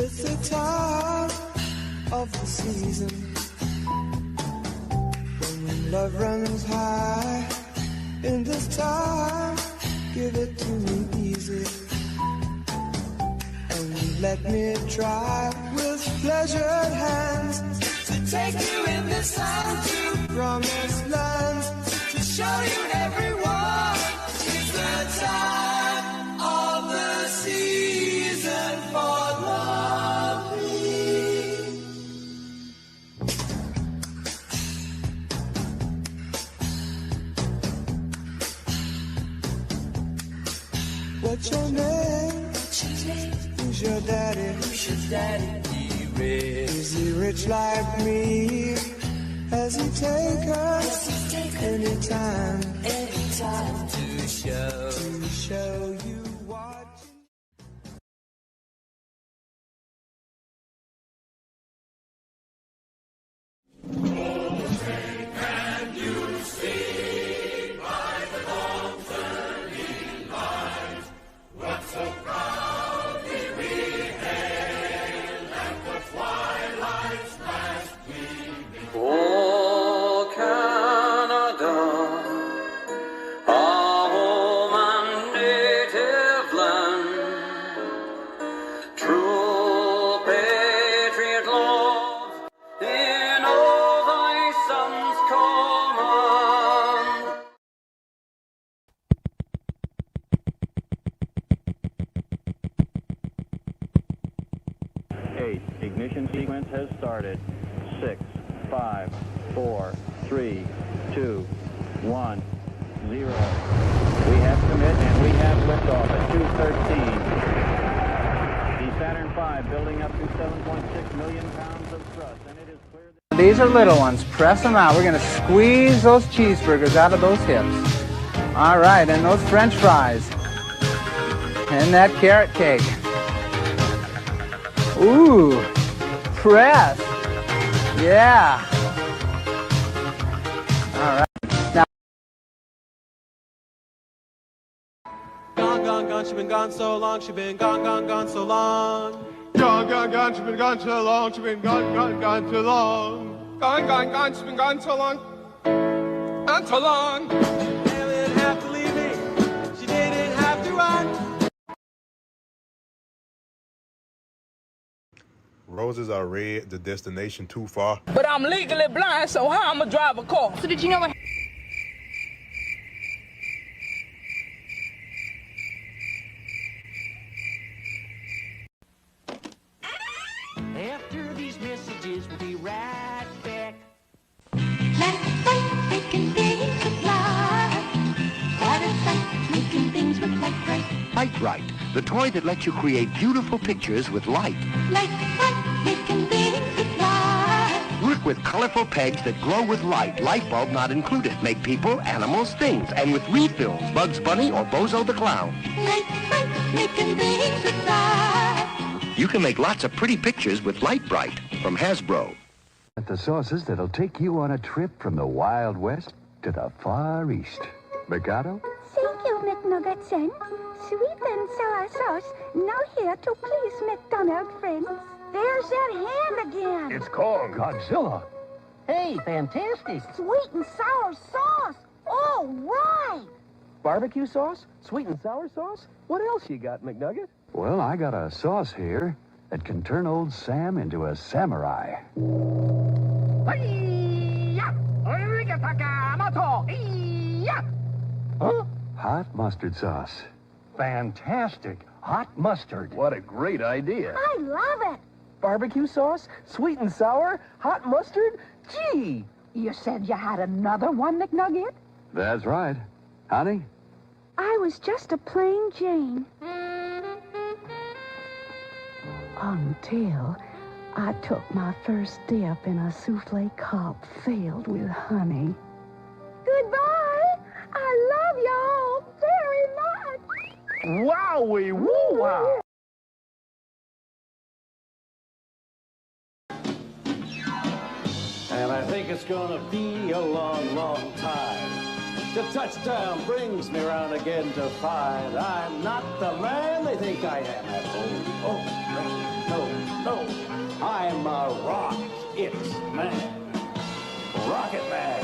It's the time of the season when love runs high. In this time, give it to me easy, and let me try with pleasured hands to take you in this time to promised lands, to show you everyone. It's the time of the season for loving. What's your name? Who's your daddy? Is he rich like me? Has he take us anytime to show you what? Can you see by the dawn's early light what so proudly we hail at the twilight's last gleaming? Oh, Canada, our home and native land, true patriot love in all thy sons command. Eight, ignition sequence has started. 6, 5, 4, 3, 2, 1, 0. We have commit and we have liftoff at 2:13. The Saturn V building up to 7.6 million pounds of thrust, and it is clear that These are little ones. Press them out. We're going to squeeze those cheeseburgers out of those hips. All right, and those French fries. And that carrot cake. Ooh, press. Yeah. All right. Now, Gone, gone, gone, she been gone so long, she been gone, gone, gone so long. Gone, gone, gone, she's been gone so long, she's been gone, gone, gone too long. Gone, gone, gone, she's been gone so long. Gone so long. She didn't have to leave me, she didn't have to run. Roses are red, the destination too far. But I'm legally blind, so how I'ma drive a car? So did you know what? After these messages, we'll be right back. Making things look like. What a sight, making things look like bright. Light, the toy that lets you create beautiful pictures with light. Like making things look like. Work with colorful pegs that glow with light, light bulb not included. Make people, animals, things, and with refills, Bugs Bunny or Bozo the Clown. Like making things look like. You can make lots of pretty pictures with Light Bright from Hasbro. At the sauces that'll take you on a trip from the Wild West to the Far East. Mikado? Thank you, McNuggetson. Sweet and sour sauce, now here to please McDonald friends. There's that hand again. It's called Godzilla. Hey, fantastic. Sweet and sour sauce. All right. Barbecue sauce? Sweet and sour sauce? What else you got, McNugget? Well, I got a sauce here that can turn old Sam into a samurai. Huh? Hot mustard sauce. Fantastic. Hot mustard. What a great idea. I love it. Barbecue sauce? Sweet and sour? Hot mustard? Gee! You said you had another one, McNugget? That's right. Honey? I was just a plain Jane. Until I took my first dip in a souffle cup filled with honey. Goodbye. I love y'all very much. Wowie woo-wow! And I think it's gonna be a long, long time. The touchdown brings me round again to find I'm not the man they think I am at home. Oh, no. Man, Rocket Man,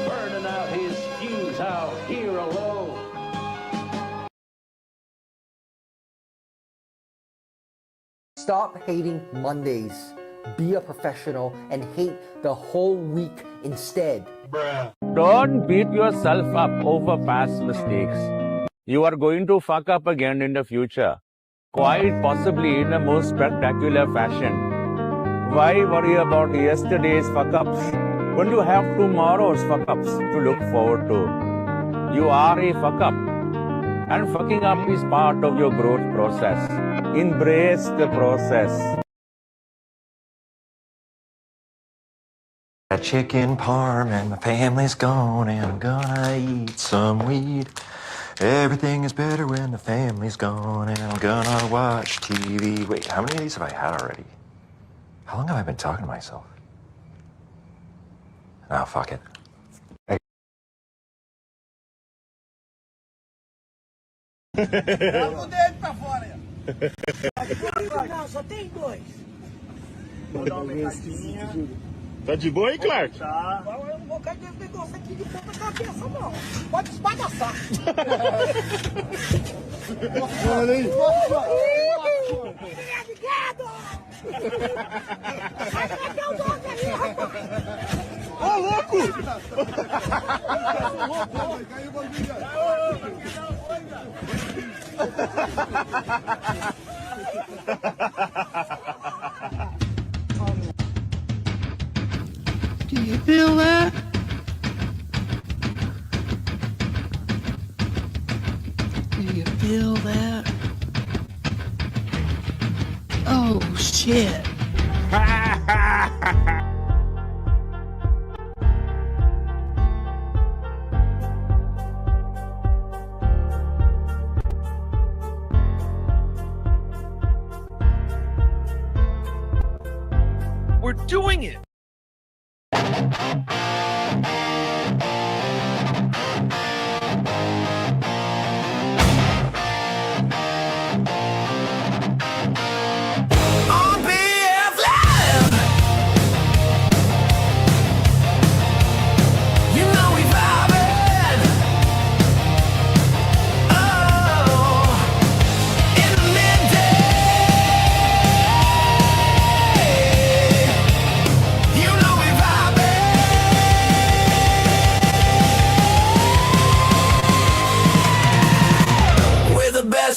burning out his fuse out here alone. Stop hating Mondays. Be a professional and hate the whole week instead. Don't beat yourself up over past mistakes. You are going to fuck up again in the future, quite possibly in a most spectacular fashion. Why worry about yesterday's fuck-ups when you have tomorrow's fuck-ups to look forward to? You are a fuck-up, and fucking up is part of your growth process. Embrace the process. A chicken parm and my family's gone and I'm gonna eat some weed. Everything is better when the family's gone and I'm gonna watch TV. Wait, how many of these have I had already? How long have I been talking to myself? Oh, fuck it. Hey. Não, só tem dois. Vou dar uma recadinha. Tá de boa aí, Clark? Tá. Eu não vou cair nesse negócio aqui de ponta cabeça, não. Pode esbagaçar. Olha aí. Obrigado! Sai daqui o doce ali, rapaz! Ô, louco! Do you feel that? Do you feel that? Oh, shit. We're doing it!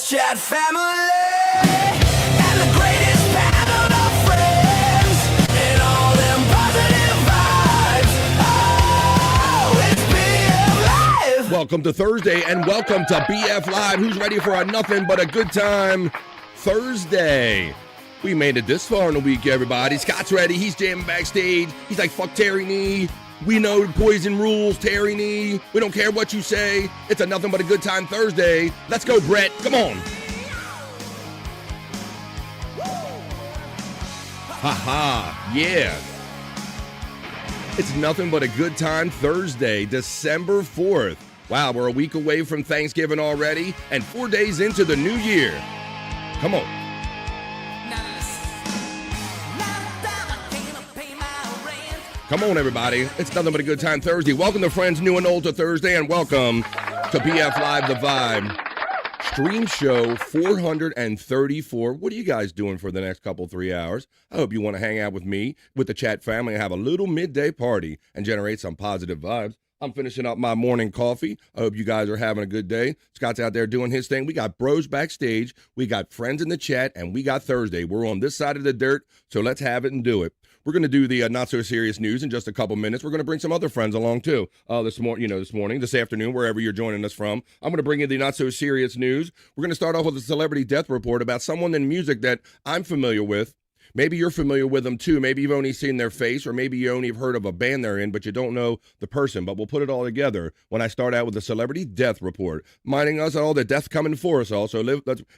Chat family and the greatest band of friends and all them positive vibes. Oh, it's BF Live. Welcome to Thursday and welcome to BF Live. Who's ready for a nothing but a good time Thursday? We made it this far in the week, everybody. Scott's ready. He's jamming backstage. He's like, fuck Terry Nee. We know poison rules, Terry Nee. We don't care what you say. It's a nothing but a good time Thursday. Let's go, Brett. Come on. Ha-ha. Yeah. It's nothing but a good time Thursday, December 4th. Wow, we're a week away from Thanksgiving already and 4 days into the new year. Come on. Come on, everybody. It's nothing but a good time Thursday. Welcome to Friends New and Old to Thursday, and welcome to BF Live The Vibe. Stream show 434. What are you guys doing for the next couple, 3 hours? I hope you want to hang out with me, with the chat family, and have a little midday party and generate some positive vibes. I'm finishing up my morning coffee. I hope you guys are having a good day. Scott's out there doing his thing. We got bros backstage. We got friends in the chat, and we got Thursday. We're on this side of the dirt, so let's have it and do it. We're going to do the not-so-serious news in just a couple minutes. We're going to bring some other friends along, too, this afternoon, wherever you're joining us from. I'm going to bring you the not-so-serious news. We're going to start off with a celebrity death report about someone in music that I'm familiar with. Maybe you're familiar with them, too. Maybe you've only seen their face, or maybe you only have heard of a band they're in, but you don't know the person. But we'll put it all together when I start out with the celebrity death report, reminding us all that death's coming for us all, so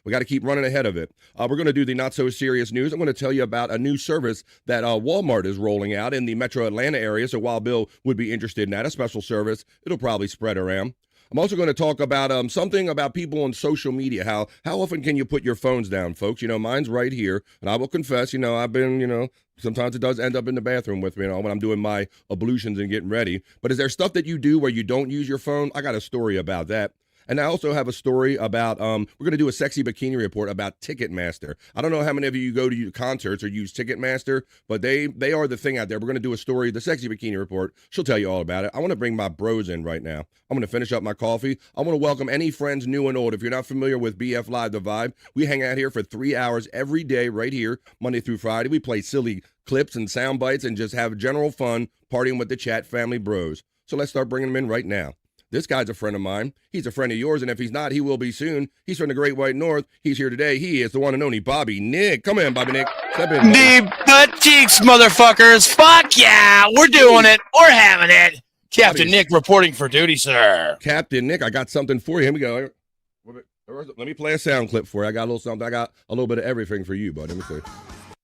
we got to keep running ahead of it. We're going to do the not-so-serious news. I'm going to tell you about a new service that Walmart is rolling out in the metro Atlanta area, so while Bill would be interested in that, a special service, it'll probably spread around. I'm also going to talk about something about people on social media. How often can you put your phones down, folks? Mine's right here, and I will confess, I've been, sometimes it does end up in the bathroom with me, when I'm doing my ablutions and getting ready. But is there stuff that you do where you don't use your phone? I got a story about that. And I also have a story about, we're going to do a sexy bikini report about Ticketmaster. I don't know how many of you go to concerts or use Ticketmaster, but they are the thing out there. We're going to do a story, the sexy bikini report. She'll tell you all about it. I want to bring my bros in right now. I'm going to finish up my coffee. I want to welcome any friends new and old. If you're not familiar with BF Live, The Vibe, we hang out here for 3 hours every day right here, Monday through Friday. We play silly clips and sound bites and just have general fun partying with the chat family bros. So let's start bringing them in right now. This guy's a friend of mine. He's a friend of yours, and if he's not, he will be soon. He's from the Great White North. He's here today. He is the one and only Bobby Nick. Come in, Bobby Nick. Step in, buddy. Deep butt cheeks, motherfuckers. Fuck yeah. We're doing it. We're having it. Captain Nick reporting for duty, sir. Captain Nick, I got something for you. Here we go. Let me play a sound clip for you. I got a little something. I got a little bit of everything for you, bud. Let me see.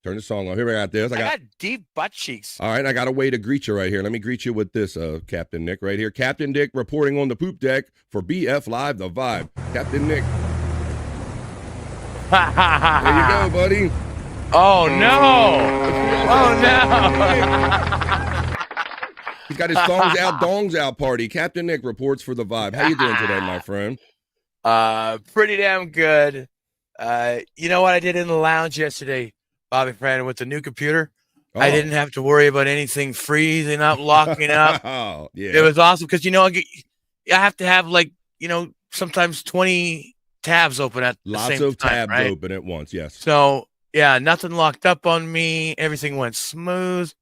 Turn the song on. Here we got this. I got deep butt cheeks. All right, I got a way to greet you right here. Let me greet you with this, Captain Nick, right here. Captain Nick reporting on the poop deck for BF Live, The Vibe. Captain Nick. There you go, buddy. Oh, no. Oh, no. He's got his thongs out, dongs out party. Captain Nick reports for The Vibe. How you doing today, my friend? Pretty damn good. You know what I did in the lounge yesterday, Bobby friend, with the new computer? Oh. I didn't have to worry about anything freezing up, locking up. Oh, yeah. It was awesome because, I have to have sometimes 20 tabs open at the same time. Lots of tabs right? open at once, yes. So, yeah, nothing locked up on me. Everything went smooth.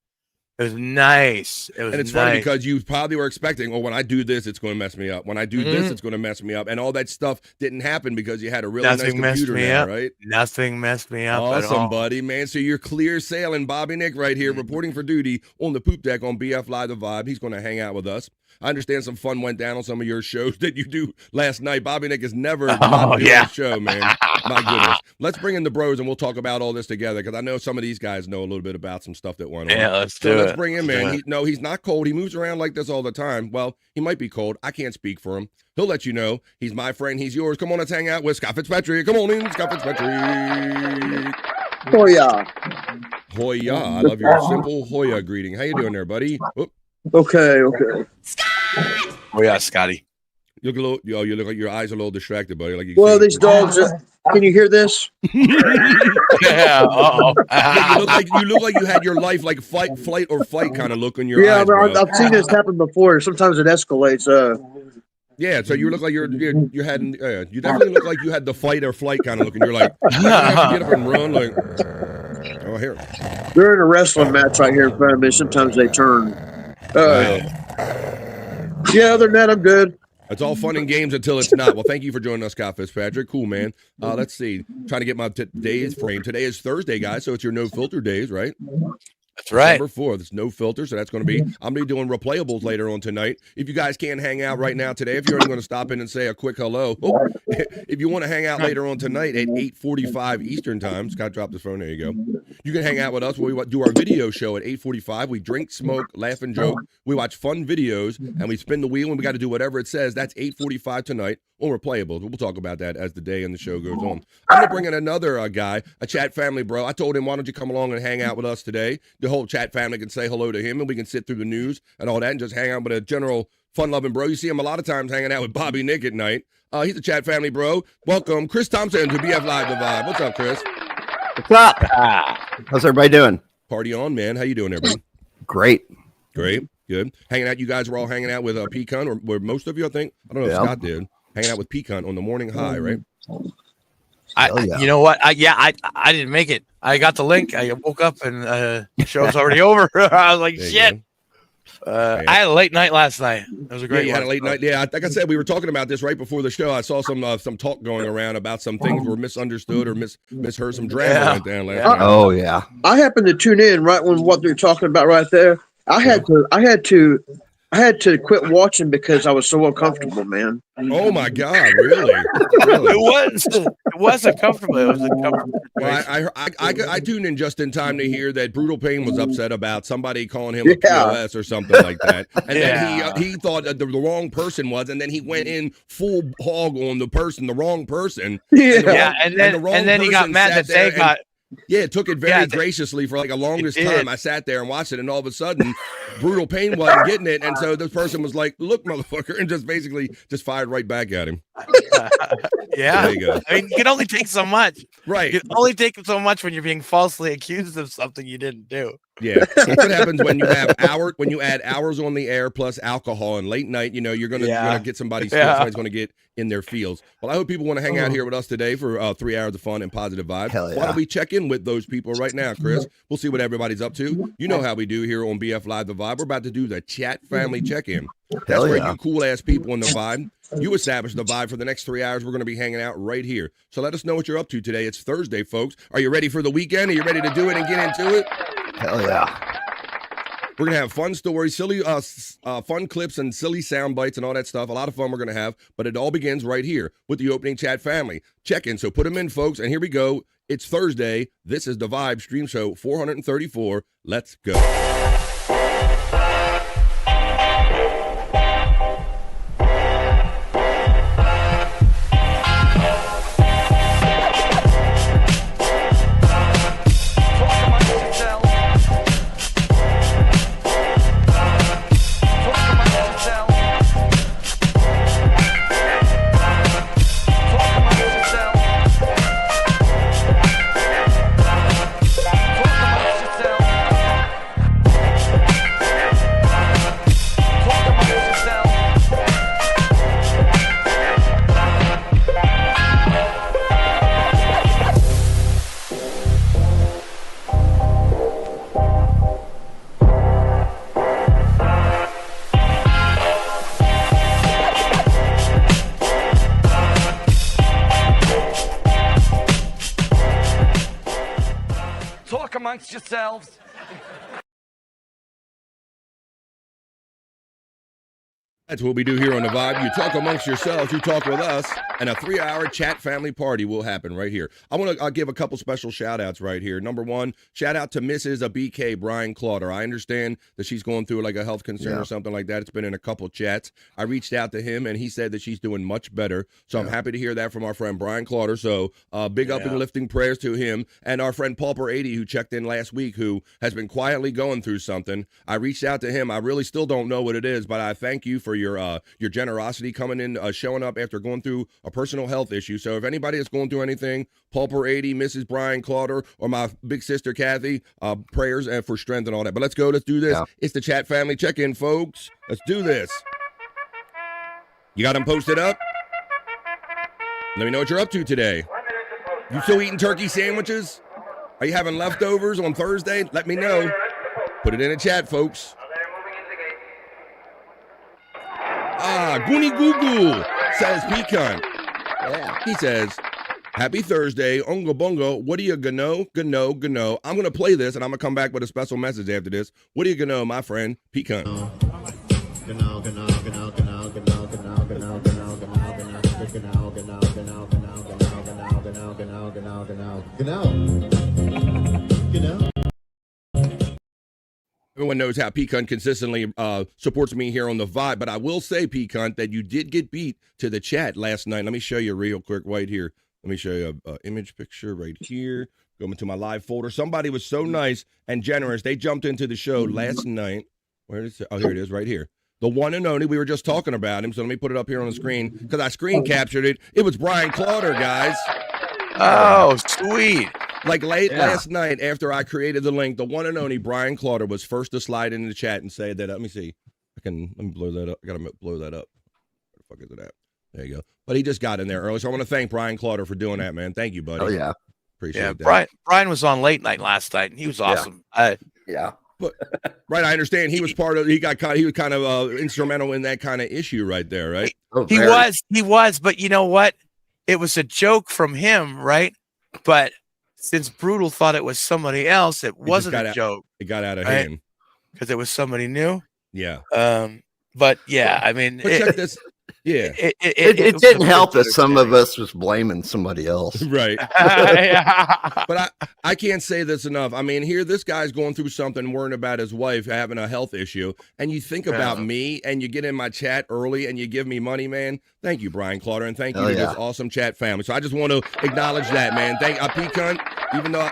It was nice. Funny because you probably were expecting, when I do this, it's going to mess me up. When I do this, it's going to mess me up. And all that stuff didn't happen because you had a really nice computer now, right? Nothing messed me up awesome, at all. Buddy, man. So you're clear sailing. Bobby Nick right here reporting for duty on the poop deck on BF Live, The Vibe. He's going to hang out with us. I understand some fun went down on some of your shows that you do last night. Bobby Nick is never not doing a show, man. My goodness. Let's bring in the bros and we'll talk about all this together because I know some of these guys know a little bit about some stuff that went on. Yeah, let's do it. Let's bring him in. He's not cold. He moves around like this all the time. Well, he might be cold. I can't speak for him. He'll let you know. He's my friend. He's yours. Come on, let's hang out with Scott Fitzpatrick. Come on in, Scott Fitzpatrick. Hoya. Hoya. I love your simple Hoya greeting. How you doing there, buddy? Oop. Okay. Oh yeah, Scotty. You look like your eyes are a little distracted, buddy. Like these dogs. Can you hear this? Yeah. Uh-oh. you look like you had your life like flight or fight kind of look on your eyes. Yeah, I've seen this happen before. Sometimes it escalates. Yeah, so you look like you had. You definitely look like you had the fight or flight kind of look, and you're like, I have to get up and run. Like, oh, here. They're in a wrestling match right here in front of me. Sometimes they turn. Yeah, other than that, I'm good. It's all fun and games until it's not. Well, thank you for joining us, Scott Fitzpatrick. Cool, man. Let's see. Trying to get my days frame. Today is Thursday, guys, so it's your no filter days, right? That's right. December 4th. It's no filter, so that's going to be. I'm going to be doing replayables later on tonight. If you guys can't hang out right now today, if you're only going to stop in and say a quick hello, if you want to hang out later on tonight at 8:45 Eastern time, Scott dropped his phone. There you go. You can hang out with us when we do our video show at 8:45. We drink, smoke, laugh, and joke. We watch fun videos, and we spin the wheel, and we got to do whatever it says. That's 8:45 tonight on replayables. We'll talk about that as the day and the show goes on. I'm going to bring in another guy, a chat family bro. I told him, why don't you come along and hang out with us today? The whole chat family can say hello to him, and we can sit through the news and all that and just hang out with a general fun-loving bro. You see him a lot of times hanging out with Bobby Nick at night. He's a chat family bro. Welcome, Chris Thompson to BF Live, The Vibe. What's up, Chris? What's up? How's everybody doing? Party on, man. How you doing, everybody? Great. Good. Hanging out. You guys were all hanging out with Pecan, or most of you, I think. I don't know if Scott did. Hanging out with Pecan on the morning high, right? You know what? I didn't make it. I got the link. I woke up and the show's already over. I was like, shit. I had a late night last night. It was a great. You had a late night. Yeah, like I said, we were talking about this right before the show. I saw some talk going around about some things were misunderstood or misheard. Some drama went down last night. Oh yeah. I happened to tune in right when what they're talking about right there. I had to I had to quit watching because I was so uncomfortable, man. Oh my God, really? Really? It was uncomfortable. It was uncomfortable. Well, I tuned in just in time to hear that Brutal Pain was upset about somebody calling him a POS or something like that, and then he thought that the wrong person was, and then he went in full hog on the wrong person. And then he got mad that they got. Yeah, took it very graciously for like a longest time. I sat there and watched it, and all of a sudden, Brutal Pain wasn't getting it, and so this person was like, "Look, motherfucker," and just basically just fired right back at him. Yeah, there you go. I mean, you can only take so much, right? You can only take so much when you're being falsely accused of something you didn't do. Yeah, that's what happens when you add hours on the air plus alcohol and late night. You know, you're gonna get somebody's somebody's gonna get in their feels. Well, I hope people want to hang out here with us today for 3 hours of fun and positive vibes. Why don't we check in with those people right now, Chris? We'll see what everybody's up to. You know how we do here on BF Live The Vibe. We're about to do the chat family check-in. That's where you cool ass people in the vibe. You establish the vibe for the next 3 hours. We're going to be hanging out right here. So let us know what you're up to today. It's Thursday, folks. Are you ready for the weekend? Are you ready to do it and get into it? Hell yeah. We're going to have fun stories, silly, fun clips, and silly sound bites and all that stuff. A lot of fun we're going to have, but it all begins right here with the opening chat family check-in. So put them in, folks, and here we go. It's Thursday. This is the Vibe Stream Show 434. Let's go. Amongst yourselves. That's what we do here on The Vibe. You talk amongst yourselves, you talk with us, and a 3-hour chat family party will happen right here. I want to give a couple special shout-outs right here. Number one, shout-out to Mrs. BK, Brian Clauder. I understand that she's going through like a health concern or something like that. It's been in a couple chats. I reached out to him, and he said that she's doing much better. So I'm happy to hear that from our friend Brian Clauder. So big up and lifting prayers to him. And our friend Pauper80, who checked in last week, who has been quietly going through something. I reached out to him. I really still don't know what it is, but I thank you for your generosity coming in, showing up after going through a personal health issue. So if anybody is going through anything, Pauper80, Mrs. Brian Clauder, or my big sister Kathy, prayers and for strength and all that. But let's go. Let's do this. Yeah. It's the chat family check-in, folks. Let's do this. You got them posted up? Let me know what you're up to today. You still eating turkey sandwiches? Are you having leftovers on Thursday? Let me know. Put it in the chat, folks. Goonie Goo Goo says pecan. Yeah. He says, happy Thursday, Unga Bunga. What are you gonna know? I'm gonna play this and I'm gonna come back with a special message after this. What are you gonna know, my friend? Pecan. Everyone knows how Pecan consistently supports me here on The Vibe, but I will say, Pecan, that you did get beat to the chat last night. Let me show you real quick right here. Let me show you an image picture right here. Go into my live folder. Somebody was so nice and generous. They jumped into the show last night. Where is it? Oh, here it is right here. The one and only. We were just talking about him, so let me put it up here on the screen because I screen captured it. It was Brian Clauder, guys. Oh, sweet. Like last night after I created the link, the one and only Brian Clauder was first to slide into the chat and say that. Let me see. Let me blow that up. I got to blow that up. Where the fuck is it at? There you go. But he just got in there early. So I want to thank Brian Clauder for doing that, man. Thank you, buddy. Oh, yeah. Appreciate that. Brian was on late night last night and he was awesome. Yeah. But right, I understand he was part of. He was kind of instrumental in that kind of issue right there, right? Oh, he was. But you know what? It was a joke from him, right? But since Brutal thought it was somebody else, it wasn't a joke. It got out of hand because it was somebody new. Yeah. But yeah, I mean, but check this. Yeah, it didn't help that some of us was blaming somebody else. Right. But I can't say this enough. I mean, here this guy's going through something, worrying about his wife having a health issue, and you think about me, and you get in my chat early, and you give me money, man. Thank you, Brian Clauder, and thank you to this awesome chat family. So I just want to acknowledge that, man. Thank P-Cunt, even though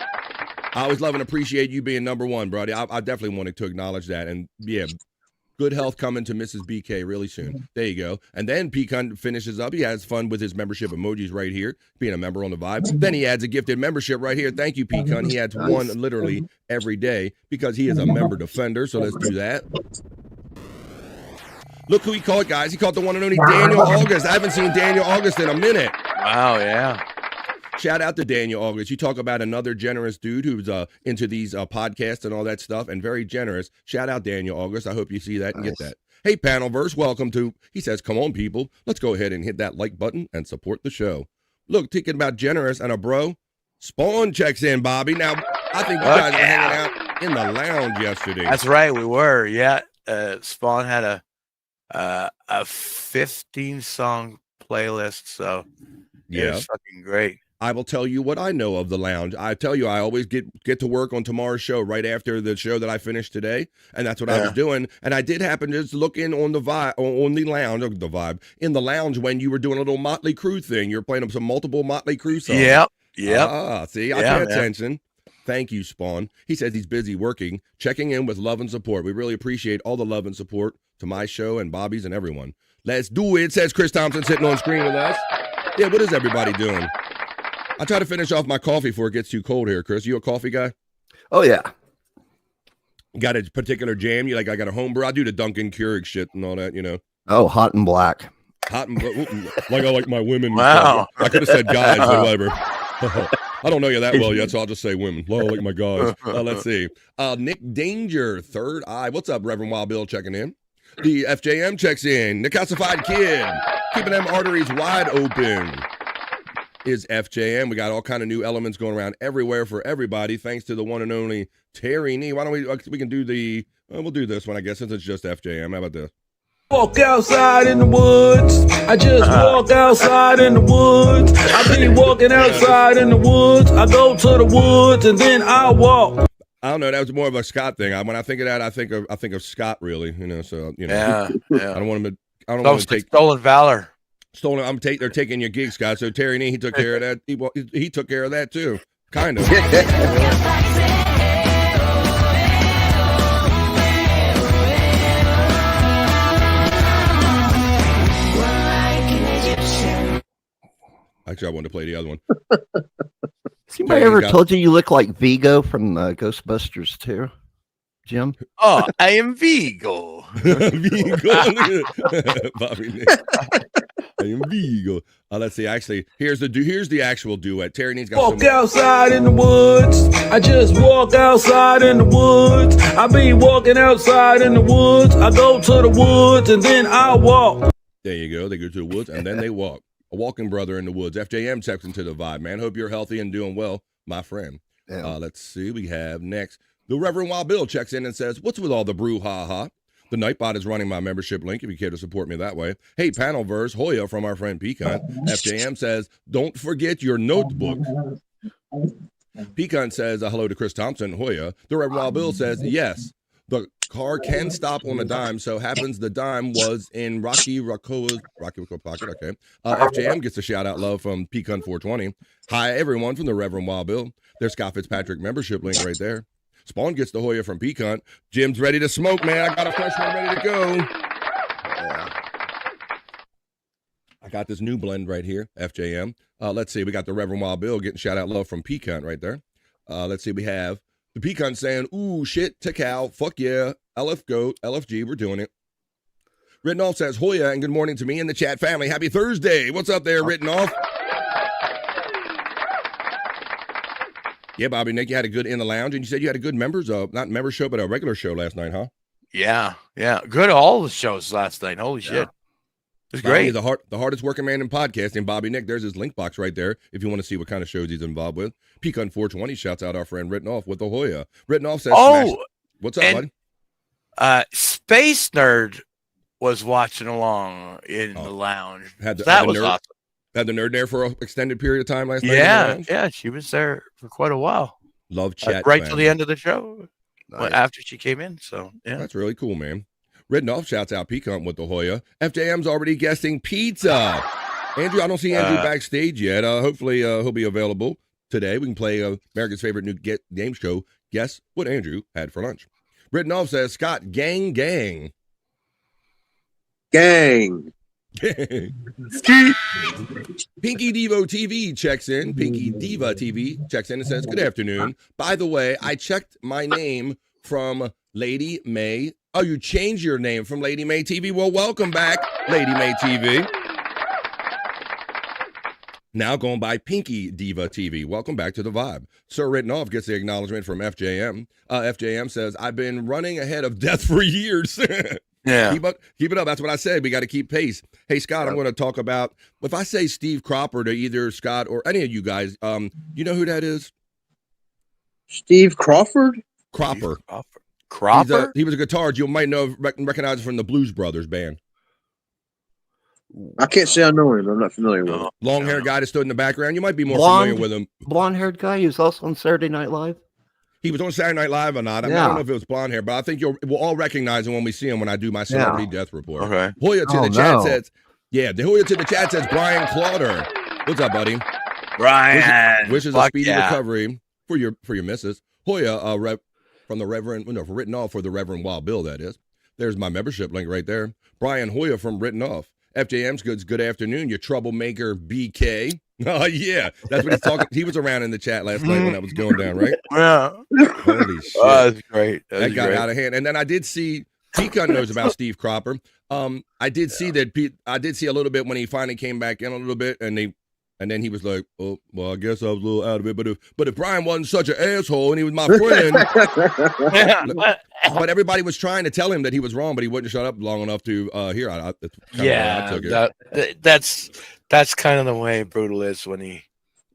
I always love and appreciate you being number one, buddy. I definitely wanted to acknowledge that, and yeah. Good health coming to Mrs. BK really soon. There you go. And then Pecan finishes up. He has fun with his membership emojis right here, being a member on the Vibe. Then he adds a gifted membership right here. Thank you, Pecan. He adds one literally every day because he is a member defender. So let's do that. Look who he called, guys. He called the one and only Daniel August. I haven't seen Daniel August in a minute. Wow, yeah. Shout out to Daniel August. You talk about another generous dude who's into these podcasts and all that stuff and very generous. Shout out Daniel August. I hope you see that and get that. Hey, Panelverse, welcome to, he says, come on, people. Let's go ahead and hit that like button and support the show. Look, thinking about generous and a bro, Spawn checks in, Bobby. Now, I think you guys were hanging out in the lounge yesterday. That's right, we were. Yeah, Spawn had a 15-song playlist, so it was fucking great. I will tell you what I know of the lounge. I tell you, I always get to work on tomorrow's show right after the show that I finished today, and that's what I was doing. And I did happen to just look in on the Vibe, in the lounge when you were doing a little Motley Crue thing. You were playing some multiple Motley Crue songs. Yep. See, I pay attention. Thank you, Spawn. He says he's busy working, checking in with love and support. We really appreciate all the love and support to my show and Bobby's and everyone. Let's do it, says Chris Thompson sitting on screen with us. Yeah, what is everybody doing? I try to finish off my coffee before it gets too cold here, Chris. You a coffee guy? Oh, yeah. You got a particular jam? You like, I got a home brew. I do the Dunkin' Keurig shit and all that, you know. Oh, hot and black. Hot and black. Like I like my women. Wow. I could have said guys, but whatever. I don't know you that well yet, so I'll just say women. I like my guys. Let's see. Nick Danger, Third Eye. What's up, Reverend Wild Bill checking in? The FJM checks in. The Calcified Kid. Keeping them arteries wide open. Is FJM. We got all kind of new elements going around everywhere for everybody, thanks to the one and only Terry Nee. Why don't we can do the, we'll do this one, I guess, since it's just FJM. How about this? Walk outside in the woods. I just walk outside in the woods. I be walking outside in the woods. I go to the woods and then I walk. I don't know. That was more of a Scott thing. When I think of that, I think of Scott, really. You know, so you know. Yeah. I don't want him to. I don't want to take stolen valor. Stolen. They're taking your gig, Scott. So Terry Nee, he took care of that. He took care of that too, kind of. Actually, I wanted to play the other one. Has anybody ever told you look like Vigo from Ghostbusters too, Jim? Oh, I am Vigo. Bobby Nick. I am Vigo. Let's see. Actually, here's the actual duet. Terry Needs got walk outside in the woods. I just walk outside in the woods. I be walking outside in the woods. I go to the woods and then I walk. There you go. They go to the woods and then they walk. A walking brother in the woods. FJM checks into the Vibe, man. Hope you're healthy and doing well, my friend. Yeah. Let's see. We have next. The Reverend Wild Bill checks in and says, what's with all the brouhaha? The Nightbot is running my membership link if you care to support me that way. Hey, Panelverse, Hoya from our friend Pecan. FJM says, don't forget your notebook. Pecan says, hello to Chris Thompson, Hoya. The Reverend Wild Bill says, yes, the car can stop on a dime. So happens the dime was in Rocky Rocco's pocket. Okay. FJM gets a shout out love from Pecan 420. Hi, everyone from the Reverend Wild Bill. There's Scott Fitzpatrick membership link right there. Spawn gets the Hoya from Pecan. Jim's ready to smoke, man. I got a fresh one ready to go. Yeah. I got this new blend right here, FJM. Let's see. We got the Reverend Wild Bill getting shout out love from Pecan right there. Let's see. We have the Pecan saying, ooh, shit, Tikal, fuck yeah, LF Goat, LFG, we're doing it. Written Off says, Hoya, and good morning to me and the chat family. Happy Thursday. What's up there, Written Off? Yeah, Bobby Nick, you had a good in the lounge, and you said you had a good not member show, but a regular show last night, huh? Yeah. Good all the shows last night. Holy shit. It's great. The hardest working man in podcasting, Bobby Nick. There's his link box right there if you want to see what kind of shows he's involved with. Pecan 420 shouts out our friend Written Off with the Hoya. Written Off says, what's up, buddy? Space Nerd was watching along in the lounge. That was nerd, awesome. Had the nerd there for an extended period of time last night. Yeah, she was there for quite a while. Love chat right till the end of the show. Nice. After she came in, so yeah, that's really cool, man. Written off shouts out Pecan with the Hoya. FJM's already guessing pizza. Andrew, I don't see Andrew backstage yet. Hopefully he'll be available today. We can play America's favorite new game show. Guess what Andrew had for lunch. Written off says Scott, gang. Pinky Devo TV checks in. Pinky Diva TV checks in and says, good afternoon. By the way, I checked my name from Lady May. Oh, you changed your name from Lady May TV? Well, welcome back, Lady May TV. Now going by Pinky Diva TV. Welcome back to the Vibe. Sir Written Off gets the acknowledgement from FJM. FJM says, I've been running ahead of death for years. Yeah. Keep it up. That's what I said. We got to keep pace. Hey, Scott, I'm going to talk about, if I say Steve Cropper to either Scott or any of you guys, you know who that is? Steve Crawford? Cropper. Cropper? He was a guitarist. You might know, recognize him from the Blues Brothers band. I can't say I know him. I'm not familiar with him. Long-haired guy that stood in the background. You might be more familiar with him. Blonde-haired guy. He was also on Saturday Night Live. He was on Saturday Night Live or not. I don't know if it was blonde hair, but I think we'll all recognize him when we see him when I do my celebrity death report. Okay. Hoya to the chat says, the Hoya to the chat says Brian Clauder. What's up, buddy? Brian. Wishes a speedy recovery for your missus. Hoya, from the Reverend, Written Off for the Reverend Wild Bill, that is. There's my membership link right there. Brian Hoya from Written Off. FJM's good afternoon, you troublemaker BK. Oh, yeah. That's what he's talking. He was around in the chat last night when that was going down, right? Yeah. Holy shit. Oh, that's great. That got out of hand. And then I did see, Pecan knows about Steve Cropper. I did see that. I did see a little bit when he finally came back in a little bit, and then he was like, "Oh, well, I guess I was a little out of it." But if Brian wasn't such an asshole and he was my friend, but everybody was trying to tell him that he was wrong, but he wouldn't shut up long enough to hear. I took it. That's kind of the way Brutal is when he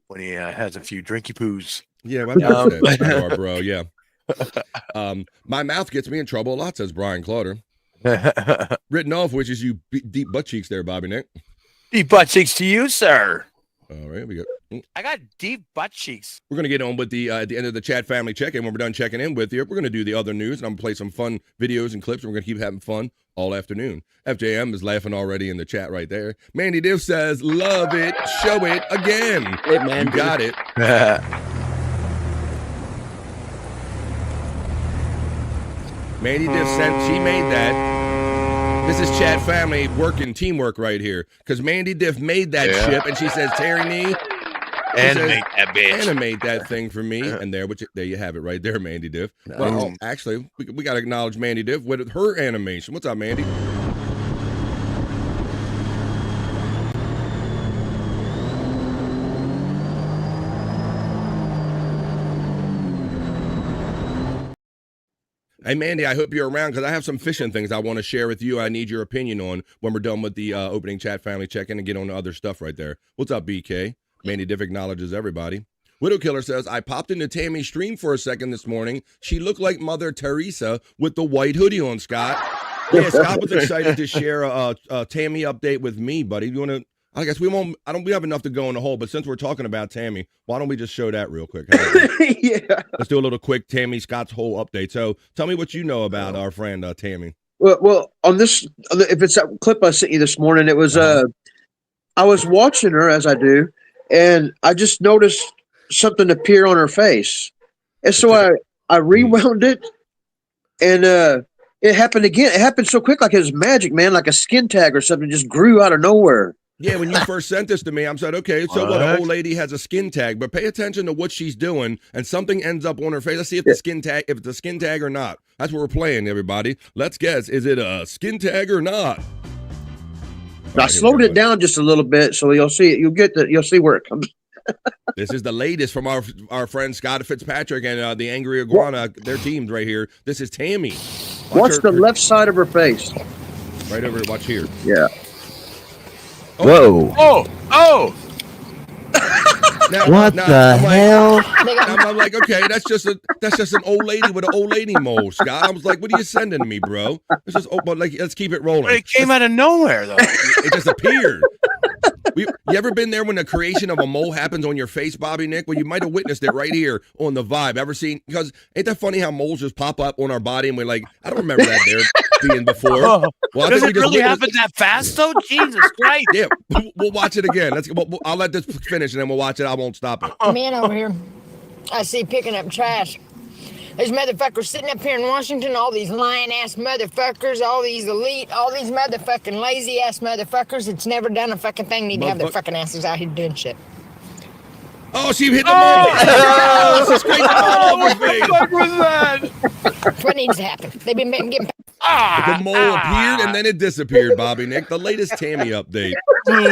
has a few drinky poos. Yeah, that's bro. Yeah. My mouth gets me in trouble a lot, says Brian Clauder. Written Off, which is you deep butt cheeks there, Bobby Nick. Deep butt cheeks to you, sir. All right, we got. I got deep butt cheeks. We're gonna get on with the at the end of the chat family check-in. When we're done checking in with you, we're gonna do the other news, and I'm gonna play some fun videos and clips. And we're gonna keep having fun all afternoon. FJM is laughing already in the chat right there. Mandy Diff says, "Love it, show it again." Hey, man, you got it. Mandy Diff said she made that. This is chat family working teamwork right here. Because Mandy Diff made that ship, and she says, Terry Nee, animate that bitch. Animate that thing for me. And there you have it right there, Mandy Diff. Well, actually, we got to acknowledge Mandy Diff with her animation. What's up, Mandy? Hey, Mandy, I hope you're around because I have some fishing things I want to share with you. I need your opinion on when we're done with the opening chat family check-in and get on to other stuff right there. What's up, BK? Mandy Diff acknowledges everybody. Widow Killer says, I popped into Tammy's stream for a second this morning. She looked like Mother Teresa with the white hoodie on, Scott. Yeah, Scott was excited to share a Tammy update with me, buddy. You want to? I guess we won't. We have enough to go in the hole, but since we're talking about Tammy, why don't we just show that real quick? Yeah. Let's do a little quick Tammy Scott's whole update. So tell me what you know about our friend Tammy. Well, on this, if it's that clip I sent you this morning, it was I was watching her as I do, and I just noticed something appear on her face, and so I rewound it, and it happened again. It happened so quick, like it was magic, man, like a skin tag or something just grew out of nowhere. Yeah, when you first sent this to me, I said, okay, so what? An old lady has a skin tag, but pay attention to what she's doing, and something ends up on her face. Let's see if it's a skin tag or not. That's what we're playing, everybody. Let's guess. Is it a skin tag or not? I slowed it down just a little bit, so you'll see it. You'll see where it comes. This is the latest from our friend Scott Fitzpatrick and the Angry Iguana. Their teams right here. This is Tammy. Watch the left side of her face. Right over. Watch here. Yeah. Whoa! Oh! What the hell? I'm like, okay, that's just an old lady with an old lady mole, Scott. I was like, what are you sending to me, bro? It's just, but like, let's keep it rolling. But it came out of nowhere, though. It just appeared. You ever been there when the creation of a mole happens on your face, Bobby Nick? Well, you might have witnessed it right here on the Vibe. Ever seen? Because ain't that funny how moles just pop up on our body and we're like, I don't remember that there being before. Well, does it really happen that fast, though? Jesus Christ. Yeah, we'll watch it again. I'll let this finish and then we'll watch it. I won't stop it. Man over here, I see picking up trash. There's motherfuckers sitting up here in Washington, all these lying-ass motherfuckers, all these elite, all these motherfucking lazy-ass motherfuckers that's never done a fucking thing need to have their fucking asses out here doing shit. Oh, she hit the mole! Oh, this is crazy. What the fuck was that? What needs to happen? They've been getting... The mole appeared and then it disappeared, Bobby Nick. The latest Tammy update. What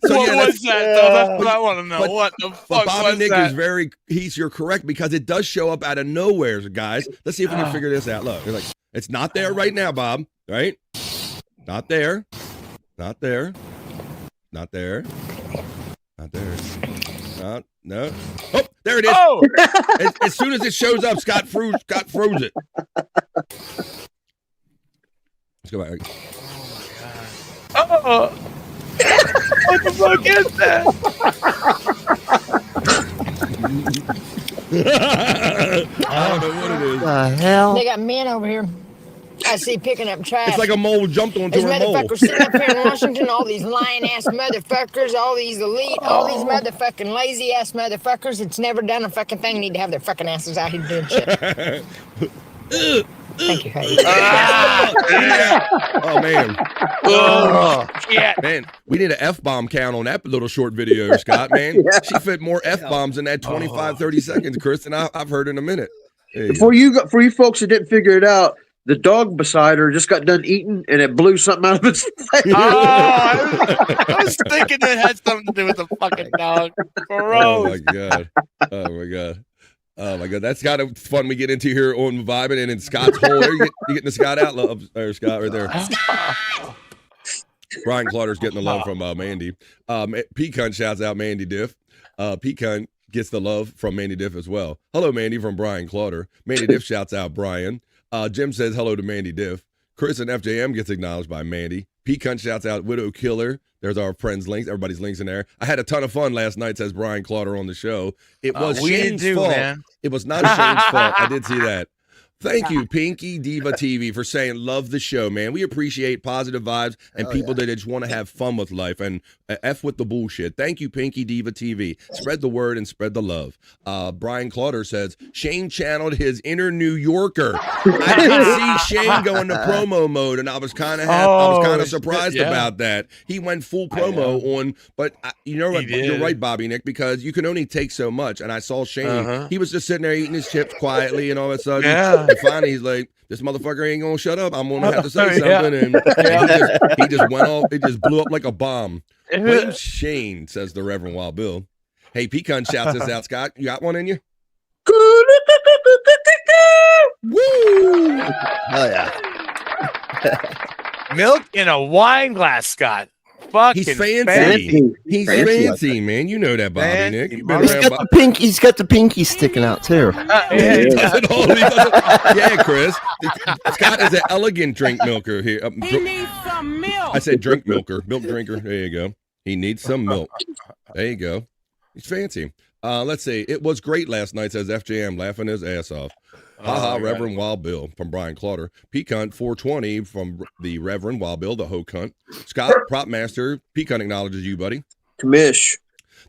was that, though? That's what I want to know. What the fuck Bobby was Nick that? you're correct because it does show up out of nowhere, guys. Let's see if we can figure this out. Look, you're like, it's not there right now, Bob. Right? Not there. Not there. Not there. Not there. No. Oh, there it is. Oh! As soon as it shows up, Scott froze it. Let's go back. Oh! What the fuck is that? I don't know what it is. The hell? They got men over here. I see picking up trash. It's like a mole jumped onto There's a mole. motherfuckers sitting up here in Washington, all these lying-ass motherfuckers, all these elite, all these motherfucking lazy-ass motherfuckers that's never done a fucking thing need to have their fucking asses out here doing shit. Thank you, Hayes. Yeah. Oh, man. Oh, shit. Man, we need an F-bomb count on that little short video, Scott, man. Yeah. She fit more F-bombs in that 25, 30 seconds, Chris, than I've heard in a minute. Hey. For you folks that didn't figure it out, the dog beside her just got done eating and it blew something out of its face. I was thinking it had something to do with the fucking dog. Gross. Oh, my God. Oh, my God. Oh, my God. That's kind of fun we get into here on Vibing and in Scott's hole. There, you getting the Scott out love. There, Scott, right there. Brian Clauder's getting the love from Mandy. Pecan shouts out Mandy Diff. Pecan gets the love from Mandy Diff as well. Hello, Mandy, from Brian Clauder. Mandy Diff shouts out Brian. Jim says hello to Mandy Diff. Chris and FJM gets acknowledged by Mandy. Pecan shouts out Widow Killer. There's our friends' links. Everybody's links in there. I had a ton of fun last night, says Brian Clauder on the show. It was Shane's fault. Man. It was not Shane's fault. I did see that. Thank you, Pinky Diva TV, for saying love the show, man. We appreciate positive vibes and people that just want to have fun with life and F with the bullshit. Thank you, Pinky Diva TV. Spread the word and spread the love. Brian Clauder says, Shane channeled his inner New Yorker. I did see Shane go into promo mode, and I was kind of surprised about that. He went full promo on, but you know what? You're right, Bobby Nick, because you can only take so much. And I saw Shane. He was just sitting there eating his chips quietly, and all of a sudden, and finally, he's like, this motherfucker ain't gonna shut up. I'm gonna have to say something. And he just went off. It just blew up like a bomb. Blame Shane, says the Reverend Wild Bill. Hey, Pecan shouts us out, Scott. You got one in you? Woo! Hell yeah. Milk in a wine glass, Scott. Fucking He's fancy. He's fancy, man. You know that, Bobby Nick. You've been around He's got the pinky sticking out too. Yeah, Chris. Scott is an elegant drink milker here. He needs some milk. I said drink milker, milk drinker. There you go. He needs some milk. There you go. He's fancy. Let's see. It was great last night, says FJM, laughing his ass off. Haha, Reverend Wild Bill from Brian Clauder. Pecan 420 from the Reverend Wild Bill, the Ho Cunt. Scott, Prop Master. Pecan acknowledges you, buddy. Commish.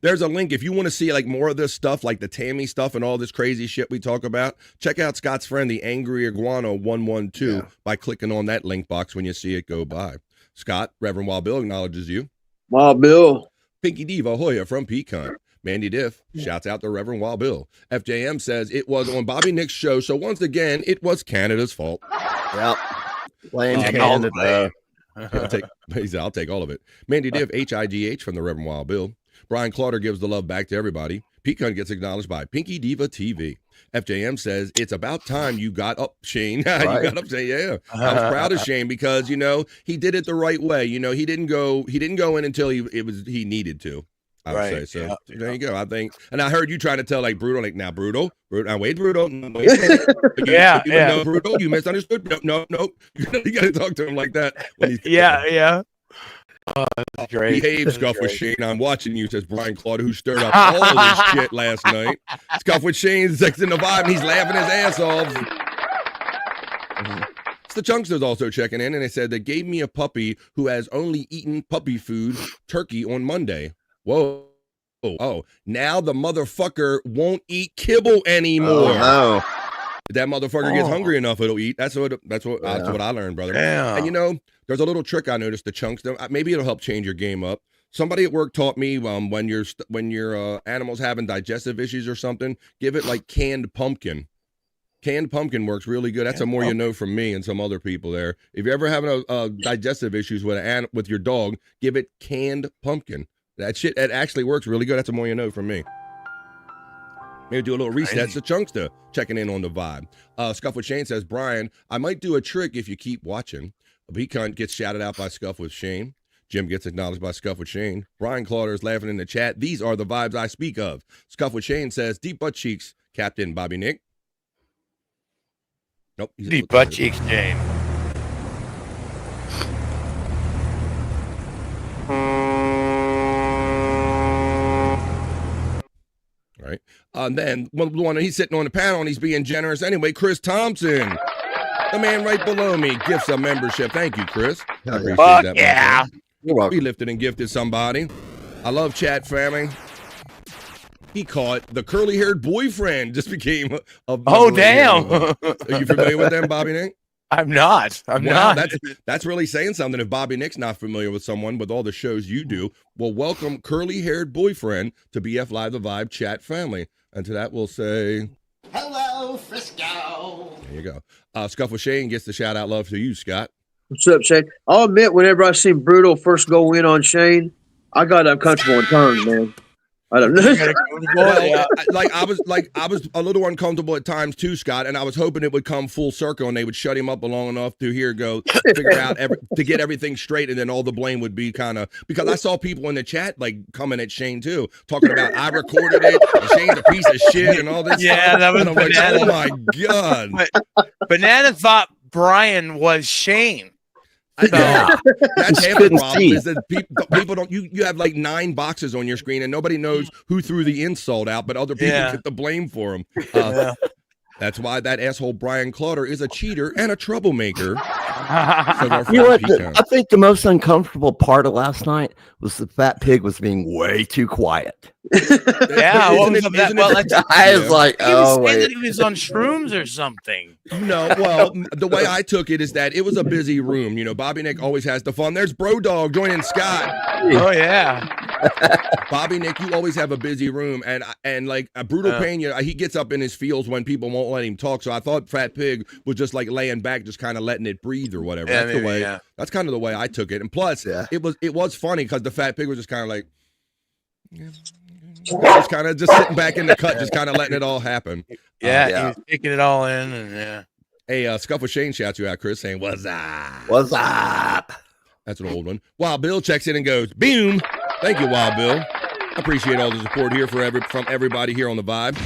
There's a link if you want to see like more of this stuff, like the Tammy stuff and all this crazy shit we talk about. Check out Scott's friend, the Angry Iguana 112, by clicking on that link box when you see it go by. Scott, Reverend Wild Bill acknowledges you. Wild Bill. Pinky Diva Hoya from Pecan. Mandy Diff shouts out to Reverend Wild Bill. FJM says it was on Bobby Nick's show, so once again, it was Canada's fault. Yep. Blame Canada. I'll take all of it. Mandy Diff, HIGH from the Reverend Wild Bill. Brian Clauder gives the love back to everybody. Pecan gets acknowledged by Pinky Diva TV. FJM says it's about time you got up, Shane. Right. You got up, Shane. Yeah, I was proud of Shane because he did it the right way. He didn't go in until he needed to. I would say so. There you go. I think, and I heard you trying to tell like Brutal, like now Brutal, now wait, Brutal, no, Brutal, you misunderstood. No, you got to talk to him like that. When he's yeah. Oh, that's great. Behave, Scuff with Shane. I'm watching you, says Brian Claude, who stirred up all of this shit last night. Scuff with Shane's texting the vibe, and he's laughing his ass off. It's the Chunksters also checking in, and they said they gave me a puppy who has only eaten puppy food, turkey, on Monday. Whoa. Oh, now the motherfucker won't eat kibble anymore. Oh, no. If that motherfucker gets hungry enough, it'll eat. That's what I learned, brother. Damn. And you know, there's a little trick I noticed the Chunks. Maybe it'll help change your game up. Somebody at work taught me when your animal's having digestive issues or something, give it like canned pumpkin. Canned pumpkin works really good. That's a more you know from me and some other people there. If you're ever having a digestive issues with your dog, give it canned pumpkin. That shit, it actually works really good. That's a more you know from me. Maybe do a little reset. It's the Chunkster checking in on the vibe. Scuff with Shane says, Brian, I might do a trick if you keep watching. He gets shouted out by Scuff with Shane. Jim gets acknowledged by Scuff with Shane. Brian Clauder is laughing in the chat. These are the vibes I speak of. Scuff with Shane says, deep butt cheeks, Captain Bobby Nick. Nope. Deep butt cheeks, Shane. Right. Then one he's sitting on the panel and he's being generous anyway. Chris Thompson, the man right below me, gifts a membership. Thank you, Chris. I appreciate that. Yeah. You're welcome. We lifted and gifted somebody. I love chat family. He caught the curly-haired boyfriend. Just became a oh damn. Are you familiar with them, Bobby Nick? I'm not. That's really saying something. If Bobby Nick's not familiar with someone with all the shows you do, well, welcome curly-haired boyfriend to BF Live the Vibe chat family. And to that, we'll say, hello, Frisco. There you go. Scuff with Shane gets the shout-out love to you, Scott. What's up, Shane? I'll admit, whenever I seen Brutal first go in on Shane, I got uncomfortable in turns, man. I don't know. Well, I was a little uncomfortable at times too, Scott, and I was hoping it would come full circle and they would shut him up long enough to figure out to get everything straight, and then all the blame would be kind of, because I saw people in the chat like coming at Shane too, talking about I recorded it, and Shane's a piece of shit and all this. Yeah, stuff. that was and I'm like, oh my god. Banana thought Brian was Shane. Yeah. That's half the problem is that people don't, you have like 9 boxes on your screen and nobody knows who threw the insult out, but other people get the blame for them. That's why that asshole Brian Clauder is a cheater and a troublemaker. You know what? I think the most uncomfortable part of last night was the fat pig was being way too quiet. Yeah, what was that? I was like, oh, wait. That he was on shrooms or something. No, well, the way I took it is that it was a busy room. You know, Bobby Nick always has the fun. There's Bro Dog joining Scott. Oh yeah, Bobby Nick, you always have a busy room, and like a Brutal Pena, he gets up in his feels when people won't let him talk. So I thought Fat Pig was just like laying back, just kind of letting it breathe or whatever. Yeah, that's maybe, the way. That's kind of the way I took it. And plus, it was funny because the Fat Pig was just kind of like. Just kind of just sitting back in the cut, just kind of letting it all happen. Yeah, he was taking it all in, and Hey, Scuff with Shane shouts you out, Chris, saying, "What's up? What's up?" That's an old one. Wild Bill checks in and goes, "Boom!" Thank you, Wild Bill. Appreciate all the support here from everybody here on the Vibe.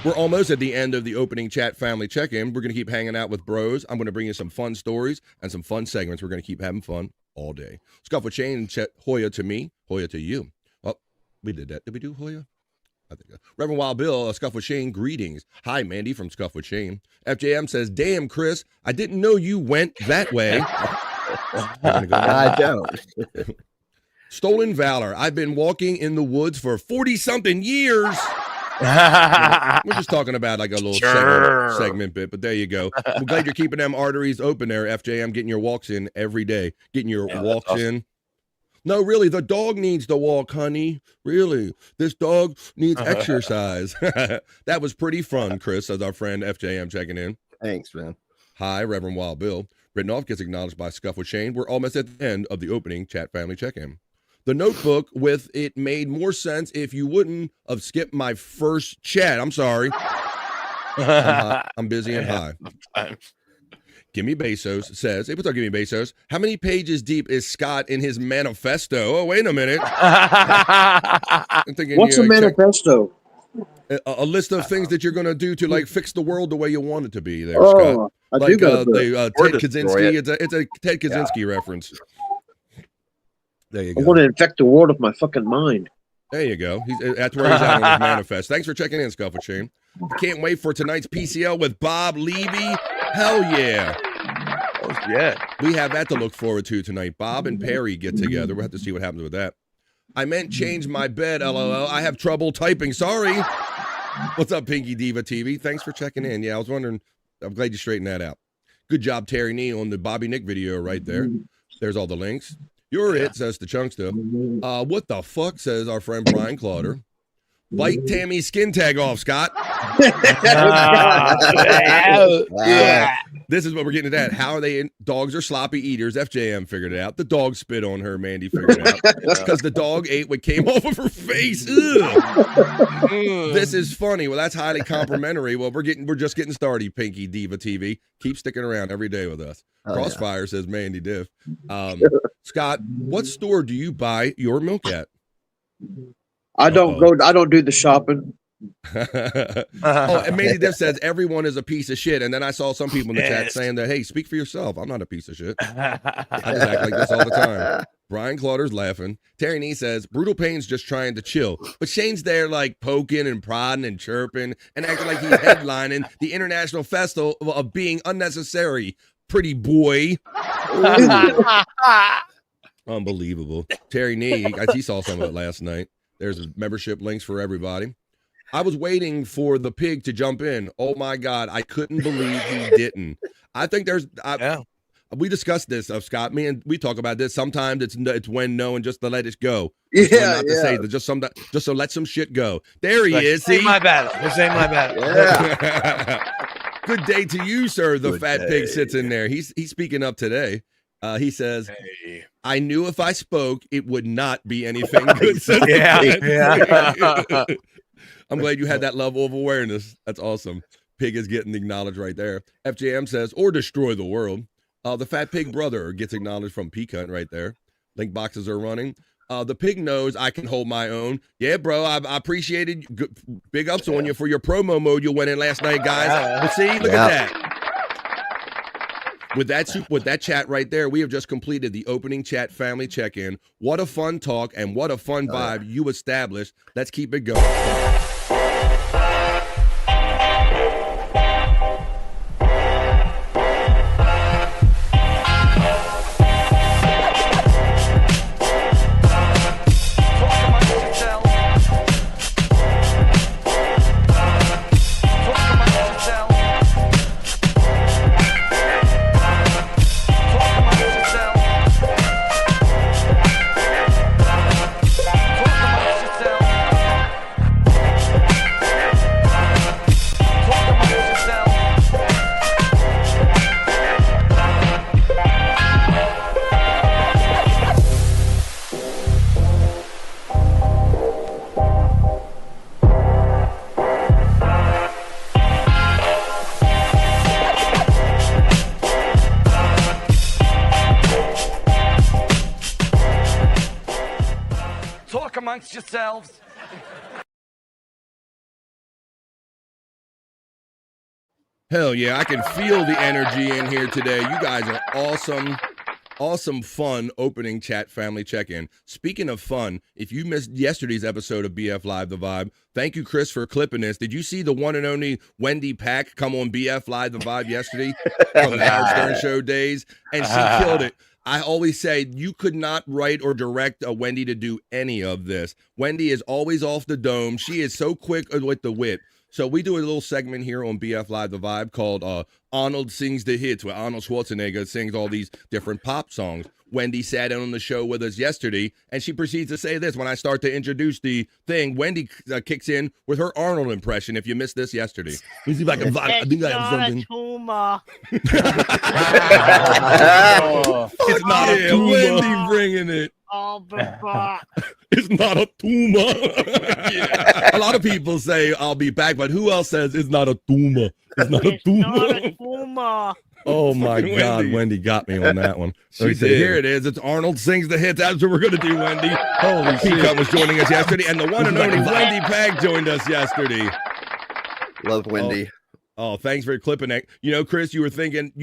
We're almost at the end of the opening chat family check-in. We're going to keep hanging out with bros. I'm going to bring you some fun stories and some fun segments. We're going to keep having fun all day. Scuff with Shane, Hoya to me, Hoya to you. We did that. Did we do Hoya? I think Reverend Wild Bill, Scuff with Shane, greetings. Hi, Mandy from Scuff with Shane. FJM says, damn, Chris, I didn't know you went that way. I don't. Stolen Valor. I've been walking in the woods for 40-something years. We're just talking about like a little segment bit, but there you go. I'm glad you're keeping them arteries open there, FJM, getting your walks in every day. Getting your walks in. No, really, the dog needs to walk, honey. Really, this dog needs exercise. That was pretty fun, Chris, as our friend FJM checking in. Thanks, man. Hi, Reverend Wild Bill. Written off gets acknowledged by Scuff with Shane. We're almost at the end of the opening chat family check-in. The notebook with it made more sense if you wouldn't have skipped my first chat. I'm sorry. I'm busy and high. Gimme Bezos says, hey, what's up, Gimme Bezos? How many pages deep is Scott in his manifesto? Oh, wait a minute. I'm thinking, What's a manifesto? A list of things that you're going to do to like fix the world the way you want it to be there, Oh, Scott. I Like do got Ted Kaczynski. It's a Ted Kaczynski reference. There you I go. want to infect the world with my fucking mind. There you go. That's where he's at on his manifest. Thanks for checking in, Scuffle Chain. I can't wait for tonight's PCL with Bob Levy. Hell yeah. Oh, yeah. We have that to look forward to tonight. Bob and Perry get together. We'll have to see what happens with that. I meant change my bed, LOL. I have trouble typing. Sorry. What's up, Pinky Diva TV? Thanks for checking in. Yeah, I was wondering. I'm glad you straightened that out. Good job, Terry Nee, on the Bobby Nick video right there. There's all the links. You're it, says the Chunkster. What the fuck, says our friend Brian Clauder. Bite Tammy's skin tag off, Scott. Yeah. This is what we're getting at. How are they? Dogs are sloppy eaters. FJM figured it out. The dog spit on her. Mandy figured it out. Because the dog ate what came off of her face. This is funny. Well, that's highly complimentary. Well, we're just getting started, Pinky Diva TV. Keep sticking around every day with us. Crossfire says Mandy Diff. Scott, what store do you buy your milk at? I don't do the shopping. And Mandy Diff says everyone is a piece of shit. And then I saw some people in the chat saying that, hey, speak for yourself. I'm not a piece of shit. I just act like this all the time. Brian Clauder's laughing. Terry Nee says, Brutal Pain's just trying to chill. But Shane's there like poking and prodding and chirping and acting like he's headlining the International Festival of being unnecessary. Pretty boy. Unbelievable. Terry Nee, he saw some of it last night. There's membership links for everybody. I was waiting for the pig to jump in. Oh my God, I couldn't believe he didn't. I think we discussed this, Scott. Me and we talk about this. Sometimes it's when no and just to let it go. Yeah, just to let some shit go. There he is. This ain't my battle. This ain't my battle. Yeah. Good day to you, sir. The Good fat day. pig sits in there. He's speaking up today. He says, Hey. I knew if I spoke, it would not be anything good. Yeah. I'm glad you had that level of awareness. That's awesome. Pig is getting acknowledged right there. FJM says, or destroy the world. The fat pig brother gets acknowledged from Peacunt right there. Link boxes are running. The pig knows I can hold my own. Yeah, bro, I appreciated big ups on you for your promo mode you went in last night, guys. But see, look at that. With that chat right there, we have just completed the opening chat family check-in. What a fun talk and what a fun vibe you established. Let's keep it going. Amongst yourselves. Hell yeah, I can feel the energy in here today. You guys are awesome. Awesome, fun opening chat family check-in. Speaking of fun, if you missed yesterday's episode of BF Live The Vibe, thank you, Chris, for clipping this. Did you see the one and only Wendy Pack come on BF Live The Vibe yesterday from the Howard Stern Show days? And she killed it. I always say you could not write or direct a Wendy to do any of this. Wendy is always off the dome. She is so quick with the wit. So we do a little segment here on BF Live The Vibe called Arnold Sings the Hits, where Arnold Schwarzenegger sings all these different pop songs. Wendy sat in on the show with us yesterday, and she proceeds to say this. When I start to introduce the thing, Wendy kicks in with her Arnold impression, if you missed this yesterday. Let me see if I can find it. I think I have something. It's not a tumor. Wendy bringing it. It's not a tumor. A lot of people say I'll be back, but who else says it's not a tumor? It's not a tumor. Tuma. Oh my God, Wendy got me on that one. She said, here it is. It's Arnold Sings the Hits. That's what we're going to do, Wendy. Holy shit. was joining us yesterday, and the one and only Wendy Peg joined us yesterday. Love Wendy. Oh, thanks for clipping that. You know, Chris, you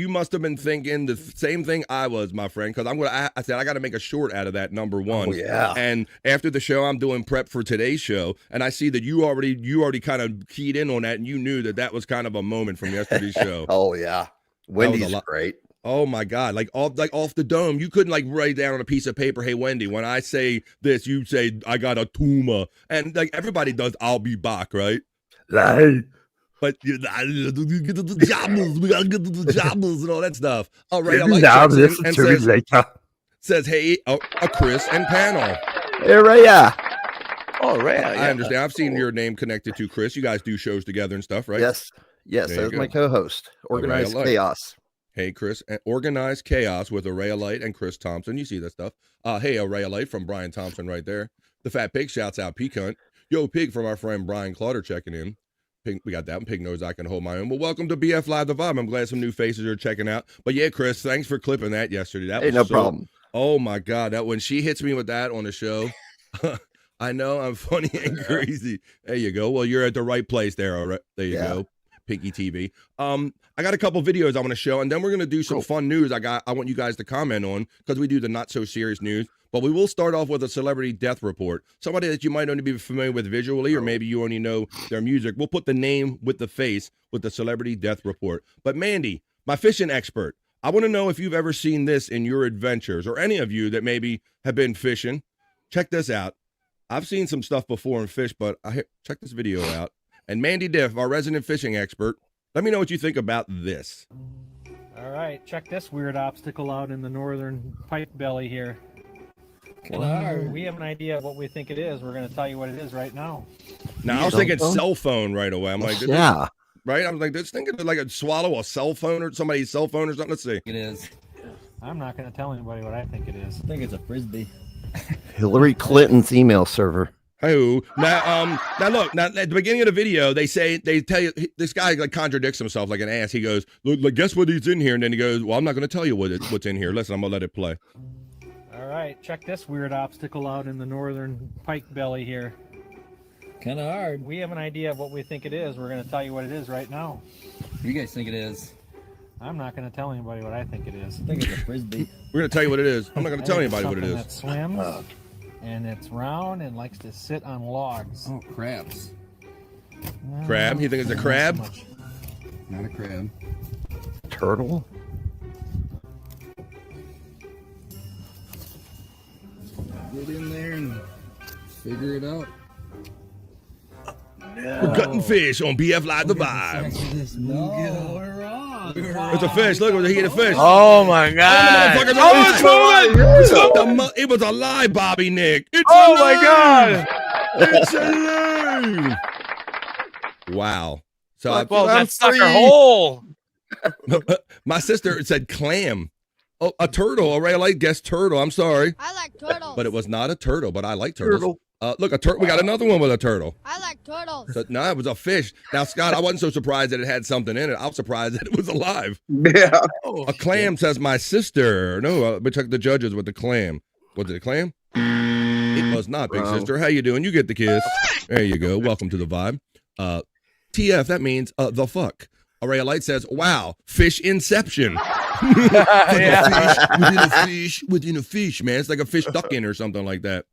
must have been thinking the same thing I was, my friend, because I said I got to make a short out of that, number one. Oh, yeah. And after the show, I'm doing prep for today's show, and I see that you already kind of keyed in on that, and you knew that was kind of a moment from yesterday's show. Oh, yeah. Wendy's great. Oh my God! Like off the dome, you couldn't like write down on a piece of paper, "Hey Wendy, when I say this, you say I got a tumor," and like everybody does, "I'll be back," right? Right. But we gotta get to the jobbers and all that stuff. All right, I like says, "Hey, a Chris and panel." Hey, Raya. Oh, Raya. I understand. I've seen your name connected to Chris. You guys do shows together and stuff, right? Yes. That's my co-host. Organized Chaos. Hey, Chris, Organized Chaos with Araya Light and Chris Thompson. You see that stuff. Hey, Araya Light from Brian Thompson right there. The Fat Pig shouts out Peacunt. Yo, Pig from our friend Brian Clauder checking in. Pig, we got that one. Pig knows I can hold my own. Well, welcome to BF Live The Vibe. I'm glad some new faces are checking out. But yeah, Chris, thanks for clipping that yesterday. That was no problem. Oh my God, that when she hits me with that on the show, I know I'm funny and crazy. There you go. Well, you're at the right place there. All right, there you go. Pinky TV. I got a couple videos I want to show, and then we're gonna do some fun news. I want you guys to comment on because we do the not so serious news. But we will start off with a celebrity death report. Somebody that you might only be familiar with visually, or maybe you only know their music. We'll put the name with the face with the celebrity death report. But Mandy, my fishing expert, I want to know if you've ever seen this in your adventures, or any of you that maybe have been fishing. Check this out. I've seen some stuff before in fish, but check this video out. And Mandy Diff, our resident fishing expert, let me know what you think about this. All right, check this weird obstacle out in the northern pipe belly here. We have an idea of what we think it is. We're going to tell you what it is right now. Now, I was thinking cell phone right away. I'm like, yeah. Right? I'm like, this thing could like swallow a cell phone or somebody's cell phone or something. Let's see. It is. I'm not going to tell anybody what I think it is. I think it's a Frisbee. Hillary Clinton's email server. Now look, at the beginning of the video, they tell you this guy like contradicts himself like an ass. He goes, look, guess what is in here? And then he goes, well, I'm not going to tell you what's in here. Listen, I'm going to let it play. All right, check this weird obstacle out in the northern pike belly here. Kind of hard. We have an idea of what we think it is. We're going to tell you what it is right now. What do you guys think it is? I'm not going to tell anybody what I think it is. I think it's a Frisbee. We're going to tell you what it is. I'm not going to tell anybody what it is. That swims, and it's round and likes to sit on logs. Oh, crabs. No, crab? You think it's a crab? Not a crab. Turtle? Get in there and figure it out. We're cutting fish on BF Live The Vibe. No, we're wrong. It's a fish. Look, he hit a fish. Oh my God! It was a lie, Bobby Nick. It's oh my God! It's a lie. Wow. So that sucker hole. My sister said clam. Oh, a turtle. All right, I guessed turtle. I'm sorry. I like turtles. But it was not a turtle, but I like turtles. Look, a turtle. We got another one with a turtle. I like turtles. So, no, it was a fish. Now, Scott, I wasn't so surprised that it had something in it. I was surprised that it was alive. Yeah. A clam, says my sister. No, we checked the judges with the clam. Was it a clam? It was not, big sister. How you doing? You get the kiss. There you go. Welcome to the vibe. TF, that means the fuck. Araya Light says, wow, fish inception. Within a fish, man. It's like a fish ducking or something like that.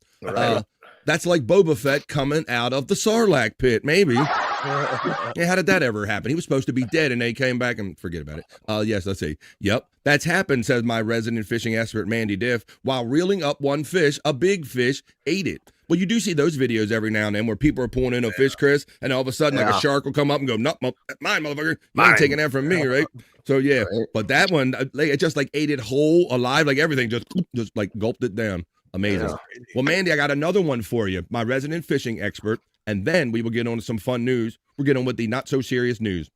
That's like Boba Fett coming out of the Sarlacc pit, maybe. Yeah, how did that ever happen? He was supposed to be dead and they came back and forget about it. Yes, let's see. Yep, that's happened, says my resident fishing expert, Mandy Diff. While reeling up one fish, a big fish ate it. Well, you do see those videos every now and then where people are pulling in a fish, Chris, and all of a sudden like a shark will come up and go, no, mine, motherfucker. You ain't taking that from me, right? So, yeah, but that one, it just like ate it whole, alive, like everything, just like gulped it down. Amazing. Yeah. Well, Mandy, I got another one for you, my resident fishing expert, and then we will get on to some fun news. We're getting on with the not so serious news.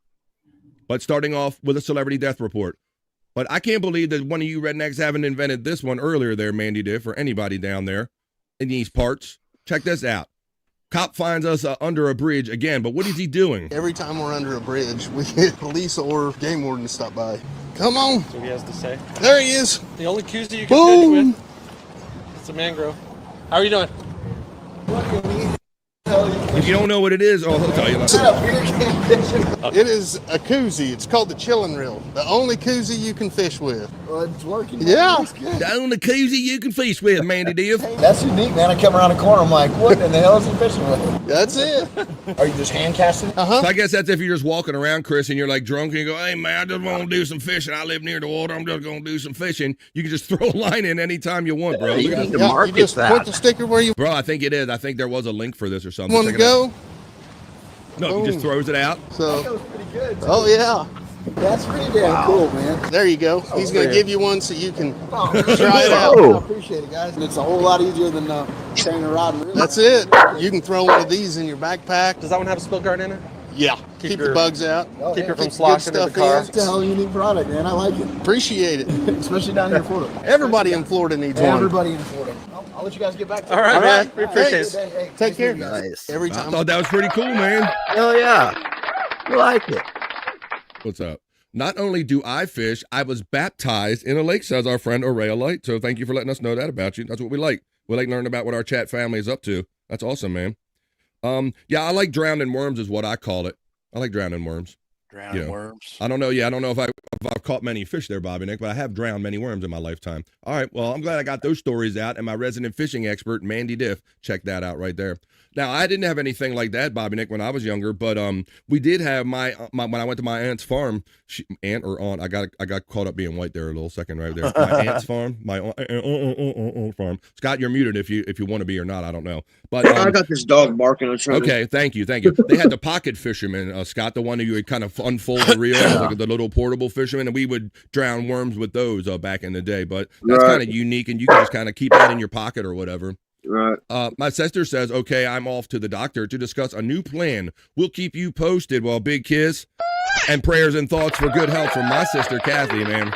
But starting off with a celebrity death report. But I can't believe that one of you rednecks haven't invented this one earlier there, Mandy Diff, or anybody down there in these parts. Check this out. Cop finds us under a bridge again, but what is he doing? Every time we're under a bridge, we get police or game warden to stop by. Come on. That's what he has to say. There he is. The only koozie you can fish with. It's a mangrove. How are you doing? If you don't know what it is, he'll tell you. It is a koozie. It's called the chillin' reel. The only koozie you can fish with. It's working. Yeah. The only koozie you can fish with, Mandy Div. That's unique, man. I come around the corner, I'm like, what in the hell is he fishing with? That's it. Are you just hand casting? So I guess that's if you're just walking around, Chris, and you're like drunk and you go, hey, man, I just want to do some fishing. I live near the water. I'm just going to do some fishing. You can just throw a line in anytime you want, bro. You need to You market just that. put the sticker where you Bro, I think it is. I think there was a link for this or something. want to Check it out. go. No, he just throws it out. So, That was pretty good. oh yeah. That's pretty damn cool, man. There you go. He's going to man. give you one so you can Oh, try it out. I appreciate it, guys. And it's a whole lot easier than carrying a rod and reel. That's it. You can throw one of these in your backpack. Does that one have a spill guard in it? Yeah. Keep the bugs out. Oh, Keep yeah. her from Keep sloshing in the good car. stuff It's a hell of a unique product, man. I like it. Appreciate it. Especially down here in Florida. Everybody in Florida needs one. Everybody in Florida. I'll let you guys get back to it. All right, man. We Hey, appreciate it. Hey, Take care. Nice. Every I time. thought that was pretty cool, man. Hell yeah. I like it. What's up? Not only do I fish, I was baptized in a lake, says our friend Aurea Light. So thank you for letting us know that about you. That's what we like. We like learning about what our chat family is up to. That's awesome, man. Yeah, I like drowning worms is what I call it. I like drowning worms. Drowning worms. I don't know. Yeah, I don't know if I've caught many fish there, Bobby Nick, but I have drowned many worms in my lifetime. All right, well, I'm glad I got those stories out, and my resident fishing expert, Mandy Diff, check that out right there. Now, I didn't have anything like that, Bobby Nick, when I was younger, but we did have my when I went to my aunt's farm, aunt or aunt, I got caught up being white there a little second right there. My aunt's farm, my farm. Scott, you're muted if you want to be or not, I don't know. But I got this dog barking. Okay, thank you. They had the pocket fisherman, Scott, the one who you would kind of unfold the reel, like the little portable fisherman, and we would drown worms with those back in the day. But that's kind of unique, and you can just kind of keep that in your pocket or whatever. Right. My sister says, okay, I'm off to the doctor to discuss a new plan. We'll keep you posted. Well, big kiss and prayers and thoughts for good health from my sister, Kathy, man.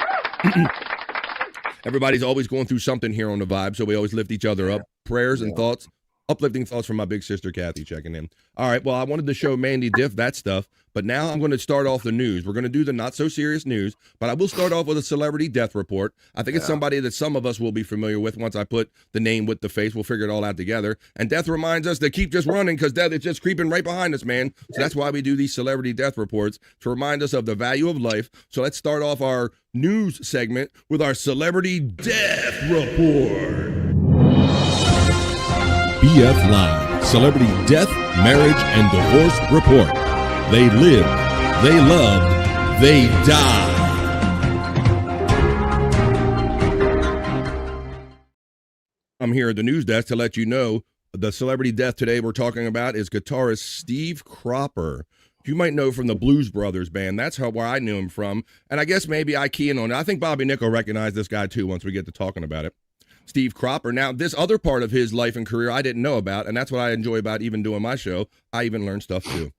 Everybody's always going through something here on the Vibe, so we always lift each other up. Prayers and thoughts. Uplifting thoughts from my big sister, Kathy, checking in. All right, well, I wanted to show Mandy Diff that stuff, but now I'm going to start off the news. We're going to do the not-so-serious news, but I will start off with a celebrity death report. I think it's somebody that some of us will be familiar with once I put the name with the face. We'll figure it all out together. And death reminds us to keep just running because death is just creeping right behind us, man. So that's why we do these celebrity death reports, to remind us of the value of life. So let's start off our news segment with our celebrity death report. BF Live, Celebrity Death, Marriage, and Divorce Report. They lived, they loved, they died. I'm here at the news desk to let you know the celebrity death today we're talking about is guitarist Steve Cropper. You might know from the Blues Brothers band. That's where I knew him from. And I guess maybe I key in on it. I think Bobby Nick will recognize this guy too once we get to talking about it. Steve Cropper. Now, this other part of his life and career I didn't know about, and that's what I enjoy about even doing my show. I even learn stuff too.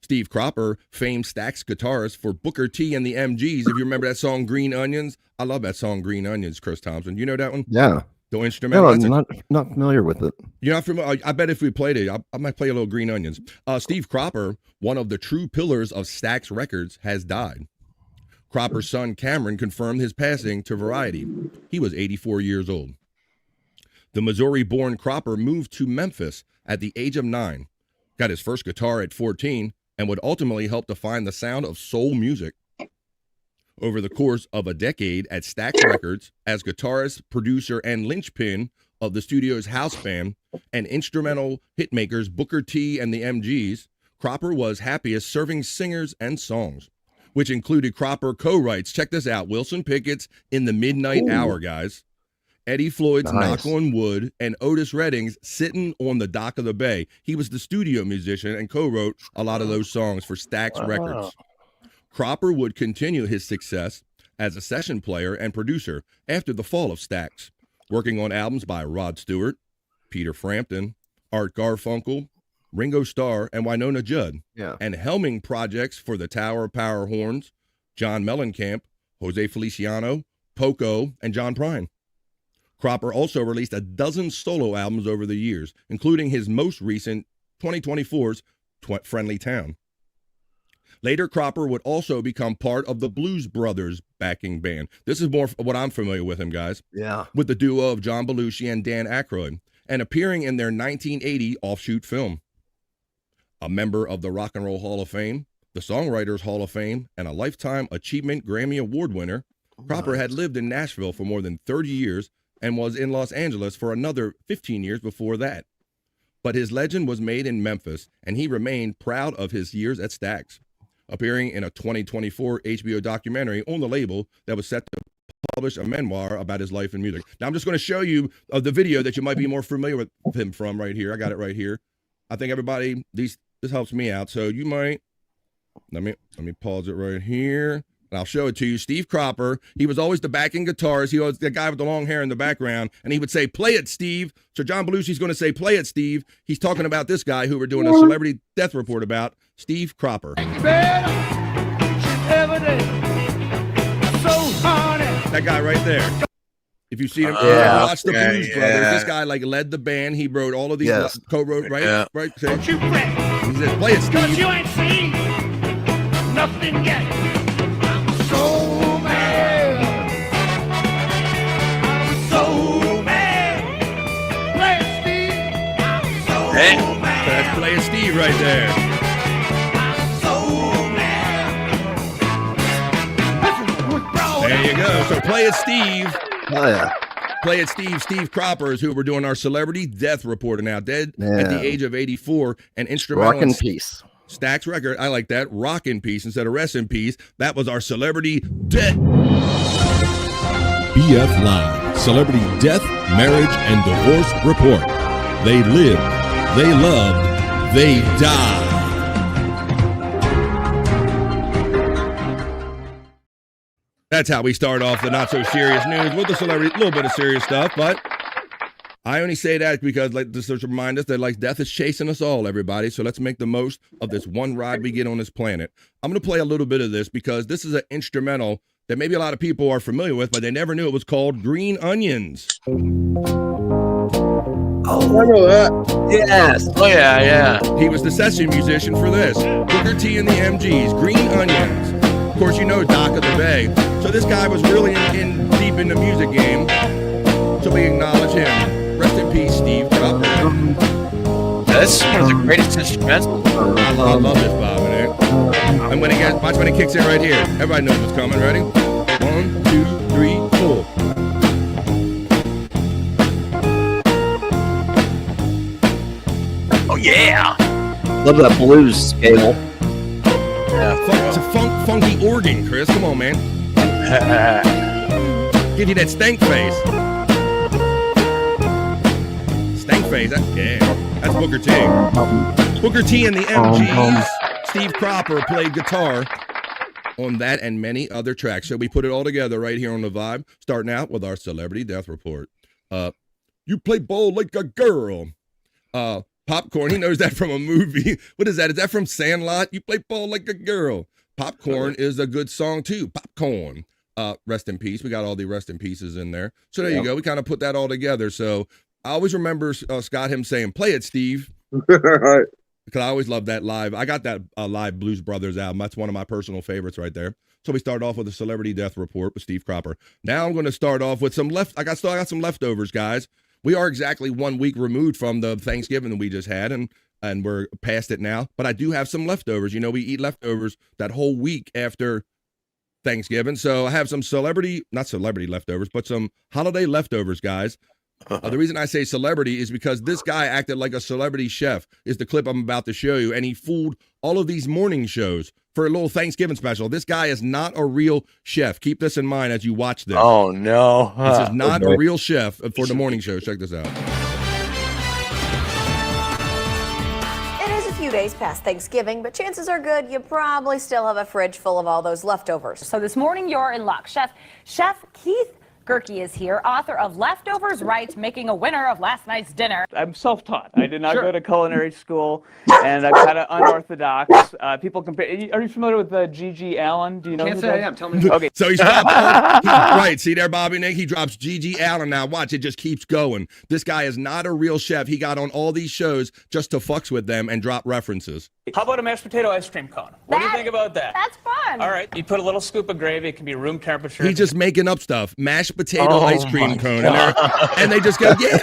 Steve Cropper, famed Stax guitarist for Booker T and the MGs. If you remember that song Green Onions, I love that song Green Onions, Chris Thompson. You know that one? Yeah. The instrumental. No, I'm not familiar with it. You're not familiar? I bet if we played it, I might play a little Green Onions. Steve Cropper, one of the true pillars of Stax Records, has died. Cropper's son, Cameron, confirmed his passing to Variety. He was 84 years old. The Missouri-born Cropper moved to Memphis at the age of 9, got his first guitar at 14, and would ultimately help define the sound of soul music. Over the course of a decade at Stax Records, as guitarist, producer, and linchpin of the studio's house band and instrumental hitmakers Booker T and the MGs, Cropper was happiest serving singers and songs, which included Cropper co-writes, check this out, Wilson Pickett's In the Midnight Hour, guys, Eddie Floyd's Knock on Wood, and Otis Redding's Sitting on the Dock of the Bay. He was the studio musician and co-wrote a lot of those songs for Stax Records. Cropper would continue his success as a session player and producer after the fall of Stax, working on albums by Rod Stewart, Peter Frampton, Art Garfunkel, Ringo Starr, and Winona Judd, and helming projects for the Tower of Power Horns, John Mellencamp, Jose Feliciano, Poco, and John Prine. Cropper also released a dozen solo albums over the years, including his most recent 2024's Friendly Town. Later, Cropper would also become part of the Blues Brothers backing band. This is more what I'm familiar with him, guys. Yeah. With the duo of John Belushi and Dan Aykroyd, and appearing in their 1980 offshoot film. A member of the Rock and Roll Hall of Fame, the Songwriters Hall of Fame, and a Lifetime Achievement Grammy Award winner, Cropper had lived in Nashville for more than 30 years and was in Los Angeles for another 15 years before that. But his legend was made in Memphis, and he remained proud of his years at Stax, appearing in a 2024 HBO documentary on the label that was set to publish a memoir about his life and music. Now, I'm just going to show you the video that you might be more familiar with him from right here. I got it right here. I think everybody, this helps me out. So you might, let me pause it right here. And I'll show it to you. Steve Cropper, he was always the backing guitars. He was the guy with the long hair in the background, and he would say, "Play it, Steve." So John Belushi's going to say, "Play it, Steve." He's talking about this guy who we're doing a celebrity death report about, Steve Cropper. That guy right there. If you see him, watch the Blues Brothers. This guy led the band. He wrote all of these, co-wrote, right? Yeah. Right. Don't you fret. He says, "Play it, Steve." 'Cause you ain't seen nothing yet. I'm so mad. I'm so mad. Play it, Steve. I'm so mad. That's Play It, Steve right there. There you go. So Play It, Steve. Oh, yeah. Play It, Steve. Steve Cropper is who we're doing our celebrity death report. Now dead at the age of 84 and instrumental. Rock in peace. Stax record. I like that. Rock in peace instead of rest in peace. That was our celebrity death. BF Live, Celebrity Death, Marriage, and Divorce Report. They lived, they loved, they died. That's how we start off the not so serious news with the celebrity, a little bit of serious stuff, but I only say that because just to remind us that death is chasing us all, everybody. So let's make the most of this one ride we get on this planet. I'm going to play a little bit of this because this is an instrumental that maybe a lot of people are familiar with, but they never knew it was called Green Onions. Oh, I know that. Yes. Oh, yeah. He was the session musician for this. Booker T and the MGs, Green Onions. Of course, you know Doc of the Bay. So this guy was really deep in the music game. So we acknowledge him. Rest in peace, Steve Cropper. That's one of the greatest instrumentals. I love this, Bob. And watch when it kicks in right here. Everybody knows what's coming. Ready? 1, 2, 3, 4. Oh, yeah. Love that blues scale. It's a funky organ, Chris. Come on, man. Give you that stank face. Stank face. That's Booker T. Booker T and the MGs. Steve Cropper played guitar on that and many other tracks. So we put it all together right here on The Vibe, starting out with our celebrity death report. You play ball like a girl. Popcorn, he knows that from a movie. What is that? Is that from Sandlot? You play ball like a girl. Popcorn is a good song too. Popcorn. Rest in peace. We got all the rest in pieces in there. So there you go. We kind of put that all together. So I always remember Scott him saying, "Play it, Steve." Right. Because I always love that live. I got that live Blues Brothers album. That's one of my personal favorites right there. So we start off with a celebrity death report with Steve Cropper. Now I'm going to start off with some I got some leftovers, guys. We are exactly 1 week removed from the Thanksgiving that we just had, and we're past it now. But I do have some leftovers. You know, we eat leftovers that whole week after Thanksgiving. So I have some not celebrity leftovers, but some holiday leftovers, guys. The reason I say celebrity is because this guy acted like a celebrity chef, is the clip I'm about to show you, and he fooled all of these morning shows for a little Thanksgiving special. This guy is not a real chef. Keep this in mind as you watch this. Oh, no. This is not a real chef for the morning show. Check this out. It is a few days past Thanksgiving, but chances are good you probably still have a fridge full of all those leftovers. So this morning you're in luck. Chef Keith Gerke is here, author of Leftovers Right, Making a Winner of Last Night's Dinner. I'm self-taught. I did not go to culinary school, and I'm kind of unorthodox. People compare. Are you familiar with G.G. Allen? Do you know? Can't who say that I is? am. Tell me. Okay. So he's right. See there, Bobby Nick? He drops G.G. Allen now. Watch, it just keeps going. This guy is not a real chef. He got on all these shows just to fucks with them and drop references. How about a mashed potato ice cream cone? What do you think about that? That's fun. All right. You put a little scoop of gravy. It can be room temperature. He's just making up stuff. Mashed potato ice cream cone. And they just go, yeah,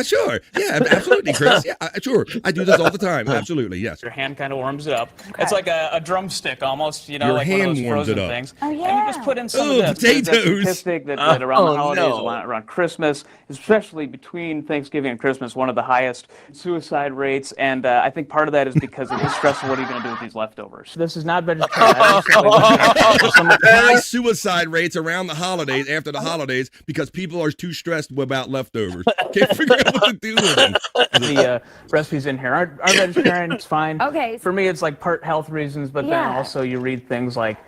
sure. Yeah, absolutely, Chris. Yeah, sure. I do this all the time. Absolutely, yes. Your hand kind of warms it up. Okay. It's like a drumstick almost, Your like hand one of those warms frozen it up. things. Oh, yeah. And you just put in some of this. Potatoes. There's a statistic that around the holidays, around Christmas, especially between Thanksgiving and Christmas, one of the highest suicide rates. And I think part of that is because it is stressful. What are you going to do with these leftovers? This is not vegetarian. High suicide rates around the holidays, after the holidays, because people are too stressed about leftovers. Can't figure out what to do with them. The recipes in here are vegetarian. It's fine. Okay. For me, it's like part health reasons, but then also you read things like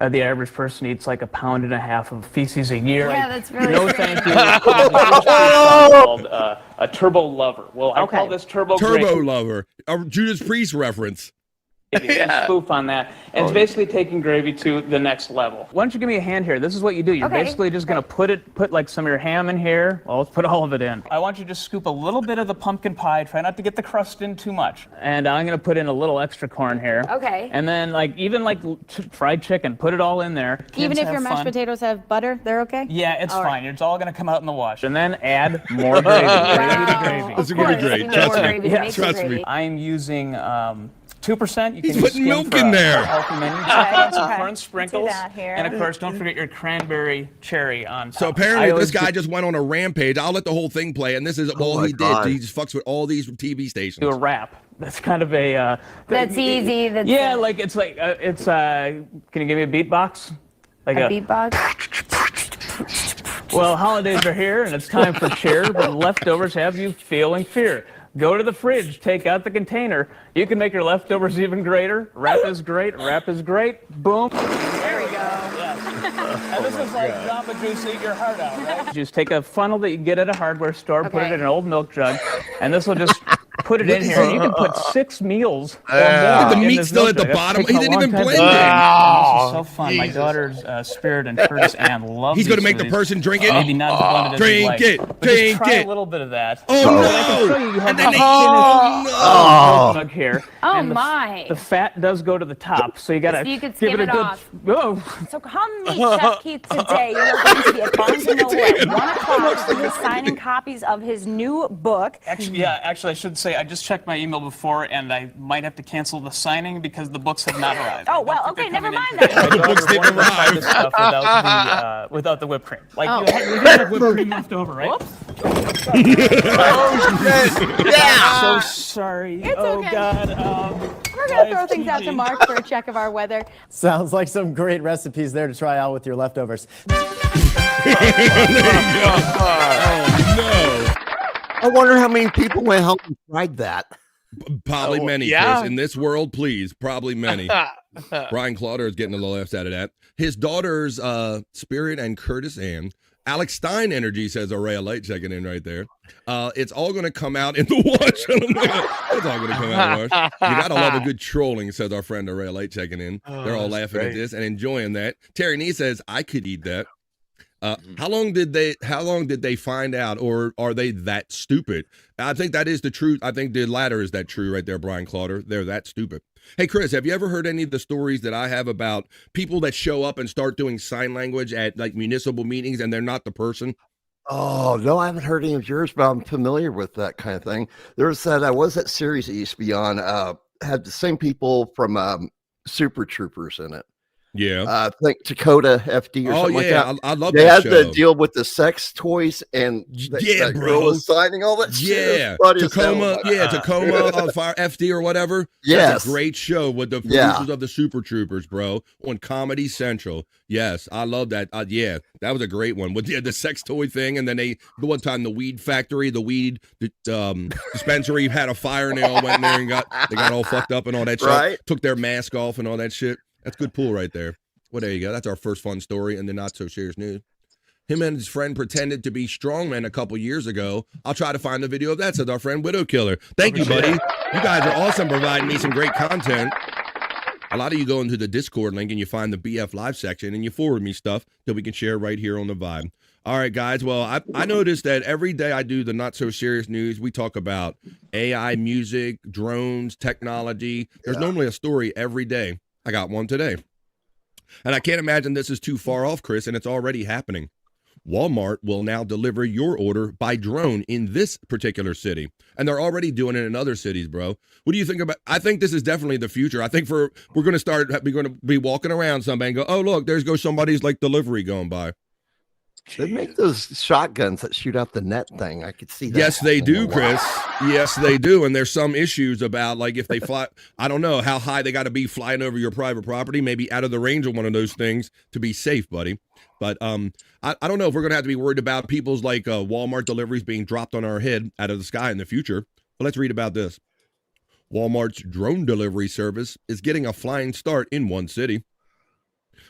the average person eats like 1.5 pounds of feces a year. Yeah, that's really No, strange. thank you. Called a turbo lover. Well, I call this turbo lover. A Judas Priest reference. Spoof on that. And it's basically taking gravy to the next level. Why don't you give me a hand here? This is what you do. You're basically just going to put like some of your ham in here. Well, let's put all of it in. I want you to just scoop a little bit of the pumpkin pie. Try not to get the crust in too much. And I'm going to put in a little extra corn here. Okay. And then even fried chicken, put it all in there. Even Kids if your have mashed fun. potatoes have butter, they're okay? Yeah, it's All fine. right. It's all going to come out in the wash. And then add more gravy. Gravy to gravy. This is going to be great. Trust me. I'm using 2%. You can He's putting skim milk for in a there. healthy menu. Some corn sprinkles. And of course, don't forget your cranberry cherry on top. So apparently this guy just went on a rampage. I'll let the whole thing play, and this is all he did. He just fucks with all these TV stations. Do a rap. That's kind of a... That's easy. That's can you give me a beatbox? Like a beatbox? Well, holidays are here, and it's time for cheer, but leftovers have you feeling fear. Go to the fridge, take out the container. You can make your leftovers even greater. Wrap is great. Wrap is great. Boom. There we go. And this is like Jamba Juice, eat your heart out, right? Just take a funnel that you get at a hardware store, put it in an old milk jug, and this will just put it in here. You can put 6 meals or more. The in meat's this still milk at the jug. That's bottom. He taken a didn't even long time blend to it. do. This is so fun. My Jesus. daughter's Spirit and Curtis Ann love He's going to make the person drink it. Maybe not as blended as you'd Drink like, it. but just Drink try it. a little bit of that. Oh, And no. I can show you. You have And then a they- milk jug here. Oh, and my. The fat does go to the top, so you got to So you could give skim it a it good. off. Oh. So come meet Chef Keith today. You're going to be at Barnes & Noble at 1 o'clock for his signing copies of his new book. Actually, I should say I just checked my email before, and I might have to cancel the signing because the books have not arrived. Oh, well, okay, never mind that. My daughter won't try this stuff without the whipped cream. Like, Oh. you have whipped cream left over, right? Whoops. I'm so sorry. It's oh, okay. God. We're going to throw things out to Mark for a check of our weather. Sounds like some great recipes there to try out with your leftovers. I wonder how many people went home and tried that. Probably many, yeah. Chris. In this world, please. Probably many. Brian Clauder is getting a little laughs out of that. His daughters, Spirit and Curtis Ann. Alex Stein Energy says Array of Light checking in right there. It's all going to come out in the wash. It's all going to come out in the wash. You got to love a good trolling, says our friend Array of Light checking in. They're all laughing at this and enjoying that. Terry Nee says, I could eat that. How long did they find out, or are they that stupid? I think that is the truth. I think the latter is that true right there, Brian Clauder. They're that stupid. Hey, Chris, have you ever heard any of the stories that I have about people that show up and start doing sign language at like municipal meetings and they're not the person? Oh, no, I haven't heard any of yours, but I'm familiar with that kind of thing. There was that, I was at series that used to be on, had the same people from Super Troopers in it. Yeah. I think Dakota FD or something like that. I love they that had show. to deal with the sex toys and that girl was signing all that shit. Yeah. Funny as Tacoma, hell. Tacoma on Fire FD or whatever. Yes. That's a great show with the producers of the Super Troopers, bro, on Comedy Central. Yes, I love that. Yeah, that was a great one with the sex toy thing. And then the one time the weed factory, the dispensary had a fire and they all went in there and got all fucked up and all that shit. Right. Took their mask off and all that shit. That's good pool right there. Well, there you go. That's our first fun story in the not so serious news. Him and his friend pretended to be strongmen a couple years ago. I'll try to find the video of that, said our friend Widow Killer. Thank you, buddy. You guys are awesome, providing me some great content. A lot of you go into the Discord link and you find the BF Live section and you forward me stuff that we can share right here on the Vibe. All right, guys. Well, I noticed that every day I do the Not So Serious News, we talk about AI, music, drones, technology. There's normally a story every day. I got one today. And I can't imagine this is too far off, Chris, and it's already happening. Walmart will now deliver your order by drone in this particular city. And they're already doing it in other cities, bro. What do you think about? I think this is definitely the future. I think we're going to be walking around someday and go, oh, look, there's goes somebody's like delivery going by. They make those shotguns that shoot out the net thing. I could see that. Yes, they do, Chris. Yes, they do. And there's some issues about, like, if they fly, I don't know how high they got to be flying over your private property, maybe out of the range of one of those things to be safe, buddy. But I don't know if we're going to have to be worried about people's, like, Walmart deliveries being dropped on our head out of the sky in the future. But let's read about this. Walmart's drone delivery service is getting a flying start in one city.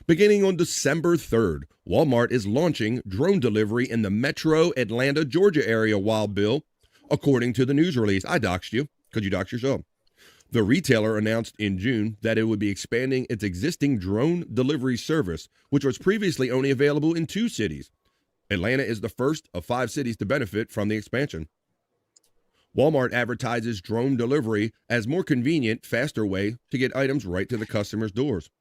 Beginning on December 3rd, Walmart is launching drone delivery in the metro Atlanta, Georgia area, Wild Bill, according to the news release. I doxed you because you doxed yourself. The retailer announced in June that it would be expanding its existing drone delivery service, which was previously only available in 2 cities. Atlanta is the first of 5 cities to benefit from the expansion. Walmart advertises drone delivery as more convenient, faster way to get items right to the customer's doors.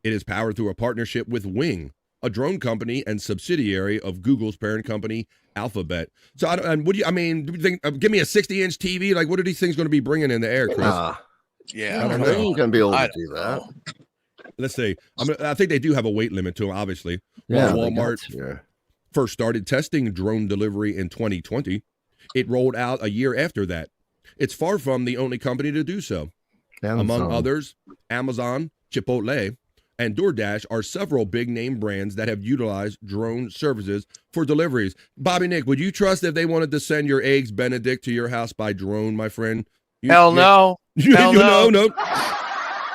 It is powered through a partnership with Wing, a drone company and subsidiary of Google's parent company, Alphabet. So, do you think? Give me a 60-inch TV. Like, what are these things going to be bringing in the air, Chris? Yeah, I don't know. You ain't going to be able to do that. Let's see. I think they do have a weight limit to them, obviously. Yeah, Walmart first started testing drone delivery in 2020. It rolled out a year after that. It's far from the only company to do so. Among others, Amazon, Chipotle, and DoorDash are several big-name brands that have utilized drone services for deliveries. Bobby Nick, would you trust if they wanted to send your eggs Benedict to your house by drone, my friend? Hell no. Hell no. No.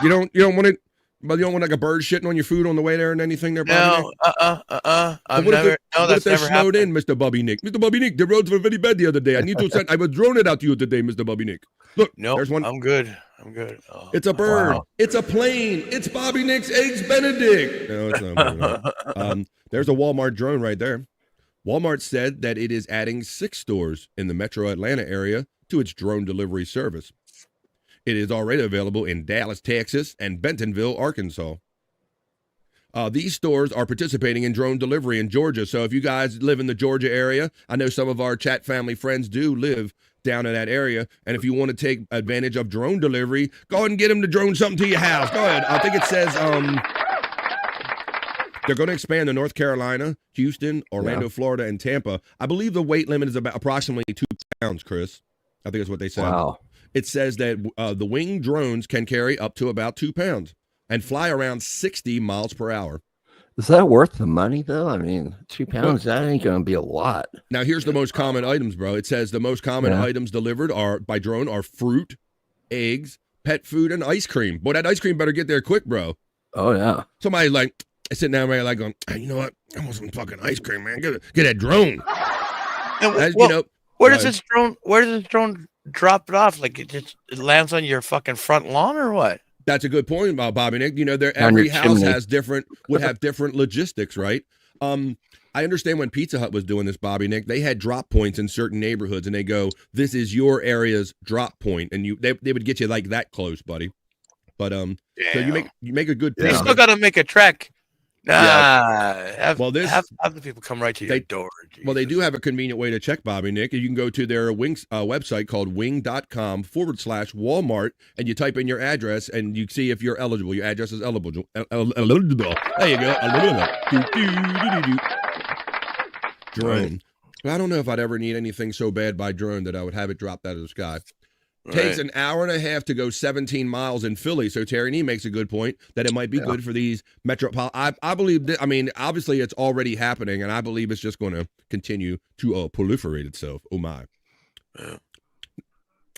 You don't want it. But you don't want like a bird shitting on your food on the way there and anything there, Bobby Nick? I've never. No, that's never snowed happened. in, Mr. Bobby Nick. Mr. Bobby Nick, the roads were very bad the other day. I need to send. I was drone it out to you today, Mr. Bobby Nick. Look, there's one. I'm good. Oh, it's a bird. Wow. It's a plane. It's Bobby Nick's Eggs Benedict. No, it's not. There's a Walmart drone right there. Walmart said that it is adding 6 stores in the metro Atlanta area to its drone delivery service. It is already available in Dallas, Texas, and Bentonville, Arkansas. These stores are participating in drone delivery in Georgia. So if you guys live in the Georgia area, I know some of our chat family friends do live down in that area. And if you want to take advantage of drone delivery, go ahead and get them to drone something to your house. Go ahead. I think it says they're going to expand to North Carolina, Houston, Orlando, Florida, and Tampa. I believe the weight limit is about approximately 2 pounds, Chris. I think that's what they said. Wow. It says that the wing drones can carry up to about 2 pounds and fly around 60 miles per hour. Is that worth the money, though? I mean, 2 pounds, that ain't going to be a lot. Now, here's the most common items, bro. It says the most common items delivered by drone are fruit, eggs, pet food, and ice cream. Boy, that ice cream better get there quick, bro. Oh, yeah. Somebody like, sitting down there like going, hey, you know what? I want some fucking ice cream, man. Get that drone. Where does this drone drop it off? Like it lands on your fucking front lawn or what? That's a good point, Bobby Nick. You know, every house would have different logistics, right? I understand when Pizza Hut was doing this, Bobby Nick, they had drop points in certain neighborhoods, and they go, "This is your area's drop point," and they would get you like that close, buddy. But so you make a good point. You still got to make a trek. Have the people come right to your door. Jesus. Well, they do have a convenient way to check, Bobby Nick. You can go to their Wings website called wing.com/Walmart, and you type in your address, and you see if you're eligible. Your address is eligible. There you go. Drone. I don't know if I'd ever need anything so bad by drone that I would have it dropped out of the sky. Takes an hour and a half to go 17 miles in Philly. So Terry Nee makes a good point that it might be good for these metropolitan. I believe that, obviously it's already happening, and I believe it's just going to continue to proliferate itself. Oh my. Yeah.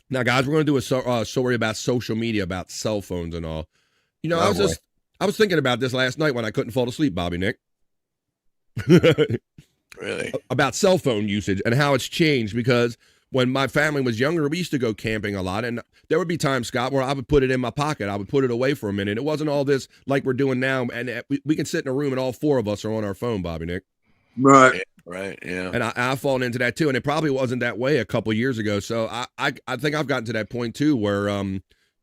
Now, guys, we're going to do a story about social media, about cell phones and all. You know, I was thinking about this last night when I couldn't fall asleep, Bobby Nick. Really? About cell phone usage and how it's changed, because when my family was younger, we used to go camping a lot, and there would be times, Scott, where I would put it in my pocket. I would put it away for a minute. It wasn't all this like we're doing now, and we can sit in a room and all four of us are on our phone, Bobby Nick. Right. Right. Yeah. And I've fallen into that too, and it probably wasn't that way a couple years ago. So I think I've gotten to that point too, where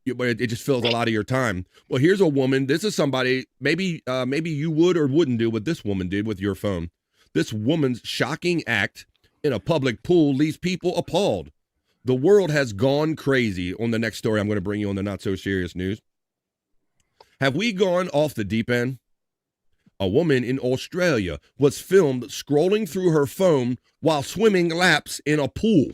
it just fills a lot of your time. Well, here's a woman. This is somebody maybe you would or wouldn't do what this woman did with your phone. This woman's shocking act in a public pool leaves people appalled. The world has gone crazy. On the next story I'm going to bring you on the Not So Serious News. Have we gone off the deep end? A woman in Australia was filmed scrolling through her phone while swimming laps in a pool.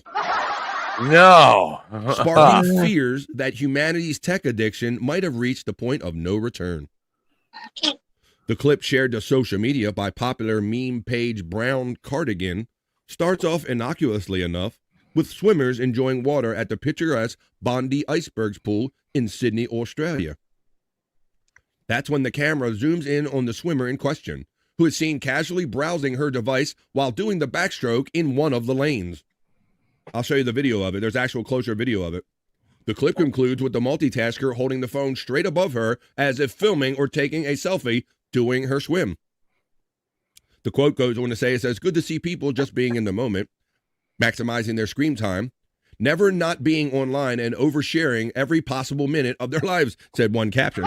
No. Sparking fears that humanity's tech addiction might have reached the point of no return. The clip shared to social media by popular meme page Brown Cardigan starts off innocuously enough, with swimmers enjoying water at the picturesque Bondi Icebergs pool in Sydney, Australia. That's when the camera zooms in on the swimmer in question, who is seen casually browsing her device while doing the backstroke in one of the lanes. I'll show you the video of it. There's actual closer video of it. The clip concludes with the multitasker holding the phone straight above her as if filming or taking a selfie doing her swim. The quote goes on to say, it says, "Good to see people just being in the moment, maximizing their screen time, never not being online and oversharing every possible minute of their lives," said one caption.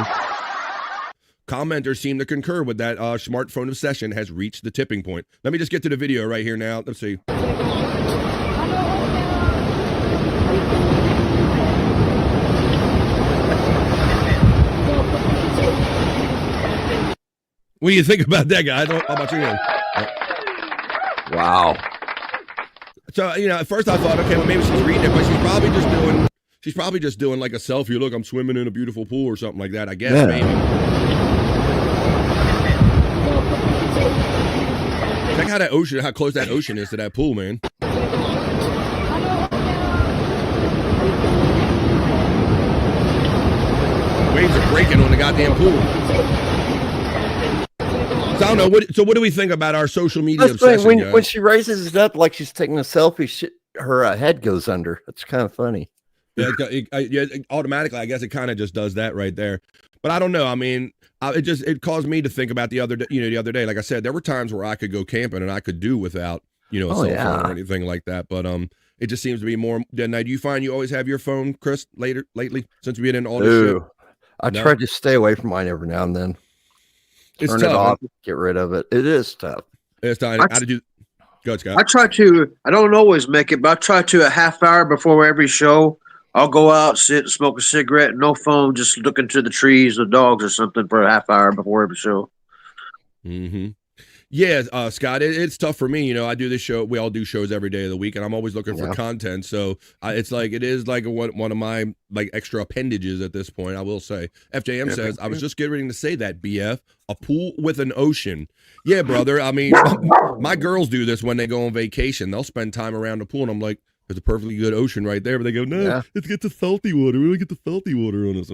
Commenters seem to concur with that. Smartphone obsession has reached the tipping point. Let me just get to the video right here now. Let's see. What do you think about that, guys? How about you guys? Wow. So, at first I thought, okay, well, maybe she's reading it, but she's probably just doing like a selfie. Look, I'm swimming in a beautiful pool or something like that, I guess, maybe. Check how close that ocean is to that pool, man. Waves are breaking on the goddamn pool. So I don't know. What do we think about our social media obsession? When she raises it up like she's taking a selfie, her head goes under. That's kind of funny. Yeah, automatically, I guess it kind of just does that right there. But I don't know. I mean, it caused me to think about the other day. Like I said, there were times where I could go camping and I could do without, a cell phone or anything like that. But it just seems to be more. Now, do you find you always have your phone, Chris, lately since we've been in all this shit? I try to stay away from mine every now and then. It's Turn tough, it off, get rid of it. It is tough. It's time. How did you go, Scott? I don't always make it, but I try to a half hour before every show. I'll go out, sit, and smoke a cigarette, no phone, just look into the trees or dogs or something for a half hour before every show. Mm-hmm. Yeah, Scott, it's tough for me. I do this show. We all do shows every day of the week, and I'm always looking for content. So it is like one of my extra appendages at this point. I will say. FJM says, I was just getting ready to say that. BF, a pool with an ocean. Yeah, brother. I mean, my girls do this when they go on vacation. They'll spend time around the pool, and I'm like, there's a perfectly good ocean right there. But they go, no, let's get the salty water. We want to get the salty water on us.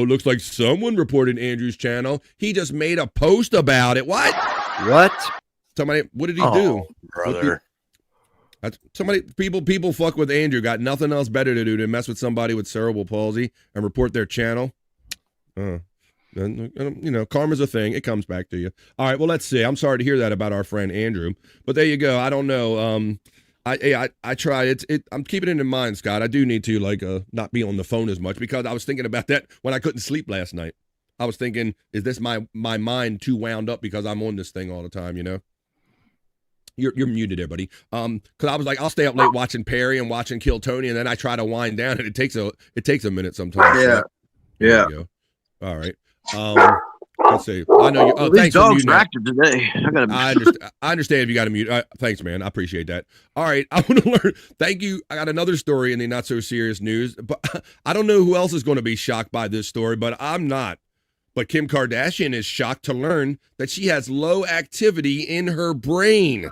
Looks like someone reported Andrew's channel. He just made a post about it. What? Somebody, what did he do? Brother. People fuck with Andrew. Got nothing else better to do than mess with somebody with cerebral palsy and report their channel. Karma's a thing. It comes back to you. All right, well, let's see. I'm sorry to hear that about our friend Andrew, but there you go. I don't know. I try. I'm keeping it in mind, Scott. I do need to not be on the phone as much, because I was thinking about that when I couldn't sleep last night. I was thinking, is this my mind too wound up because I'm on this thing all the time? You're muted there, buddy. Because I was like, I'll stay up late watching Perry and watching Kill Tony, and then I try to wind down, and it takes a minute sometimes. Yeah. All right. Let's see. I know you. These dogs are active today. I understand if you got to mute. Thanks, man. I appreciate that. All right. I want to learn. Thank you. I got another story in the not so serious news, but I don't know who else is going to be shocked by this story, but I'm not. But Kim Kardashian is shocked to learn that she has low activity in her brain.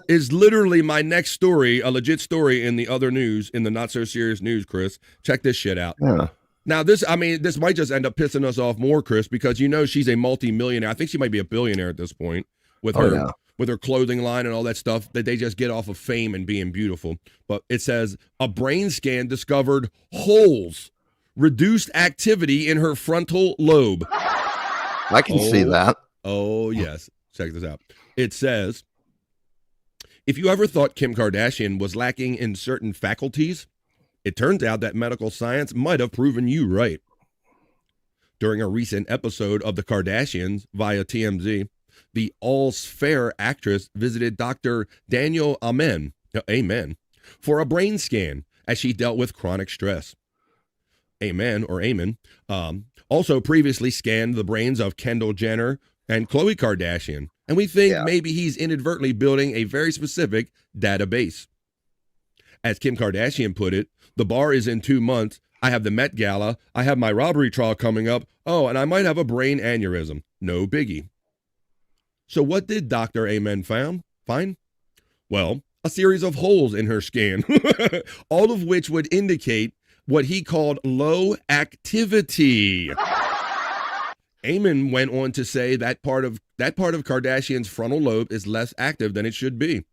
Is literally my next story, a legit story in the other news, in the not so serious news, Chris. Check this shit out. Now, this might just end up pissing us off more, Chris, because she's a multi-millionaire. I think she might be a billionaire at this point with her clothing line and all that stuff that they just get off of fame and being beautiful. But it says a brain scan discovered holes, reduced activity in her frontal lobe. I can see that. Oh, yes. Check this out. It says, if you ever thought Kim Kardashian was lacking in certain faculties, it turns out that medical science might have proven you right. During a recent episode of The Kardashians via TMZ, the all-fair actress visited Dr. Daniel Amen for a brain scan as she dealt with chronic stress. Amen also previously scanned the brains of Kendall Jenner and Khloe Kardashian, and we think maybe he's inadvertently building a very specific database. As Kim Kardashian put it, the bar is in 2 months. I have the Met Gala. I have my robbery trial coming up. Oh, and I might have a brain aneurysm. No biggie. So what did Dr. Amen find? Well, a series of holes in her scan, all of which would indicate what he called low activity. Amen went on to say that part of Kardashian's frontal lobe is less active than it should be.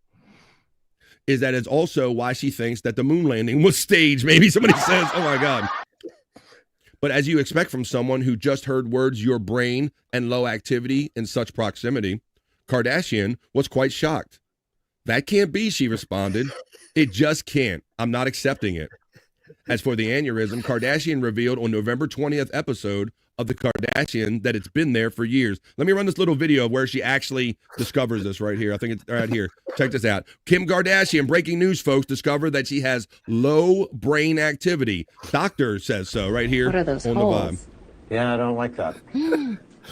Is that it's also why she thinks that the moon landing was staged. Maybe somebody says, oh my God. But as you expect from someone who just heard words your brain and low activity in such proximity, Kardashian was quite shocked. That can't be, she responded. It just can't. I'm not accepting it. As for the aneurysm, Kardashian revealed on November 20th episode of The Kardashian that it's been there for years. Let me run this little video of where she actually discovers this right here. I think it's right here. Check this out. Kim Kardashian, breaking news, folks, discovered that she has low brain activity. Doctor says so right here. What are those on holes? The vibe. Yeah, I don't like that.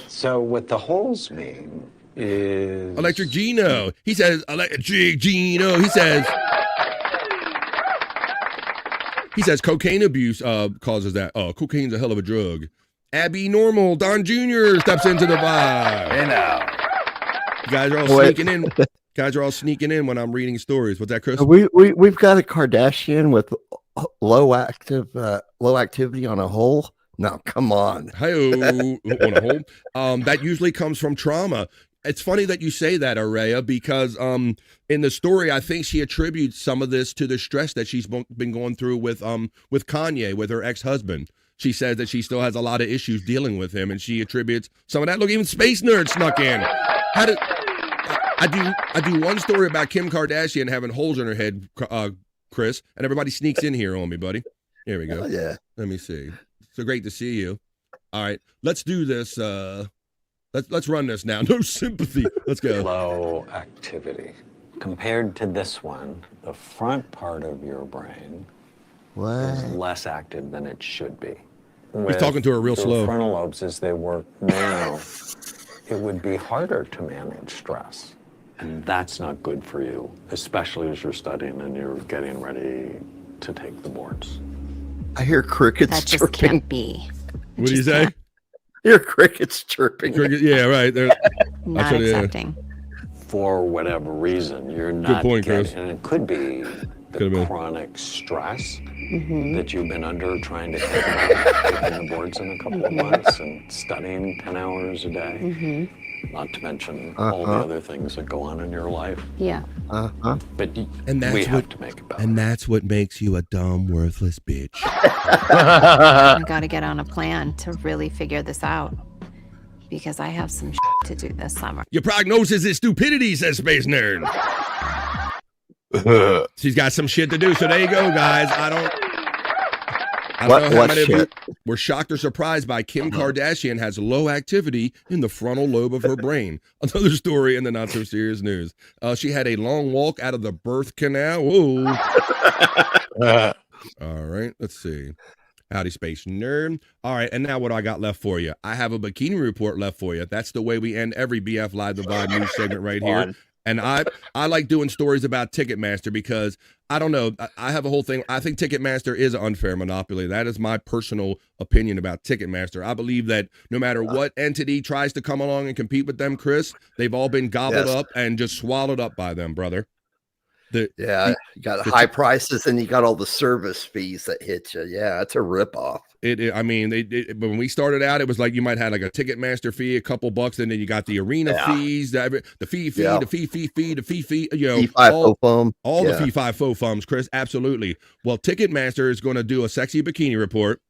So what the holes mean is... Electric Gino. He says, Electric Gino. He says cocaine abuse causes that. Oh, cocaine's a hell of a drug. Abby Normal, Don Jr. steps into the vibe. Hey now. You guys are all sneaking in. Guys are all sneaking in when I'm reading stories. What's that, Chris? We've got a Kardashian with low activity on a hole. No, come on. Hey, on a hole. That usually comes from trauma. It's funny that you say that, Araya, because in the story, I think she attributes some of this to the stress that she's been going through with Kanye, with her ex-husband. She says that she still has a lot of issues dealing with him, and she attributes some of that. Look, even Space Nerd snuck in. I do one story about Kim Kardashian having holes in her head, Chris, and everybody sneaks in here on me, buddy. Here we go. Oh, yeah. Let me see. So great to see you. All right, let's do this. Let's run this now. No sympathy. Let's go. Low activity. Compared to this one, the front part of your brain is less active than it should be. He's talking to her real slow. The frontal lobes, as they work now, it would be harder to manage stress. And that's not good for you, especially as you're studying and you're getting ready to take the boards. I hear crickets That just chirping. can't be. What do you say? Hear crickets chirping. Yeah, right. Not accepting. For whatever reason, you're not point, getting, Chris. and it could be the Could've been. chronic stress that you've been under trying to taking the boards in a couple of months and studying 10 hours a day, not to mention all the other things that go on in your life. Yeah. But we have to make it better. And that's what makes you a dumb, worthless bitch. I got to get on a plan to really figure this out because I have some to do this summer. Your prognosis is stupidity, says Space Nerd. She's got some shit to do. So there you go, guys. I don't know how many of you were shocked or surprised by Kim Kardashian has low activity in the frontal lobe of her brain. Another story in the not so serious news. She had a long walk out of the birth canal. Whoa. All right, let's see. Howdy, Space Nerd. All right, and now what do I got left for you? I have a Bikini Report left for you. That's the way we end every BF Live the Vibe news segment right here. And I like doing stories about Ticketmaster because, I don't know, I have a whole thing. I think Ticketmaster is an unfair monopoly. That is my personal opinion about Ticketmaster. I believe that no matter what entity tries to come along and compete with them, Chris, they've all been gobbled up and just swallowed up by them, brother. You got high prices and you got all the service fees that hit you. Yeah, it's a ripoff. I mean, when we started out, it was like you might have like a Ticketmaster fee, a couple bucks, and then you got the arena fees, the fee, the fee, you know, all the fee, five, faux fums, Chris. Absolutely. Well, Ticketmaster is going to do a sexy bikini report.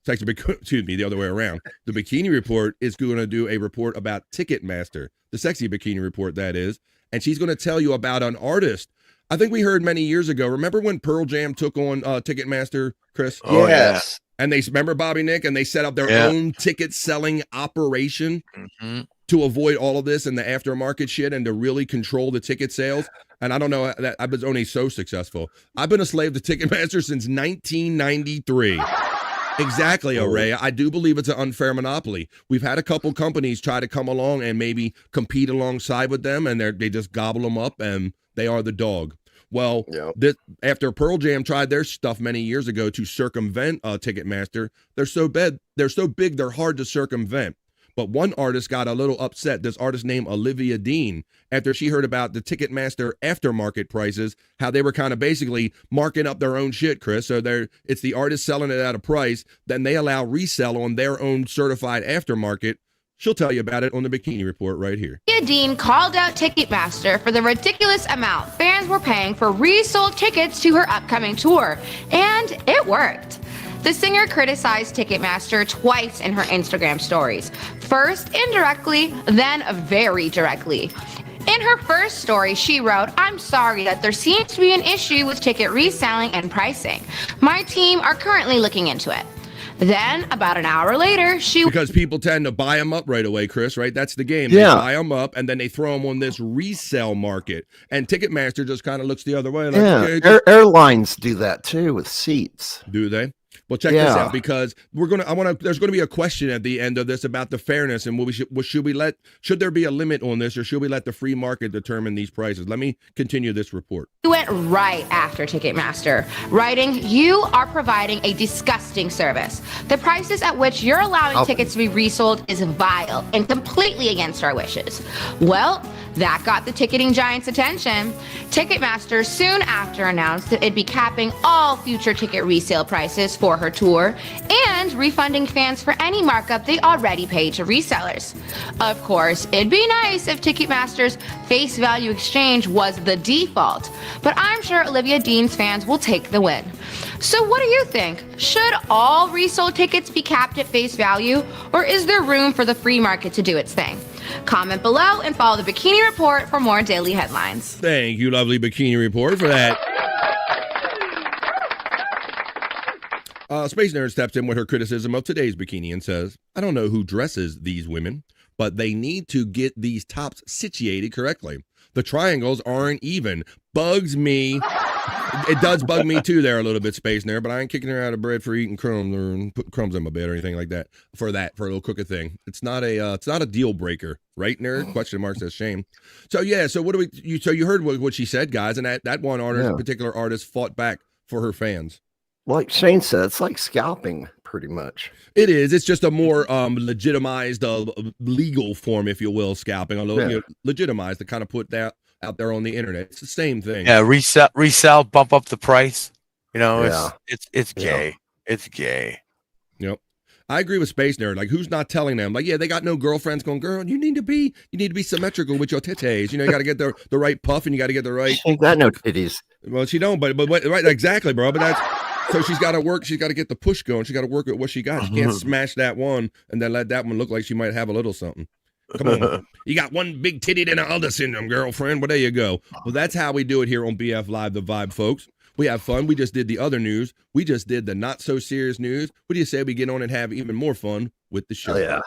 Excuse me, the other way around. The Bikini Report is going to do a report about Ticketmaster, the sexy bikini report, that is. And she's going to tell you about an artist. I think we heard many years ago. Remember when Pearl Jam took on Ticketmaster, Chris? Oh, yes. And they remember Bobby Nick, and they set up their own ticket selling operation to avoid all of this and the aftermarket shit and to really control the ticket sales. And I don't know, that I was only so successful. I've been a slave to Ticketmaster since 1993. Exactly, Array. I do believe it's an unfair monopoly. We've had a couple companies try to come along and maybe compete alongside with them, and they just gobble them up, and they are the dog. Well, after Pearl Jam tried their stuff many years ago to circumvent Ticketmaster, they're so big, they're hard to circumvent. But one artist got a little upset, this artist named Olivia Dean, after she heard about the Ticketmaster aftermarket prices, how they were kind of basically marking up their own shit, Chris. So it's the artist selling it at a price, then they allow resell on their own certified aftermarket. She'll tell you about it on the Bikini Report right here. Olivia Dean called out Ticketmaster for the ridiculous amount fans were paying for resold tickets to her upcoming tour, and it worked. The singer criticized Ticketmaster twice in her Instagram stories. First indirectly, then very directly. In her first story, she wrote, "I'm sorry that there seems to be an issue with ticket reselling and pricing. My team are currently looking into it." Then, about an hour later, because people tend to buy them up right away, Chris, right? That's the game. They buy them up, and then they throw them on this resale market. And Ticketmaster just kind of looks the other way. Like, airlines do that, too, with seats. Do they? Well, check this out, because there's going to be a question at the end of this about the fairness and should there be a limit on this, or should we let the free market determine these prices? Let me continue this report. He went right after Ticketmaster, writing, "You are providing a disgusting service. The prices at which you're allowing tickets to be resold is vile and completely against our wishes." Well, that got the ticketing giant's attention. Ticketmaster soon after announced that it'd be capping all future ticket resale prices for her tour and refunding fans for any markup they already paid to resellers. Of course, it'd be nice if Ticketmaster's face value exchange was the default, but I'm sure Olivia Dean's fans will take the win. So what do you think? Should all resold tickets be capped at face value, or is there room for the free market to do its thing? Comment below and follow the Bikini Report for more daily headlines. Thank you, lovely Bikini Report, for that. Space Nerd steps in with her criticism of today's bikini and says, "I don't know who dresses these women, but they need to get these tops situated correctly. The triangles aren't even. Bugs me." It does bug me too there a little bit, Space Nerd, but I ain't kicking her out of bed for eating crumbs or putting crumbs in my bed or anything like that. For a little crooked thing. It's not a deal breaker, right, Nerd? Question mark says shame. So yeah, so you heard what she said, guys, and that one artist, particular artist, fought back for her fans. Like Shane said, it's like scalping, pretty much. It is. It's just a more legitimized, legal form, if you will, scalping. Although legitimized to kind of put that out there on the internet. It's the same thing. Yeah, resell, bump up the price. You know, it's gay. It's gay. Yep. I agree with Space Nerd. Like, who's not telling them? Like, yeah, they got no girlfriends going, girl, you need to be symmetrical with your titties. You know, you got to get the right puff, and you got to get the right. She ain't got no titties. Well, she don't, but right, exactly, bro. But that's. So she's got to work. She's got to get the push going. She got to work with what she got. She can't smash that one and then let that one look like she might have a little something. Come on. You got one big titty and other syndrome, girlfriend. Well, there you go. Well, that's how we do it here on BF Live, The Vibe, folks. We have fun. We just did the other news. We just did the not so serious news. What do you say we get on and have even more fun with the show? Oh, yeah.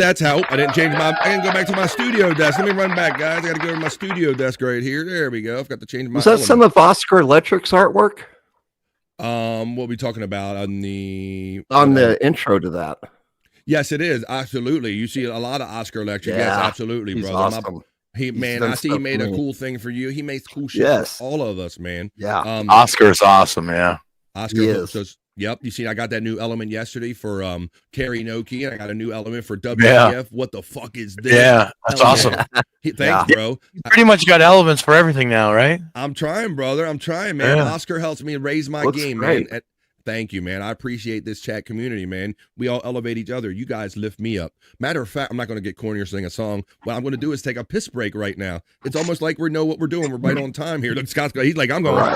that's help. I didn't go back to my studio desk. Let me run back, guys. I got to go to my studio desk right here. There we go. I've got to change my. Was that some of Oscar Electric's artwork? What are we talking about on the intro to that? Yes, it is. Absolutely. You see a lot of Oscar Electric. Yeah, yes, absolutely, he's brother. awesome. I see he made a cool thing for you. He makes cool shit for all of us, man. Yeah. Oscar's awesome, yeah. Oscar. Yep. You see, I got that new element yesterday for karaoke, and I got a new element for WTF. Yeah. What the fuck is this? Yeah, that's awesome. Thanks, bro. You pretty much got elements for everything now, right? I'm trying, brother. I'm trying, man. Yeah. Oscar helps me raise my game, great. man. Thank you, man. I appreciate this chat community, man. We all elevate each other. You guys lift me up. Matter of fact, I'm not going to get corny or sing a song. What I'm going to do is take a piss break right now. It's almost like we know what we're doing. We're right on time here. Look, Scott's he's like, I'm going.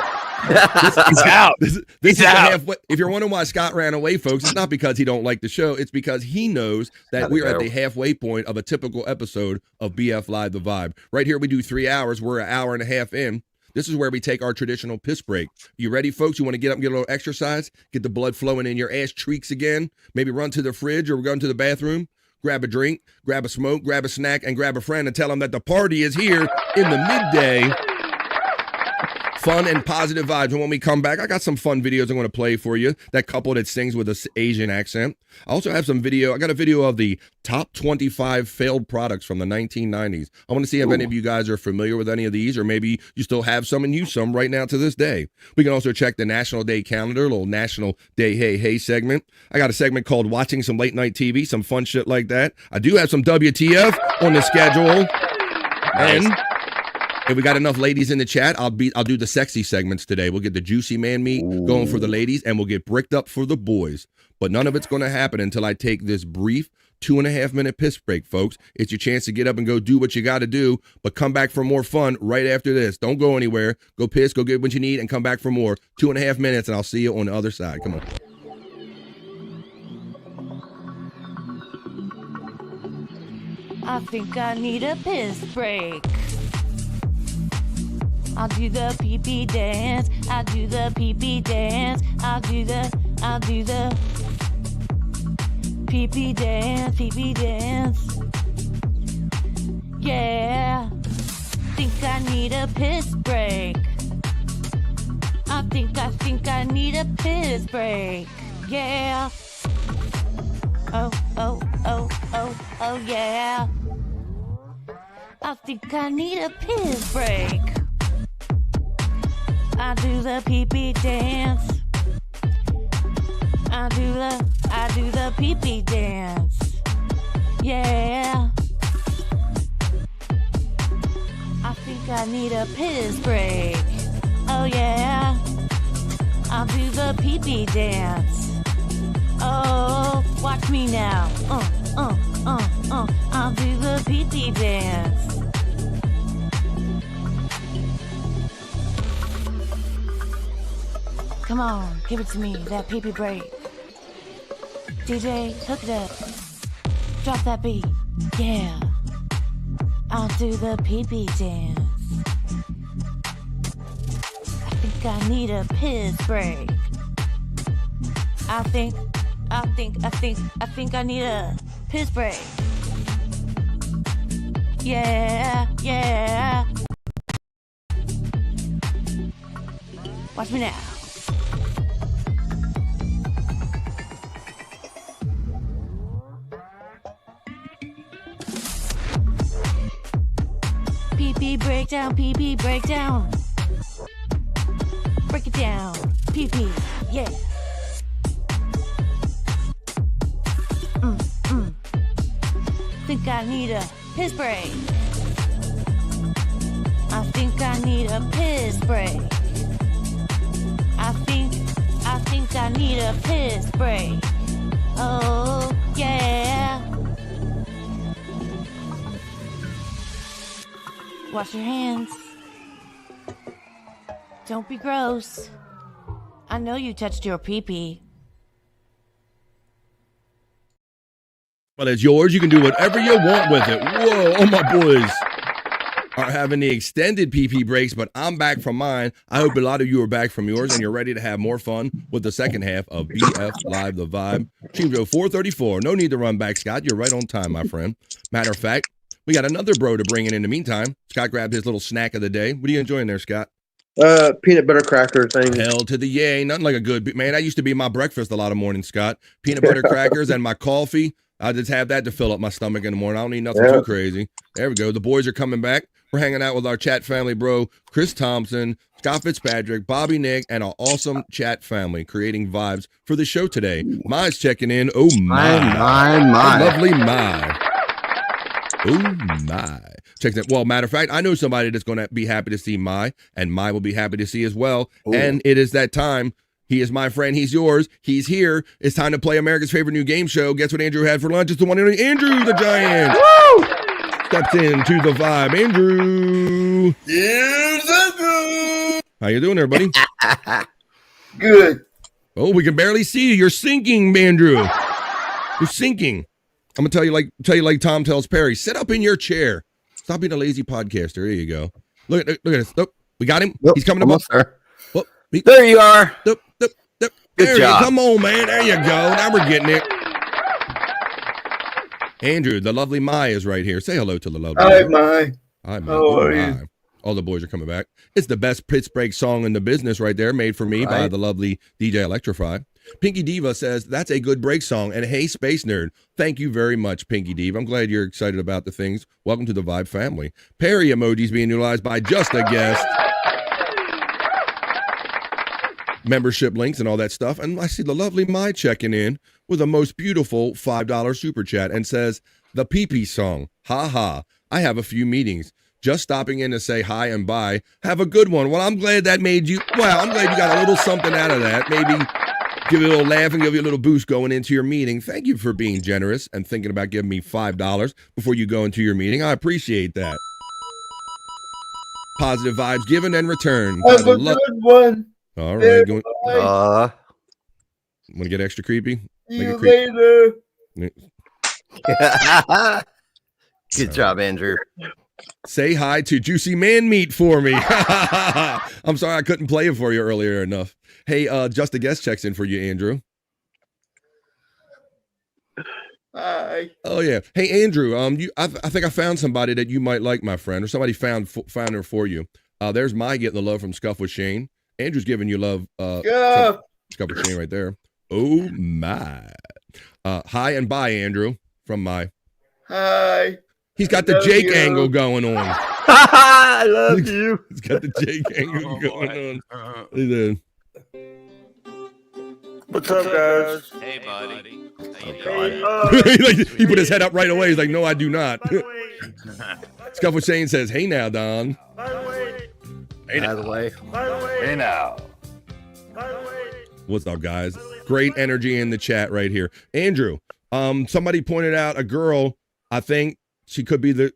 He's out. This is halfway. If you're wondering why Scott ran away, folks, it's not because he don't like the show. It's because he knows that we're at the halfway point of a typical episode of BF Live The Vibe. Right here, we do 3 hours. We're an hour and a half in. This is where we take our traditional piss break. You ready, folks? You want to get up and get a little exercise? Get the blood flowing in your ass cheeks again? Maybe run to the fridge or go into the bathroom? Grab a drink, grab a smoke, grab a snack, and grab a friend and tell them that the party is here in the midday. Fun and positive vibes. And when we come back, I got some fun videos I'm going to play for you. That couple that sings with an Asian accent. I also have some video. I got a video of the top 25 failed products from the 1990s. I want to see if any of you guys are familiar with any of these, or maybe you still have some and use some right now to this day. We can also check the National Day calendar, a little National Day Hey Hey segment. I got a segment called Watching Some Late Night TV, some fun shit like that. I do have some WTF on the schedule. Nice. And if we got enough ladies in the chat, I'll do the sexy segments today. We'll get the juicy man meat going for the ladies, and we'll get bricked up for the boys. But none of it's going to happen until I take this brief 2.5 minute piss break, folks. It's your chance to get up and go do what you got to do, but come back for more fun right after this. Don't go anywhere. Go piss, go get what you need, and come back for more. 2.5 minutes, and I'll see you on the other side. Come on. I think I need a piss break. I'll do the pee-pee dance. I'll do the pee-pee dance. I'll do the pee-pee dance, pee-pee dance. Yeah. Think I need a piss break. I think I need a piss break. Yeah. Oh, yeah. I think I need a piss break. I do the pee-pee dance. I do the pee-pee dance. Yeah. I think I need a piss break. Oh yeah. I'll do the pee-pee dance. Oh, watch me now. I'll do the pee-pee dance. Come on, give it to me, that pee-pee break. DJ, hook it up. Drop that beat. Yeah. I'll do the pee-pee dance. I think I need a piss break. I think I need a piss break. Yeah. Watch me now. Pee-pee breakdown, pee-pee breakdown. Break it down, pee-pee, yeah. Think I need a piss break. I think I need a piss break. I think I need a piss break. Oh, yeah. Wash your hands. Don't be gross. I know you touched your pee-pee. Well, it's yours. You can do whatever you want with it. Whoa, oh my boys. are having the extended PP breaks, but I'm back from mine. I hope a lot of you are back from yours and you're ready to have more fun with the second half of BF Live The Vibe. Stream show 434. No need to run back, Scott. You're right on time, my friend. Matter of fact, we got another bro to bring in the meantime. Scott grabbed his little snack of the day. What are you enjoying there, Scott? Peanut butter cracker thing. Hell to the yay. Nothing like a good, man, that used to be my breakfast a lot of mornings, Scott. Peanut butter crackers and my coffee. I just have that to fill up my stomach in the morning. I don't need nothing too crazy. There we go. The boys are coming back. We're hanging out with our chat family, bro. Chris Thompson, Scott Fitzpatrick, Bobby Nick, and our awesome chat family creating vibes for the show today. Mai's checking in. Oh, my. My. Lovely Mai. Oh, my. Check that. Well, matter of fact, I know somebody that's going to be happy to see Mai, and Mai will be happy to see as well. Ooh. And it is that time. He is my friend. He's yours. He's here. It's time to play America's favorite new game show. Guess what Andrew had for lunch? It's the one and only Andrew the Giant. Woo! Steps into the vibe. Andrew. How you doing there, buddy? Good. Oh, we can barely see you. You're sinking, Andrew. You're sinking. I'm gonna tell you like Tom tells Perry. Sit up in your chair. Stop being a lazy podcaster. There you go. Look at this. Oh, we got him. He's coming up. Oh, there you are. Good job. Come on, man. There you go. Now we're getting it. Andrew, the lovely Mai is right here. Say hello to the lovely Mai. Hi, Mai. How are you? All the boys are coming back. It's the best Pittsburgh song in the business right there, made for me by the lovely DJ Electrify. Pinky Diva says, that's a good break song. And hey, Space Nerd, thank you very much, Pinky Diva. I'm glad you're excited about the things. Welcome to the Vibe family. Perry emojis being utilized by Just a Guest. Membership links and all that stuff. And I see the lovely Mai checking in with a most beautiful $5 super chat and says, the pee-pee song. Ha ha. I have a few meetings. Just stopping in to say hi and bye. Have a good one. Well, I'm glad that made you, I'm glad you got a little something out of that. Maybe give you a little laugh and give you a little boost going into your meeting. Thank you for being generous and thinking about giving me $5 before you go into your meeting. I appreciate that. Positive vibes given and returned. Have a good one. All right. Want to get extra creepy? See you later. Good job, Andrew. Say hi to Juicy Man Meat for me. I'm sorry I couldn't play it for you earlier enough. Hey, Just a Guest checks in for you, Andrew. Hi. Oh yeah. Hey, Andrew. I think I found somebody that you might like, my friend, or somebody found her for you. There's Mai getting the love from Scuff with Shane. Andrew's giving you love. Scuff with Shane right there. Oh my. Hi and bye, Andrew, from Mai. Hi. He's got the Jake angle going on. I love you. He's got the Jake angle going on. What's up, guys? Hey, buddy. He put his head up right away. He's like, no, I do not. Scuff with Shane says, hey now, Don. By the way. Hey now. What's up, guys? Great energy in the chat right here. Andrew, somebody pointed out a girl, I think she could be the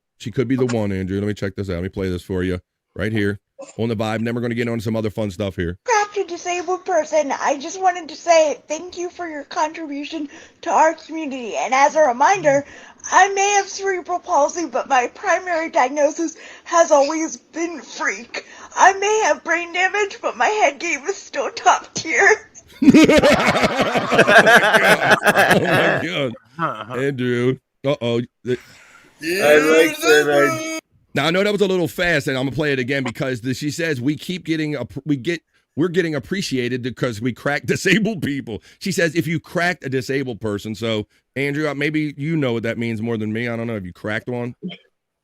one, Andrew. Let me check this out. Let me play this for you right here on the vibe. Then we're going to get on some other fun stuff here. Crafted disabled person, I just wanted to say thank you for your contribution to our community. And as a reminder, I may have cerebral palsy, but my primary diagnosis has always been freak. I may have brain damage, but my head game is still top tier. Oh my God. Andrew. Uh-oh. I like that. Now I know that was a little fast, and I'm gonna play it again because she says we're getting appreciated because we crack disabled people. She says if you cracked a disabled person, so Andrew, maybe you know what that means more than me. I don't know if you cracked one.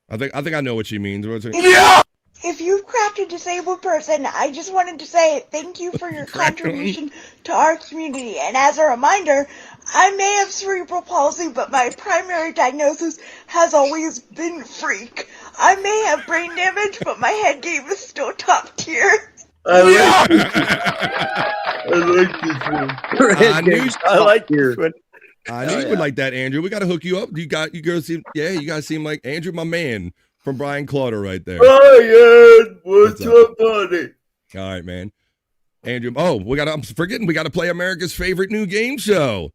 I think I know what she means. Yeah. If you've crafted a disabled person, I just wanted to say thank you for your contribution to our community. And as a reminder, I may have cerebral palsy, but my primary diagnosis has always been freak. I may have brain damage, but my head game is still top tier. I like this one. I like this one. I knew you would like that, Andrew. We got to hook you up. You guys seem like Andrew, my man, from Brian Clauder right there. Brian, what's up, buddy? All right, man. Andrew, I'm forgetting, we got to play America's favorite new game show.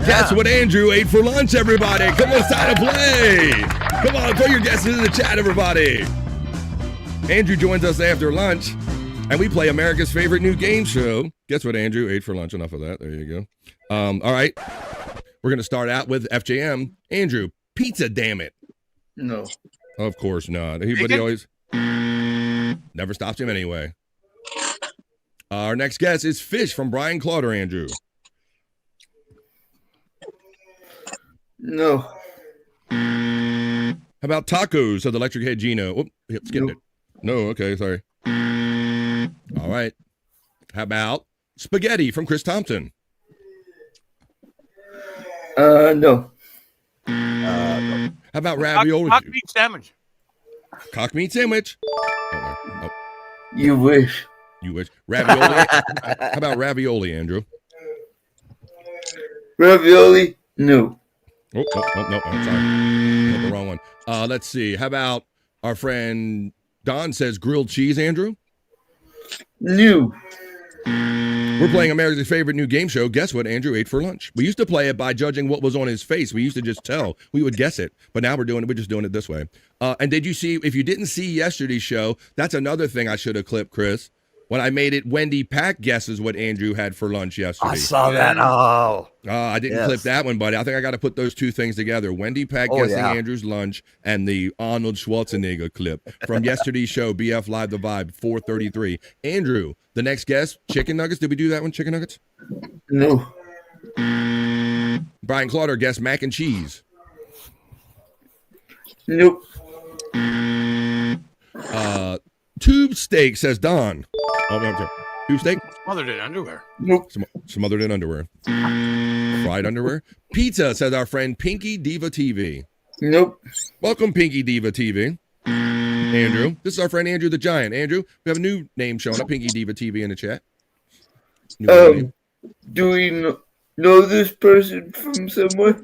Guess what Andrew ate for lunch, everybody. Come on, it's time to play. Come on, put your guesses in the chat, everybody. Andrew joins us after lunch, and we play America's favorite new game show. Guess what, Andrew ate for lunch? Enough of that. There you go. All right. We're going to start out with FJM. Andrew, pizza, damn it. No. Of course not. Everybody always never stops him anyway. Our next guest is Fish from Brian Clauder, Andrew. No. How about tacos of the Electric Head Gino? Oop, skipped it. No, okay, sorry. All right. How about spaghetti from Chris Thompson? No. How about ravioli? Cock meat sandwich. Cock meat sandwich. Oh. You wish. You wish. Ravioli. How about ravioli, Andrew? Ravioli? No. No, I'm sorry. Got the wrong one. Let's see. How about our friend Don says grilled cheese, Andrew? No. We're playing America's favorite new game show. Guess what Andrew ate for lunch? We used to play it by judging what was on his face. We used to just tell. We would guess it. But now we're just doing it this way. And did you see, if you didn't see yesterday's show, that's another thing I should have clipped, Chris. When I made it, Wendy Pack guesses what Andrew had for lunch yesterday. I saw that. Oh. I didn't clip that one, buddy. I think I got to put those two things together. Wendy Pack guessing Andrew's lunch and the Arnold Schwarzenegger clip from yesterday's show, BF Live The Vibe, 4:33. Andrew, the next guest, chicken nuggets. Did we do that one, chicken nuggets? No. Brian Clauder guessed mac and cheese. Nope. Tube steak, says Don. Oh, no, sorry. Tube steak? Smothered in underwear. Nope. Smothered in underwear. Fried underwear. Pizza, says our friend Pinky Diva TV. Nope. Welcome, Pinky Diva TV. Andrew. This is our friend Andrew the Giant. Andrew, we have a new name showing up, Pinky Diva TV in the chat. Do we know this person from somewhere?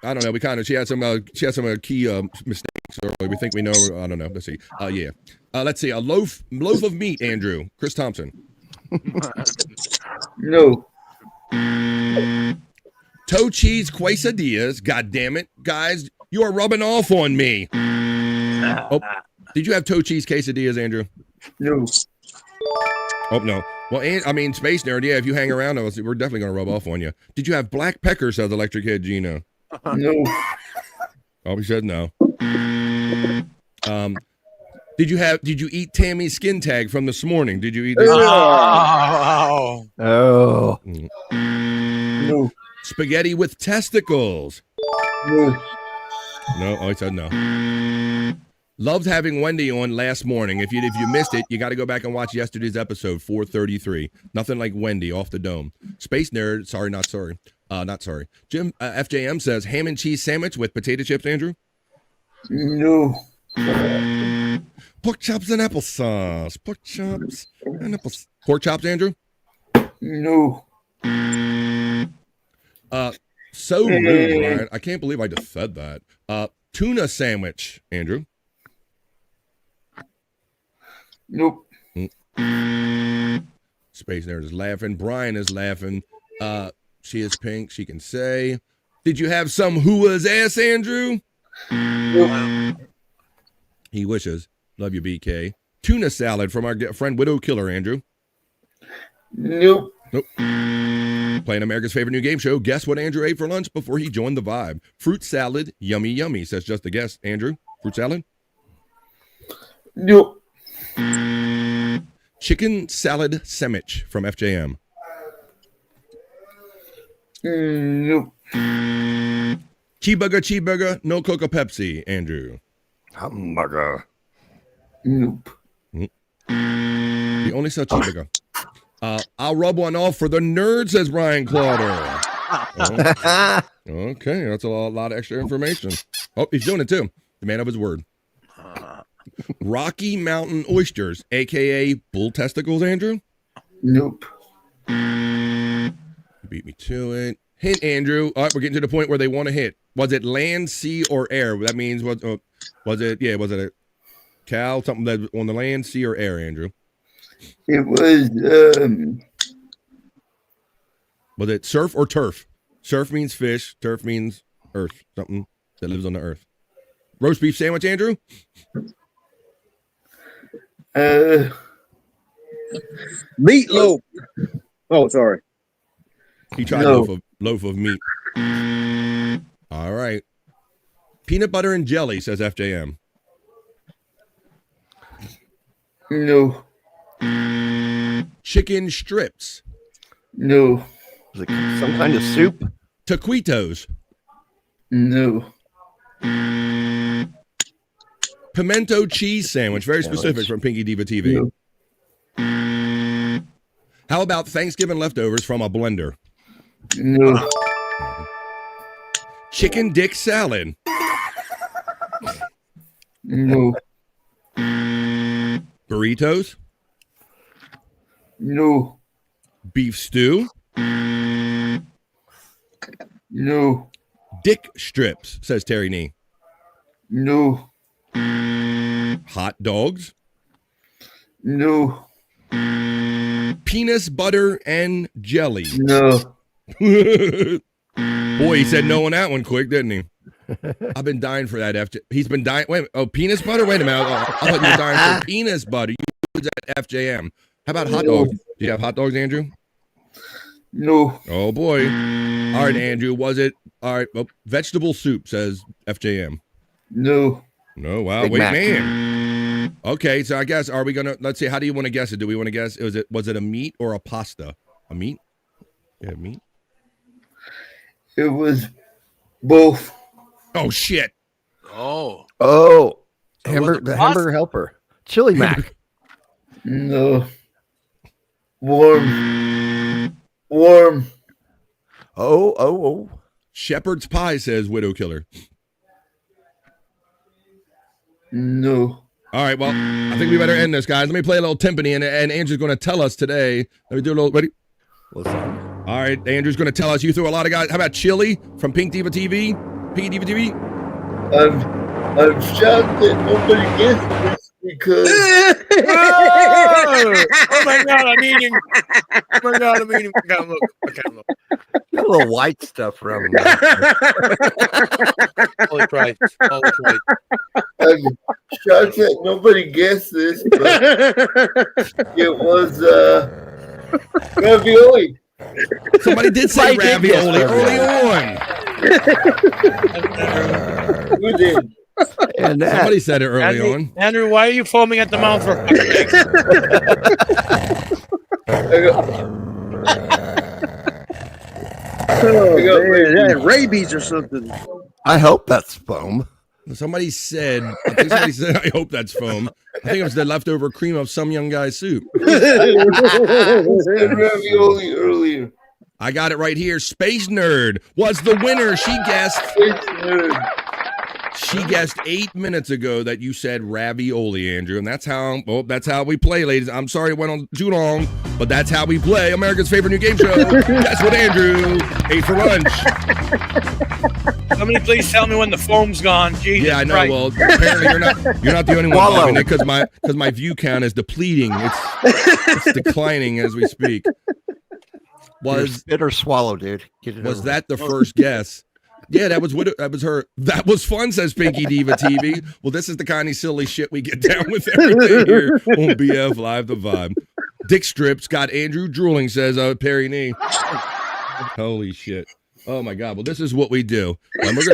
I don't know. We kind of, she had some key mistakes earlier. We think we know her. I don't know. Let's see. Yeah. Let's see. A loaf of meat, Andrew. Chris Thompson. No. Toe cheese quesadillas. God damn it, guys! You are rubbing off on me. Oh, did you have toe cheese quesadillas, Andrew? No. Oh no. Well, I mean, Space Nerd. Yeah, if you hang around us, we're definitely gonna rub off on you. Did you have black pecker? Says Electric Head Gino. No. Oh, he said no. Did you eat Tammy's skin tag from this morning? Did you eat this? Oh. No. Spaghetti with testicles. No. No, oh, he said no. Loved having Wendy on last morning. If you missed it, you got to go back and watch yesterday's episode, 4:33. Nothing like Wendy off the dome. Space Nerd, sorry, not sorry. Not sorry. Jim, FJM says ham and cheese sandwich with potato chips, Andrew? No. Pork chops and applesauce. Pork chops and applesauce. Pork chops, Andrew? No. So rude, Ryan. I can't believe I just said that. Tuna sandwich, Andrew? Nope. Space Nerd is laughing. Brian is laughing. She is pink. She can say. Did you have some whoa's ass, Andrew? Nope. He wishes. Love you, BK. Tuna salad from our friend Widow Killer, Andrew. Nope. Playing America's favorite new game show. Guess what Andrew ate for lunch before he joined the vibe? Fruit salad, yummy, yummy, says just a guess. Andrew, fruit salad? Nope. Chicken salad sandwich from FJM. Nope. Cheeseburger, no Coca Pepsi, Andrew. Hamburger. Nope. You only sell cheeseburger. I'll rub one off for the nerd, says Brian Clauder. Okay, that's a lot of extra information. Oh, he's doing it too. The man of his word. Rocky Mountain oysters, a.k.a. bull testicles, Andrew? Nope. You beat me to it. Hint, Andrew. All right, we're getting to the point where they want to hit. Was it land, sea, or air? That means, was it a cow, something that on the land, sea, or air, Andrew? It was, Was it surf or turf? Surf means fish. Turf means earth. Something that lives on the earth. Roast beef sandwich, Andrew? Meatloaf. Oh, sorry. He tried loaf of meat. All right. Peanut butter and jelly, says FJM. No. Chicken strips. No. Is it some kind of soup? Taquitos. No. Pimento cheese sandwich. Very specific from Pinky Diva TV. No. How about Thanksgiving leftovers from a blender? No. Chicken dick salad. No. Burritos. No. Beef stew. No. Dick strips, says Terry Nee. No. Hot dogs. No. Penis butter and jelly. No. Boy, he said no on that one quick, didn't he? I've been dying for that. He's been dying. Wait, penis butter? Wait a minute. I thought you were dying for penis butter. You use that FJM. How about hot dogs? Do you have hot dogs, Andrew? No. Oh, boy. All right, Andrew. Was it? All right. Well, vegetable soup, says FJM. No. No. Wow. Big Wait, Mac. man. Okay. So I guess, are we going to, let's see. How do you want to guess it? Do we want to guess? Was it a meat or a pasta? A meat? Yeah, meat. It was both. Oh, shit. Oh. Oh. So Hamburger helper. Chili Mac. No. Warm. Oh. Shepherd's pie, says Widow Killer. No. All right, well, I think we better end this, guys. Let me play a little timpani, and Andrew's going to tell us today. Let me do a little, ready? Listen. All right, Andrew's going to tell us. You threw a lot of guys. How about Chili from Pink Diva TV? Pink Diva TV? I'm shocked that nobody gets this because... Oh my God, I'm eating. Oh my God, I'm eating. I can't look. A little white stuff from Holy Christ. Holy Christ. I'm shocked that nobody guessed this, but it was ravioli. Somebody did say ravioli early on. Who did? And somebody said it early on. Andrew, why are you foaming at the mouth for rabies or something. I hope that's foam. Somebody said, I hope that's foam. I think it was the leftover cream of some young guy's soup. Ravioli earlier. I got it right here. Space Nerd was the winner. She guessed. She guessed 8 minutes ago that you said ravioli, Andrew, and that's how we play, ladies. I'm sorry it went on too long, but that's how we play. America's favorite new game show. That's what Andrew ate for lunch. Somebody please tell me when the foam's gone. Jesus yeah, I know. Christ. Well, apparently you're not the only one loving it because my view count is depleting. It's declining as we speak. Was spit or swallow, dude? Was that the first guess? Yeah, that was her. That was fun, says Pinky Diva TV. Well, this is the kind of silly shit we get down with every day here on BF Live the Vibe. Dick strips got Andrew drooling, says Perry Nee. Holy shit. Oh my God. Well, this is what we do. And we're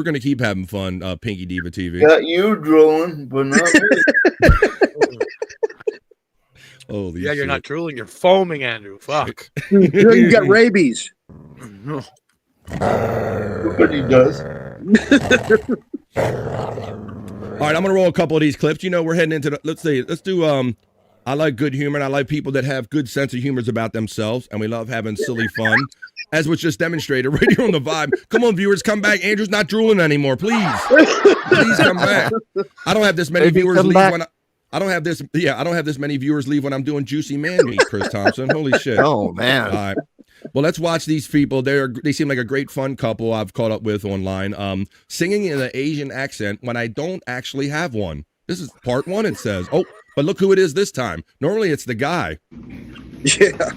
gonna keep having fun, Pinky Diva TV. Got you drooling, but not me. Holy yeah, shit. you're not drooling, you're foaming, Andrew. Fuck. You got rabies. Nobody does. All right, I'm gonna roll a couple of these clips. You know, we're heading into let's do I like good humor, and I like people that have good sense of humors about themselves, and we love having silly fun, as was just demonstrated right here on the Vibe. Come on, viewers, come back. Andrew's not drooling anymore, please. Please come back. I don't have this many viewers leave when I don't have this many viewers leave when I'm doing juicy man meat, Chris Thompson. Holy shit. Oh man. All right. Well, let's watch these people. They seem like a great fun couple I've caught up with online. Singing in an Asian accent when I don't actually have one. This is part one, it says. Oh, but look who it is this time. Normally it's the guy. Yeah.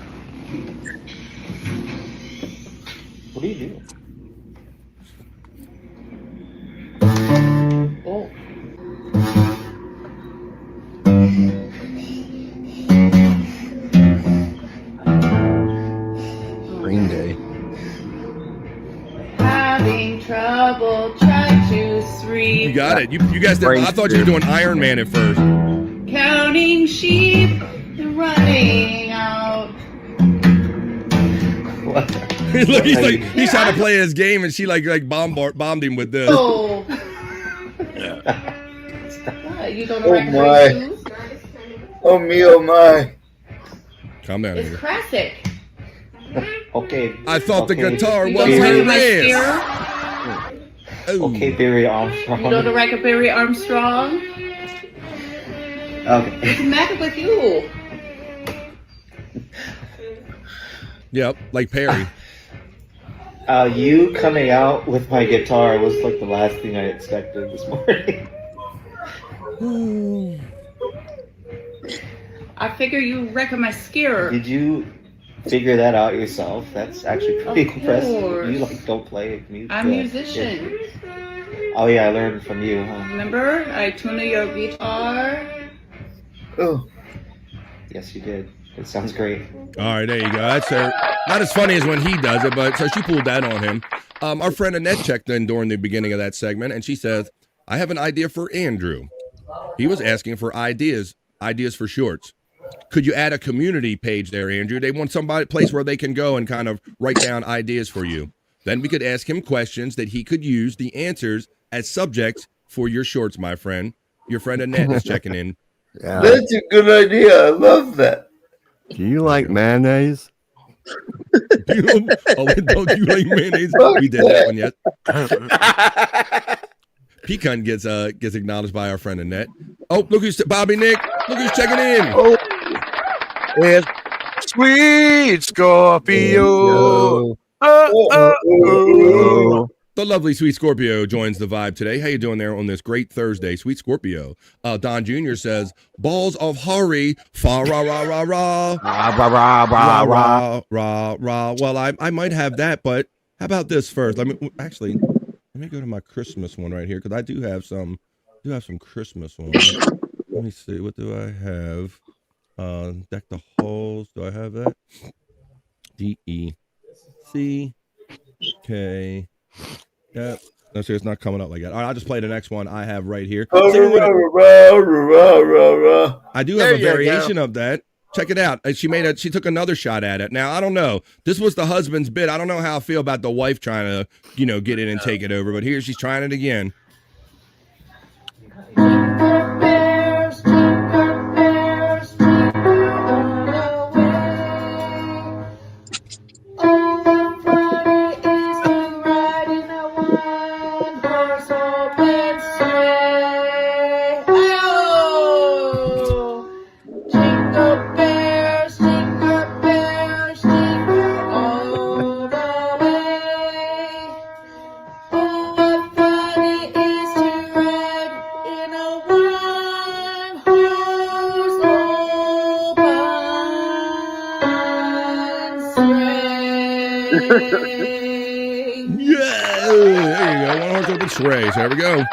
What do you do? Oh. got it. You guys did. I thought you were doing Iron Man at first. Counting sheep, running out. Look, he's trying to play his game, and she bombed him with this. Oh. You don't know my. Oh me, oh my. Calm down It's here. classic. Okay. I thought the guitar You was don't her recognize ass. Okay, Barry Armstrong. You don't know Barry Armstrong? Okay. What's the matter with you? Yep, like Perry. You coming out with my guitar was like the last thing I expected this morning. I figure you reckon my skier. Did you figure that out yourself? That's actually pretty impressive. course. You don't play music. I'm a musician. Oh yeah, I learned from you, huh? Remember, I tuned your guitar. Oh. Yes, you did. It sounds great. All right, there you go. That's not as funny as when he does it, but so she pulled that on him. Our friend Annette checked in during the beginning of that segment, and she says, I have an idea for Andrew. He was asking for ideas for shorts. Could you add a community page there, Andrew? They want place where they can go and kind of write down ideas for you. Then we could ask him questions that he could use the answers as subjects for your shorts, my friend. Your friend Annette is checking in. Yeah. That's a good idea. I love that. Do you like mayonnaise? Don't you like mayonnaise? We did that one yet. Pecan gets acknowledged by our friend Annette. Oh, look who's Bobby Nick. Look who's checking in. Oh, it's Sweet Scorpio. The lovely Sweet Scorpio joins the vibe today. How you doing there on this great Thursday, Sweet Scorpio? Don Jr. says, balls of hurry, fa ra ra ra ra ra ra ra ra ra ra. Well, I might have that, but how about this first? Let me go to my Christmas one right here because I do have some Christmas ones. Let me see. What do I have? Deck the halls. Do I have that? D-E-C-K. Yep. No, see, it's not coming up like that. All right, I'll just play the next one I have right here. I do have a variation of that. Check it out. She took another shot at it. Now, I don't know. This was the husband's bit. I don't know how I feel about the wife trying to, get in and take it over. But here she's trying it again. Sleigh. So there we go.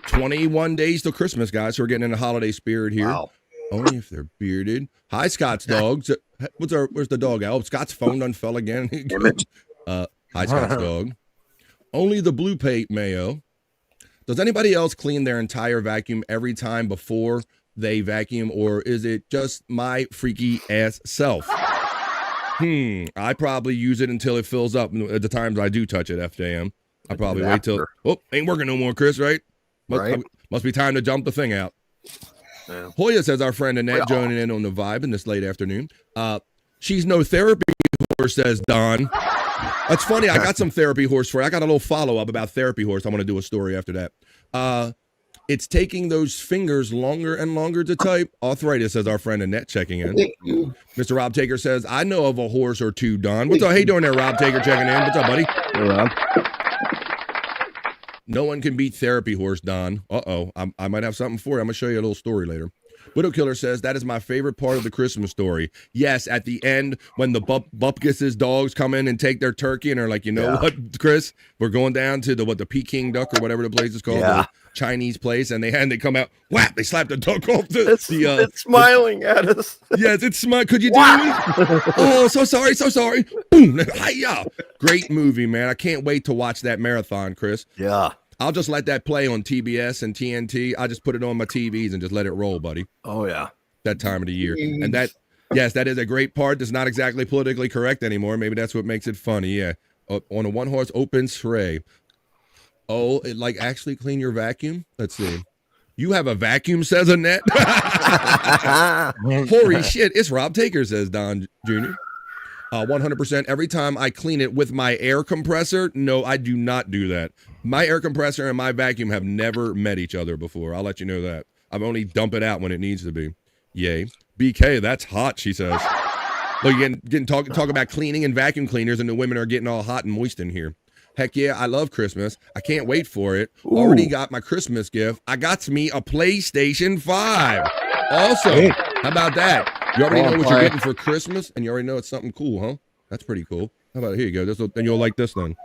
21 days till Christmas, guys. So we're getting in the holiday spirit here. Wow. Only if they're bearded. Hi, Scott's dogs. Where's the dog? Oh, Scott's phone done fell again. Damn it. Hi, Scott's dog. Only the blue paint mayo. Does anybody else clean their entire vacuum every time before they vacuum, or is it just my freaky ass self? I probably use it until it fills up. At the times I do touch it, FJM. I probably wait till, ain't working no more, Chris, right? Must be time to jump the thing out. Yeah. Hoya says our friend Annette joining in on the vibe in this late afternoon. She's no therapy horse, says Don. That's funny. I got some therapy horse for you. I got a little follow-up about therapy horse. I'm going to do a story after that. It's taking those fingers longer and longer to type. Arthritis, says our friend Annette checking in. Mr. Rob Taker says, I know of a horse or two, Don. What's up? Hey, doing there, Rob Taker checking in. What's up, buddy? Hey, Rob. No one can beat therapy horse, Don. Uh-oh. I might have something for you. I'm going to show you a little story later. Widow Killer says, that is my favorite part of the Christmas story. Yes, at the end, when the Bupkis's dogs come in and take their turkey and are like, what, Chris? We're going down to the Peking duck or whatever the place is called, the Chinese place, and they come out, whap, they slap the duck off it's smiling at us. Yes, it's smiling. Could you do it? Oh, so sorry. Boom. Hi-ya. Great movie, man. I can't wait to watch that marathon, Chris. Yeah. I'll just let that play on TBS and TNT. I just put it on my TVs and just let it roll, buddy. Oh, yeah. That time of the year. And that, yes, that is a great part that's not exactly politically correct anymore. Maybe that's what makes it funny. Yeah. On a one-horse open sleigh. Oh, it like actually clean your vacuum? Let's see. You have a vacuum, says Annette. Holy shit. It's Rob Taker, says Don Jr. 100% every time I clean it with my air compressor. No, I do not do that. My air compressor and my vacuum have never met each other before. I'll let you know that. I've only dump it out when it needs to be. Yay. BK, that's hot, she says. Look, getting talk about cleaning and vacuum cleaners, and the women are getting all hot and moist in here. Heck yeah, I love Christmas. I can't wait for it. Ooh. Already got my Christmas gift. I got me a PlayStation 5. Awesome. How about that? You already know what you're getting for Christmas, and you already know it's something cool, huh? That's pretty cool. How about, here you go. Then you'll like this then.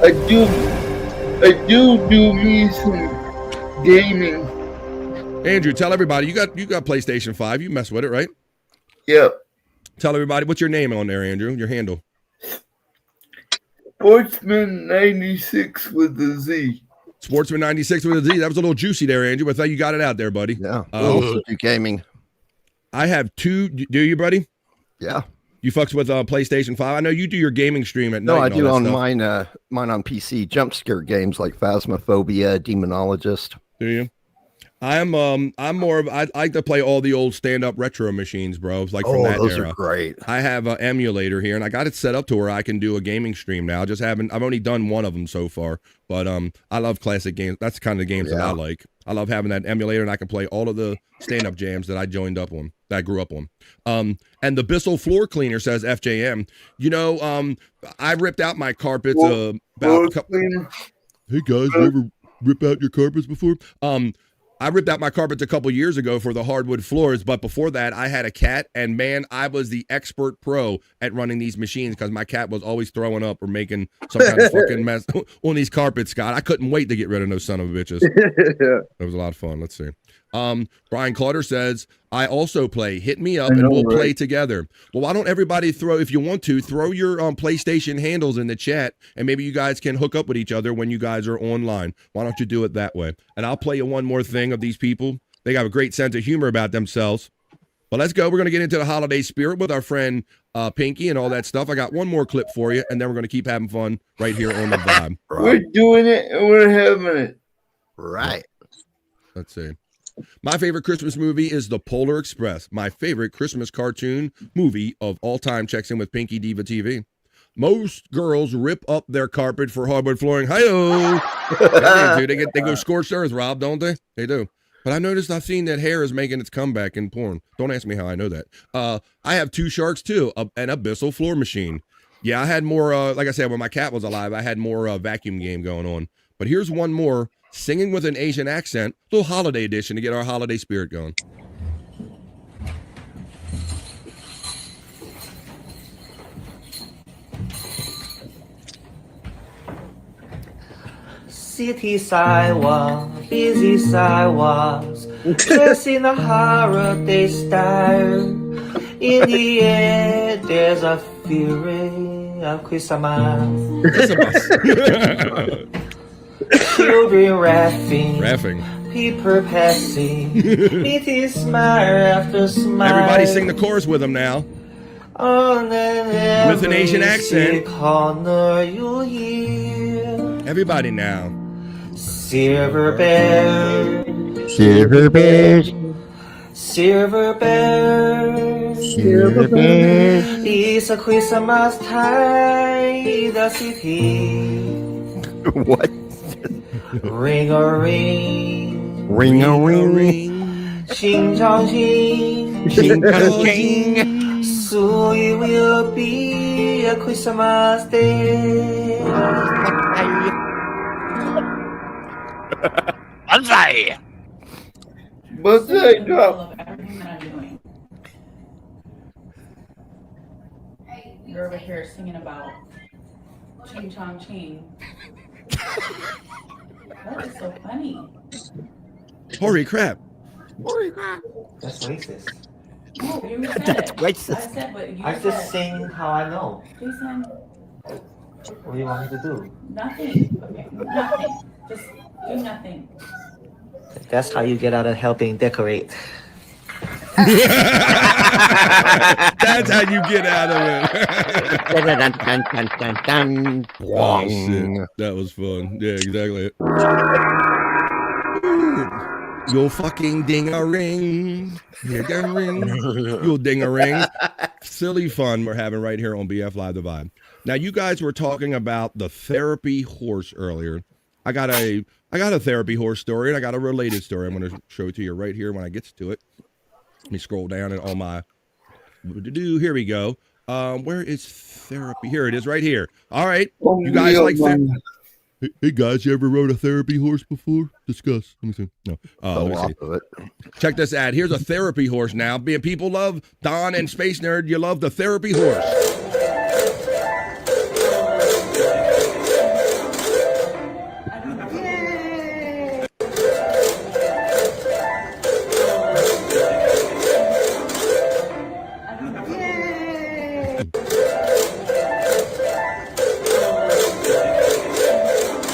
I do me some gaming. Andrew, tell everybody, you got PlayStation 5. You mess with it, right? Yep. Tell everybody, what's your name on there, Andrew? Your handle. Sportsman 96 with a Z. Sportsman 96 with a Z. That was a little juicy there, Andrew. I thought you got it out there, buddy. Yeah. Also do gaming. I have two. Do you, buddy? Yeah. You fucks with PlayStation 5? I know you do your gaming stream at night. No, I do on stuff. mine on PC. Jump scare games like Phasmophobia, Demonologist. Do you? I'm more of, I like to play all the old stand-up retro machines, bro. Like from that those era. are great. I have an emulator here, and I got it set up to where I can do a gaming stream now. I've only done one of them so far, but I love classic games. That's the kind of games that I like. I love having that emulator, and I can play all of the stand-up jams that I joined up on, that I grew up on. And the Bissell floor cleaner says FJM. You know, I ripped out my carpets about a couple. Hey guys, you ever rip out your carpets before? I ripped out my carpets a couple years ago for the hardwood floors, but before that, I had a cat, and man, I was the expert pro at running these machines because my cat was always throwing up or making some kind of fucking mess on these carpets, Scott. I couldn't wait to get rid of those son of a bitches. It was a lot of fun. Let's see. Brian Clutter says, I also play. Hit me up and we'll play together. Well, why don't everybody if you want to, throw your PlayStation handles in the chat, and maybe you guys can hook up with each other when you guys are online. Why don't you do it that way? And I'll play you one more thing of these people. They got a great sense of humor about themselves. But let's go. We're going to get into the holiday spirit with our friend Pinky and all that stuff. I got one more clip for you, and then we're going to keep having fun right here on the Vibe. We're doing it, and we're having it. Right. Let's see. My favorite Christmas movie is The Polar Express. My favorite Christmas cartoon movie of all time checks in with Pinky Diva TV. Most girls rip up their carpet for hardwood flooring. Hi-oh! They go scorched earth, Rob, don't they? They do. But I've seen that hair is making its comeback in porn. Don't ask me how I know that. I have two sharks too, and a Bissell floor machine. Yeah, I had more, like I said, when my cat was alive, I had more vacuum game going on. But here's one more. Singing with an Asian accent, little holiday edition to get our holiday spirit going. City sidewalk, busy sidewalks, dressed in a holiday style. In the air, there's a feeling of Christmas. Children laughing, people passing, meeting smile after smile. Everybody sing the chorus with them now. With an Asian accent. Corner you hear. Everybody now. Silver bells, Silver bells, silver bells, silver bells. It's a Christmas time in the city. What? Ring a ring, ring a ring, ching chong ching, ching chong ching. Soon it will be a Christmas day. Bonsai! Bonsai drop. You're over here singing about ching chong ching. That is so funny. Holy crap. Holy crap. That's racist. No, you said That's it. racist. I said what you I said. just sing how I know. Jason, What do you want me to do? Nothing. Okay, nothing. Just do nothing. That's how you get out of helping decorate. That's how you get out of it. Oh, shit. That was fun. Yeah, exactly. You'll fucking ding-a-ring. Ding-a-ring. You'll ding-a-ring. Silly fun we're having right here on BF Live The Vibe. Now, you guys were talking about the therapy horse earlier. I got a therapy horse story, and I got a related story. I'm going to show it to you right here when I get to it. Let me scroll down and all my... Here we go. Where is therapy? Here it is, right here. All right. You guys like therapy? Hey, guys, you ever rode a therapy horse before? Discuss. Let me see. No. Let me see. Check this out. Here's a therapy horse now. People love Don and Space Nerd. You love the therapy horse.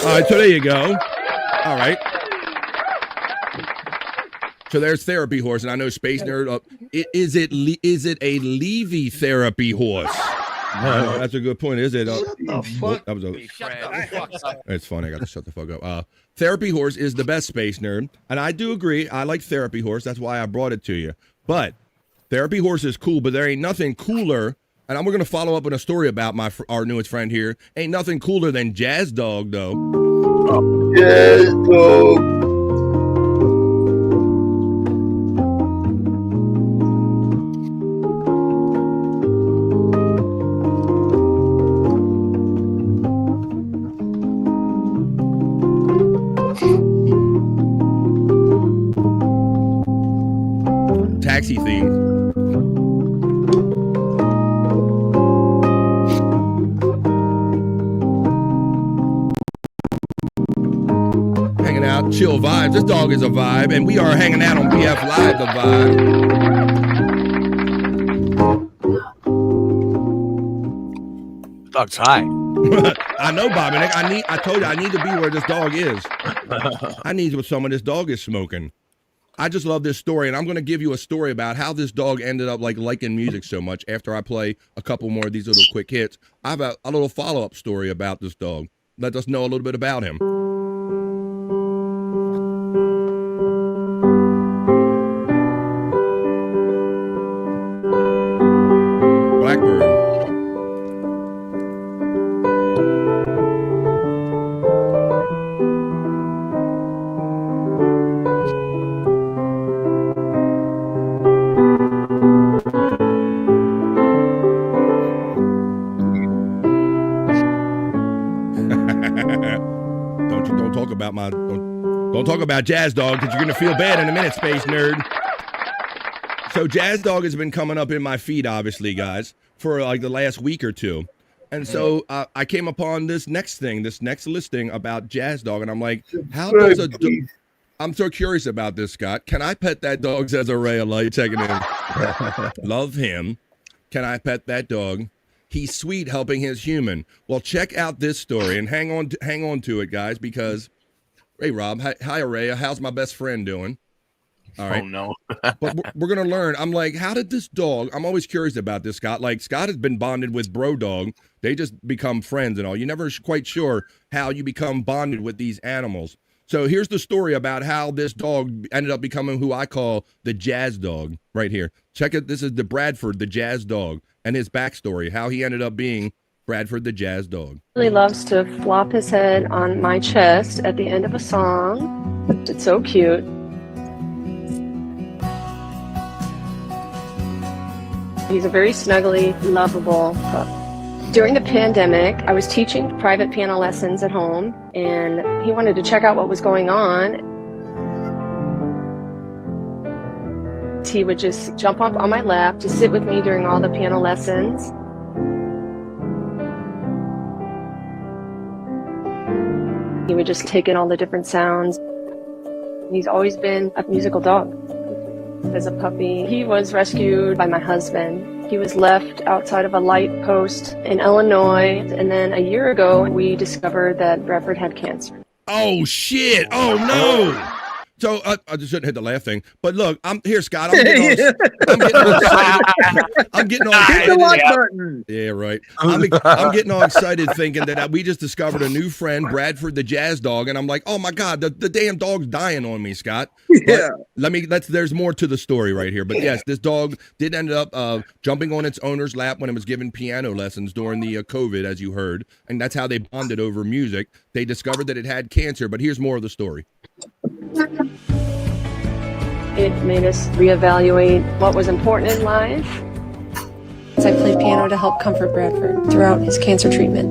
All right, so there you go. All right. So there's therapy horse, and I know Space Nerd. Is it a Levy therapy horse? That's a good point. Is it? It's funny. I got to shut the fuck up. Therapy horse is the best, Space Nerd, and I do agree. I like therapy horse. That's why I brought it to you. But therapy horse is cool, but there ain't nothing cooler. And we're going to follow up with a story about our newest friend here. Ain't nothing cooler than Jazz Dog, though. Jazz Dog. Taxi theme. Chill vibes. This dog is a vibe, and we are hanging out on BF Live The Vibe. Dog's high. I know, Bobby. I told you I need to be where this dog is. I need what some of this dog is smoking. I just love this story, and I'm going to give you a story about how this dog ended up liking music so much. After I play a couple more of these little quick hits, I have a little follow-up story about this dog. Let us know a little bit about him. Don't talk about Jazz Dog, because you're going to feel bad in a minute, Space Nerd. So Jazz Dog has been coming up in my feed, obviously, guys, for like the last week or two. And so I came upon this next listing about Jazz Dog, and I'm like, how does a dog... I'm so curious about this, Scott. Can I pet that dog, says a ray of light, checking in. Love him. Can I pet that dog? He's sweet, helping his human. Well, check out this story, and hang on to it, guys, because... Hey, Rob. Hi, Araya. How's my best friend doing? All right. Oh, no. But we're going to learn. I'm like, how did this dog... I'm always curious about this, Scott. Like, Scott has been bonded with Bro Dog. They just become friends and all. You're never quite sure how you become bonded with these animals. So here's the story about how this dog ended up becoming who I call the Jazz Dog right here. Check it. This is the Bradford, the Jazz Dog, and his backstory, how he ended up being Bradford the Jazz Dog. He really loves to flop his head on my chest at the end of a song. It's so cute. He's a very snuggly, lovable pup. During the pandemic, I was teaching private piano lessons at home, and he wanted to check out what was going on. He would just jump up on my lap to sit with me during all the piano lessons. He would just take in all the different sounds. He's always been a musical dog. As a puppy, he was rescued by my husband. He was left outside of a light post in Illinois, and then a year ago, we discovered that Bradford had cancer. Oh, shit. Oh, no. So I just shouldn't hit the laugh thing, but look, I'm here, Scott. I'm getting all excited. I'm getting all excited. Hit the like button. Yeah, right. I'm getting all excited thinking that we just discovered a new friend, Bradford the Jazz Dog, and I'm like, oh my God, the damn dog's dying on me, Scott. Yeah. There's more to the story right here, but yes, this dog did end up jumping on its owner's lap when it was given piano lessons during the COVID, as you heard, and that's how they bonded over music. They discovered that it had cancer, but here's more of the story. It made us reevaluate what was important in life. I played piano to help comfort Bradford throughout his cancer treatment.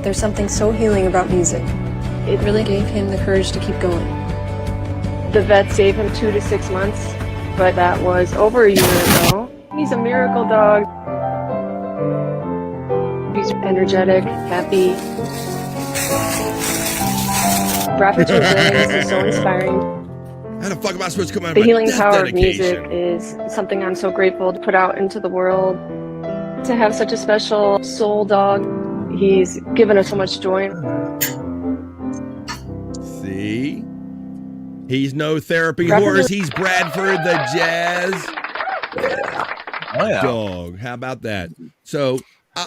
There's something so healing about music. It really gave him the courage to keep going. The vets gave him 2 to 6 months, but that was over a year ago. He's a miracle dog. He's energetic, happy. Bradford's resilience is so inspiring. How the fuck am I supposed to come out of The my healing death power of dedication? music is something I'm so grateful to put out into the world. To have such a special soul dog, he's given us so much joy. See? He's no therapy Bradford horse. is- He's Bradford the Jazz yeah. Dog. How about that? So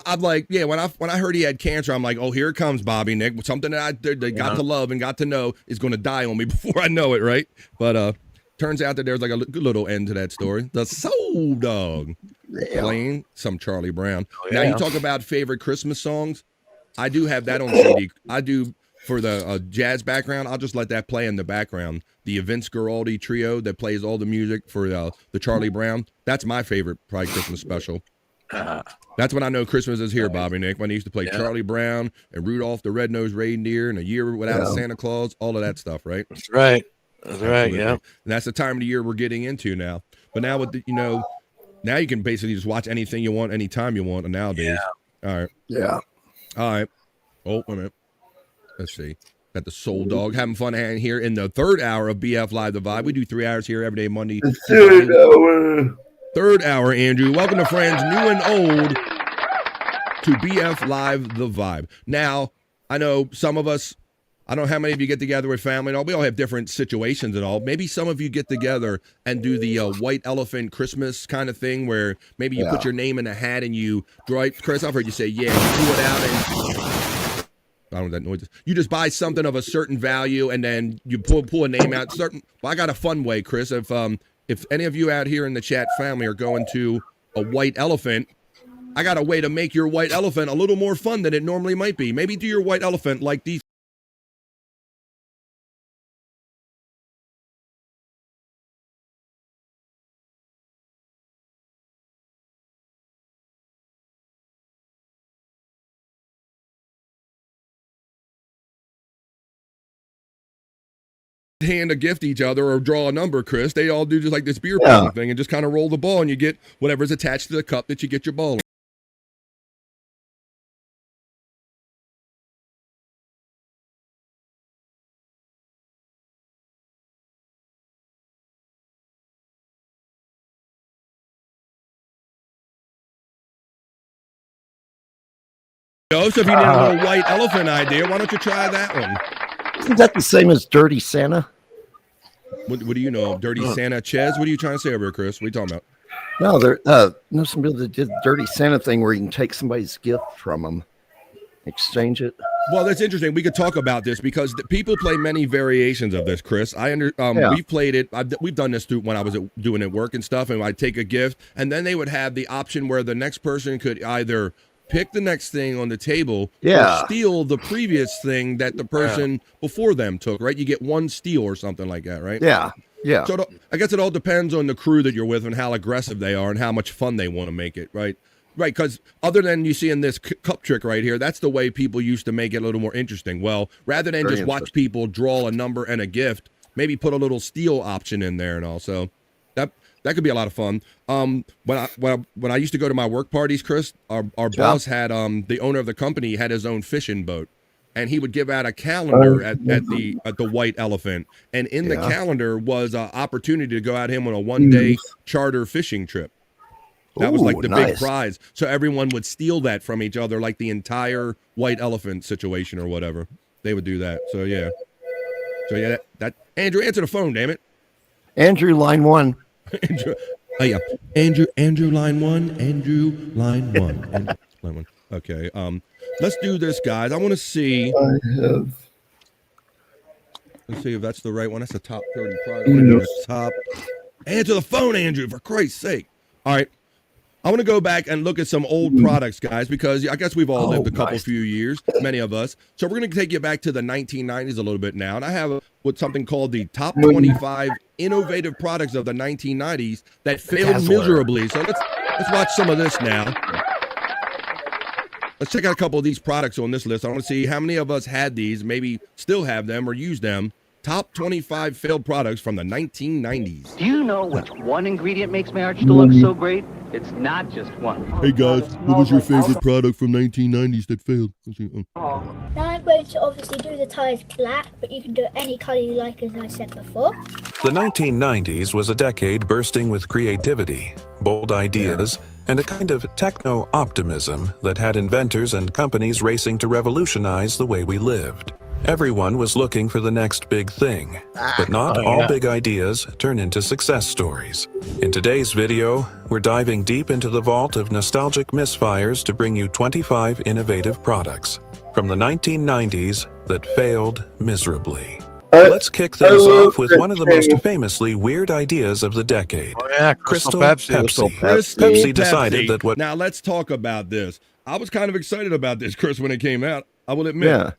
I'm like, yeah, when I heard he had cancer, I'm like, oh, here it comes, Bobby Nick. Something that I got to love and got to know is going to die on me before I know it, right? But turns out that there's like a good little end to that story. The Soul Dog playing some Charlie Brown. Now, you talk about favorite Christmas songs. I do have that on CD. I do, for the jazz background, I'll just let that play in the background. The Vince Guaraldi trio that plays all the music for the Charlie Brown. That's my favorite probably Christmas special. That's when I know Christmas is here, Bobby Nick. When he used to play Charlie Brown and Rudolph the Red-Nosed Reindeer and A Year Without a Santa Claus, all of that stuff, right? That's right. That's right, yeah. And that's the time of the year we're getting into now. But now with the, now you can basically just watch anything you want, anytime you want nowadays. Yeah. All right. Yeah. All right. Oh, wait a minute. Let's see. Got the Soul Dog having fun here in the third hour of BF Live The Vibe. We do 3 hours here every day, Monday. Third hour, Andrew. Welcome to friends, new and old, to BF Live The Vibe. Now, I know some of us, I don't know how many of you get together with family and all. We all have different situations and all. Maybe some of you get together and do the white elephant Christmas kind of thing where maybe you put your name in a hat and you draw it. Chris, I've heard you say, you pull it out and I don't know what that noise is. You just buy something of a certain value and then you pull a name out. Well, I got a fun way, Chris. If any of you out here in the chat family are going to a white elephant, I got a way to make your white elephant a little more fun than it normally might be. Maybe do your white elephant like these. Hand a gift to each other or draw a number, Chris. They all do just like this beer pong thing and just kind of roll the ball and you get whatever's attached to the cup that you get your ball in. Joseph, if you need a little white elephant idea, why don't you try that one? Isn't that the same as Dirty Santa? What do you know? Dirty Santa? Ches, what are you trying to say over here, Chris? What are you talking about? No, some people that did the Dirty Santa thing where you can take somebody's gift from them, exchange it. Well, that's interesting. We could talk about this because people play many variations of this, Chris. We've played it. We've done this when I was doing it work and stuff, and I'd take a gift, and then they would have the option where the next person could either pick the next thing on the table or steal the previous thing that the person before them took, right? You get one steal or something like that, right? Yeah. So I guess it all depends on the crew that you're with and how aggressive they are and how much fun they want to make it, right? Right, because other than you see in this cup trick right here, that's the way people used to make it a little more interesting. Well, rather than just watch people draw a number and a gift, maybe put a little steal option in there and all. So that could be a lot of fun. When I used to go to my work parties, Chris, our boss had the owner of the company had his own fishing boat, and he would give out a calendar at the White Elephant, and in the calendar was an opportunity to go out him on a 1-day charter fishing trip. That was like the big prize. So everyone would steal that from each other, like the entire White Elephant situation or whatever. They would do that. So yeah. That Andrew, answer the phone, damn it. Andrew, line 1. Andrew, Andrew, line 1. Andrew, line 1. Andrew, line 1. Okay. Let's do this, guys. I want to see. Let's see if that's the right one. That's the top 30 products. Top. Answer the phone, Andrew, for Christ's sake. All right. I want to go back and look at some old products, guys, because I guess we've all lived a couple few years, many of us. So we're going to take you back to the 1990s a little bit now. And I have something called the top 25 innovative products of the 1990s that failed miserably. So let's watch some of this now. Let's check out a couple of these products on this list. I want to see how many of us had these, maybe still have them or use them. Top 25 failed products from the 1990s. Do you know which one ingredient makes marriage to look so great? It's not just one. Hey guys, what was your favorite product from 1990s that failed? Now I'm going to obviously do the tires black, but you can do it any color you like, as I said before. The 1990s was a decade bursting with creativity, bold ideas, and a kind of techno-optimism that had inventors and companies racing to revolutionize the way we lived. Everyone was looking for the next big thing, but not all big ideas turn into success stories. In today's video, we're diving deep into the vault of nostalgic misfires to bring you 25 innovative products from the 1990s that failed miserably. Let's kick things off with one of the most famously weird ideas of the decade. Crystal Pepsi. Pepsi decided that what... Now let's talk about this. I was kind of excited about this, Chris, when it came out. I will admit. Yeah.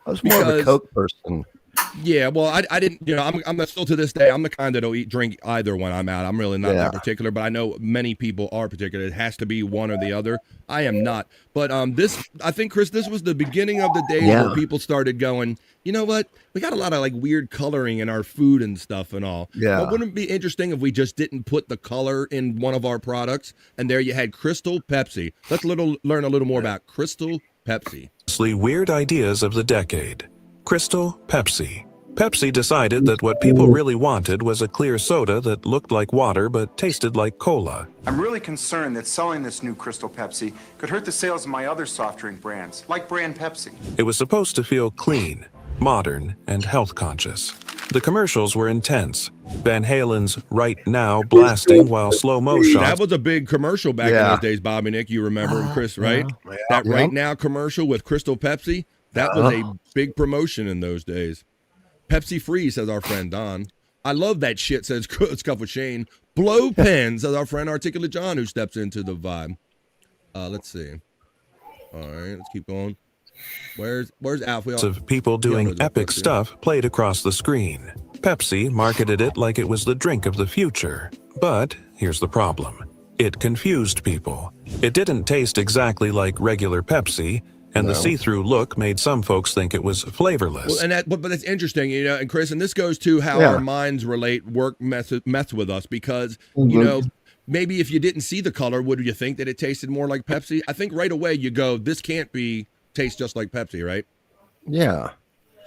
I was more of a Coke person. Yeah, well, I didn't, I'm still to this day, I'm the kind that don't drink either when I'm out. I'm really not that particular, but I know many people are particular. It has to be one or the other. I am not. But I think, Chris, this was the beginning of the days where people started going, you know what? We got a lot of like weird coloring in our food and stuff and all. Yeah. But wouldn't it be interesting if we just didn't put the color in one of our products? And there you had Crystal Pepsi. Let's learn a little more about Crystal Pepsi. Weird ideas of the decade. Crystal Pepsi. Pepsi decided that what people really wanted was a clear soda that looked like water but tasted like cola. I'm really concerned that selling this new Crystal Pepsi could hurt the sales of my other soft drink brands, like brand Pepsi. It was supposed to feel clean, modern, and health conscious. The commercials were intense. Van Halen's Right Now blasting while slow-mo shots. That was a big commercial back in those days, Bobby Nick. You remember, Chris, right? That Right Now commercial with Crystal Pepsi, that was a big promotion in those days. Pepsi free, says our friend Don. I love that shit, says Scuff with Shane. Blow pen, says our friend Articulate John, who steps into the vibe. Let's see. All right, let's keep going. Where's Alf? Of people doing epic stuff played across the screen. Pepsi marketed it like it was the drink of the future. But here's the problem. It confused people. It didn't taste exactly like regular Pepsi, and the see-through look made some folks think it was flavorless. Well, but that's interesting, and Chris, and this goes to how our minds mess with us, because, maybe if you didn't see the color, would you think that it tasted more like Pepsi? I think right away you go, this can't taste just like Pepsi, right? Yeah.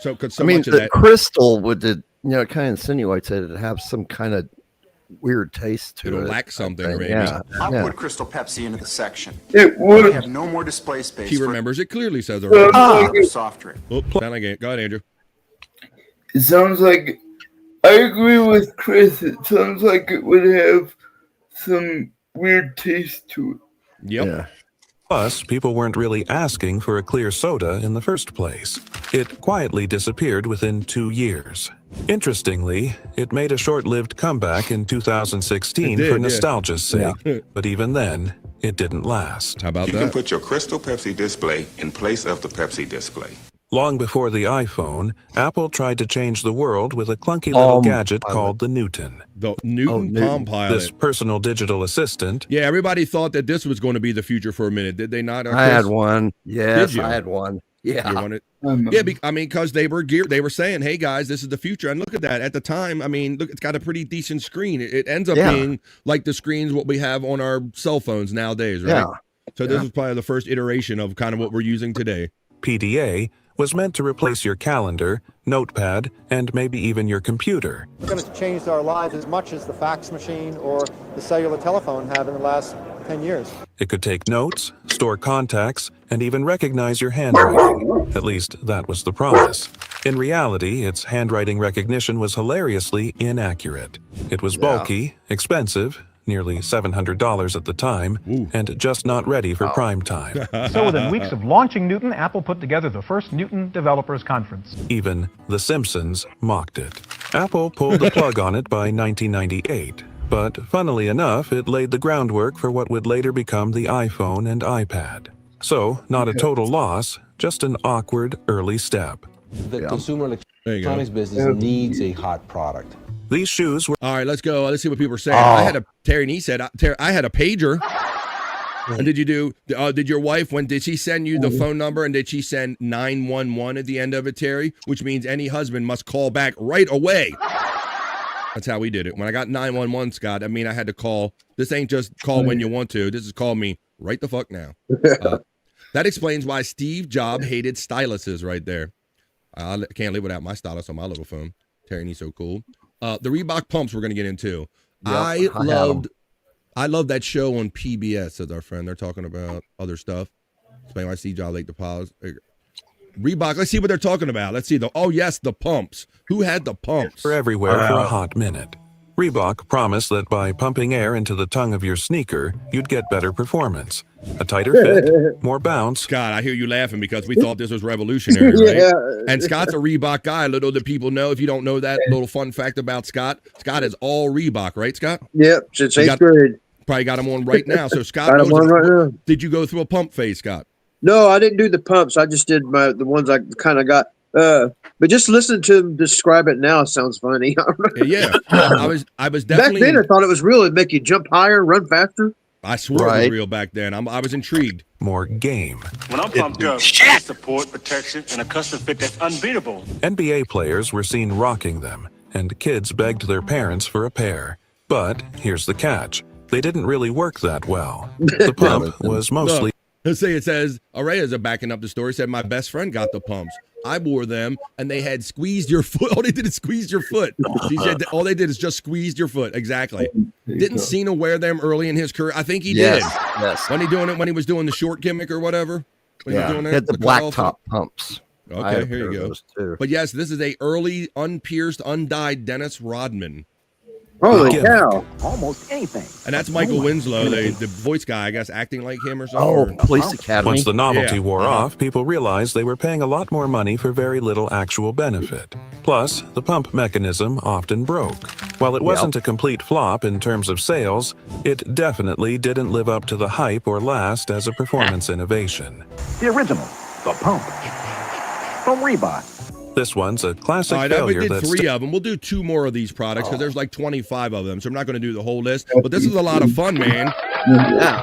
So, much of that Crystal would, kind of insinuates that it have some kind of weird taste to it. It'll lack something, maybe. I'll put Crystal Pepsi into the section. It would have no more display space. He remembers it clearly, says already. Soft drink. Sound like it. Go ahead, Andrew. It sounds like, I agree with Chris. It sounds like it would have some weird taste to it. Yep. Yeah. Plus, people weren't really asking for a clear soda in the first place. It quietly disappeared within 2 years. Interestingly, it made a short-lived comeback in 2016 for nostalgia's sake, but even then, it didn't last. How about that? You can put your Crystal Pepsi display in place of the Pepsi display. Long before the iPhone, Apple tried to change the world with a clunky little gadget called the Newton. The Newton Palm Pilot. This personal digital assistant. Yeah, everybody thought that this was going to be the future for a minute. Did they not? I had one. Yes, I had one. Yeah. You wanted? Because they were geared. They were saying, hey, guys, this is the future. And look at that. At the time, look, it's got a pretty decent screen. It ends up being like the screens what we have on our cell phones nowadays, right? Yeah. So this was probably the first iteration of kind of what we're using today. PDA was meant to replace your calendar, notepad, and maybe even your computer. It's going to change our lives as much as the fax machine or the cellular telephone have in the last 10 years. It could take notes, store contacts, and even recognize your handwriting. At least that was the promise. In reality, its handwriting recognition was hilariously inaccurate. It was bulky, expensive, nearly $700 at the time, and just not ready for prime time. So within weeks of launching Newton, Apple put together the first Newton Developers Conference. Even The Simpsons mocked it. Apple pulled the plug on it by 1998, but funnily enough, it laid the groundwork for what would later become the iPhone and iPad. So, not a total loss, just an awkward early step. The consumer electronics business needs a hot product. These shoes were... All right, let's go. Let's see what people are saying. Terry Nee said, I had a pager. And did you do, did your wife, did she send you the phone number and did she send 911 at the end of it, Terry? Which means any husband must call back right away. That's how we did it. When I got 911, Scott, I mean, I had to call. This ain't just call when you want to. This is call me right the fuck now. That explains why Steve Jobs hated styluses right there. I can't live without my stylus on my little phone. Terry Nee's so cool. The Reebok pumps we're going to get into. Yep, I love that show on PBS, says our friend. They're talking about other stuff. Explain why Steve Jobs liked the pause. Reebok, let's see what they're talking about. Let's see. The pumps. Who had the pumps? Were everywhere for a hot minute. Reebok promised that by pumping air into the tongue of your sneaker, you'd get better performance. A tighter fit, more bounce. Scott, I hear you laughing because we thought this was revolutionary, right? Yeah. And Scott's a Reebok guy. Little do people know. If you don't know that little fun fact about Scott, Scott is all Reebok, right, Scott? Yep, since 8th grade. Probably got him on right now. So Scott, Got him on right now. Did you go through a pump phase, Scott? No, I didn't do the pumps. I just did the ones I kind of got. But just listening to him describe it now sounds funny. Yeah. I was definitely. Back then, I thought it was real. It'd make you jump higher, run faster. I swore it was real back then. I was intrigued. More game. When I'm pumped up, I get support, protection, and a custom fit that's unbeatable. NBA players were seen rocking them, and kids begged their parents for a pair. But here's the catch. They didn't really work that well. The pump was mostly... Let's say it says, Araya's backing up the story, said my best friend got the pumps. I wore them, and they had squeezed your foot. All they did is squeeze your foot. She said all they did is just squeeze your foot. Exactly. Didn't Cena wear them early in his career? I think he did. Yes. When he was doing the short gimmick or whatever? When he was doing he had the black top pumps. Okay, here you go. But yes, this is a early, unpierced, undyed Dennis Rodman. Holy cow. Almost anything. And that's Michael Winslow, the voice guy, I guess, acting like him or something. Police Academy. Once the novelty wore off, people realized they were paying a lot more money for very little actual benefit. Plus, the pump mechanism often broke. While it wasn't a complete flop in terms of sales, it definitely didn't live up to the hype or last as a performance innovation. The original, the pump. From Reebok. This one's a classic All right, failure. we did 3 of them. We'll do 2 more of these products because there's like 25 of them. So I'm not going to do the whole list. But this is a lot of fun, man. Yeah.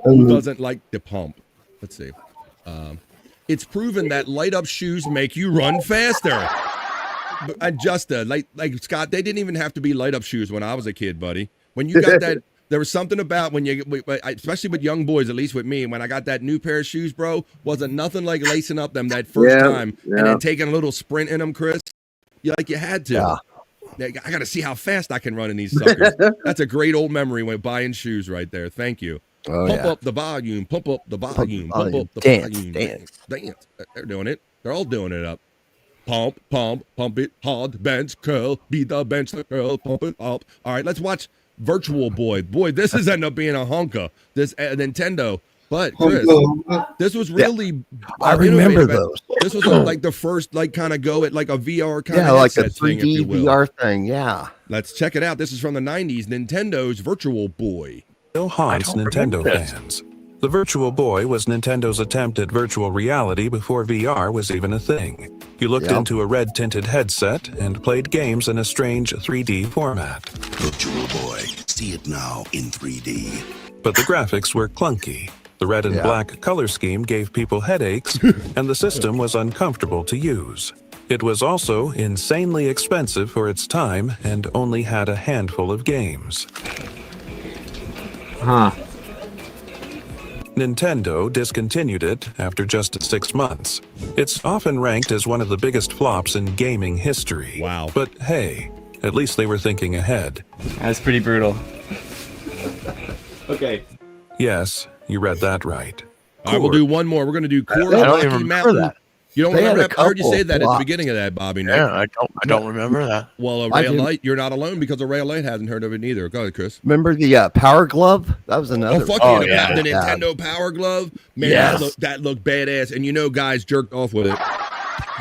Who doesn't like the pump? Let's see. It's proven that light-up shoes make you run faster. And just like Scott, they didn't even have to be light-up shoes when I was a kid, buddy. When you got that... There was something about when you, especially with young boys, at least with me, when I got that new pair of shoes, bro, wasn't nothing like lacing up them that first time and then taking a little sprint in them, Chris. You had to. I got to see how fast I can run in these suckers. That's a great old memory when buying shoes right there. Thank you. Pump up the volume. Pump up the volume. Pump up the volume. Dance. They're doing it. They're all doing it up. Pump it hard, bench, curl, be the bench, the curl, pump it up. All right, let's watch Virtual Boy. Boy, this has ended up being a honka, this Nintendo. But Chris, this was really I remember those. This was like the first kind of go at like a VR kind of like a 3D thing, if you will. VR thing, yeah. Let's check it out. This is from the 90s, Nintendo's Virtual Boy. Still haunts Nintendo fans. The Virtual Boy was Nintendo's attempt at virtual reality before VR was even a thing. You looked into a red-tinted headset and played games in a strange 3D format. Virtual Boy, see it now in 3D. But the graphics were clunky. The red and black color scheme gave people headaches, and the system was uncomfortable to use. It was also insanely expensive for its time and only had a handful of games. Nintendo discontinued it after just 6 months. It's often ranked as one of the biggest flops in gaming history. Wow. But hey, at least they were thinking ahead. That's pretty brutal. Okay. Yes, you read that right. All right, we'll do one more. We're going to do Coors Rocky Mountain. That. You don't remember that? I heard you say that at the beginning of that, Bobby. No? Yeah, I don't remember that. Well, a ray of light. You're not alone because a ray of light hasn't heard of it either. Go ahead, Chris. Remember the Power Glove? That was another. Oh, fuck yeah. The Nintendo Power Glove. Man, that looked badass. And you know guys jerked off with it.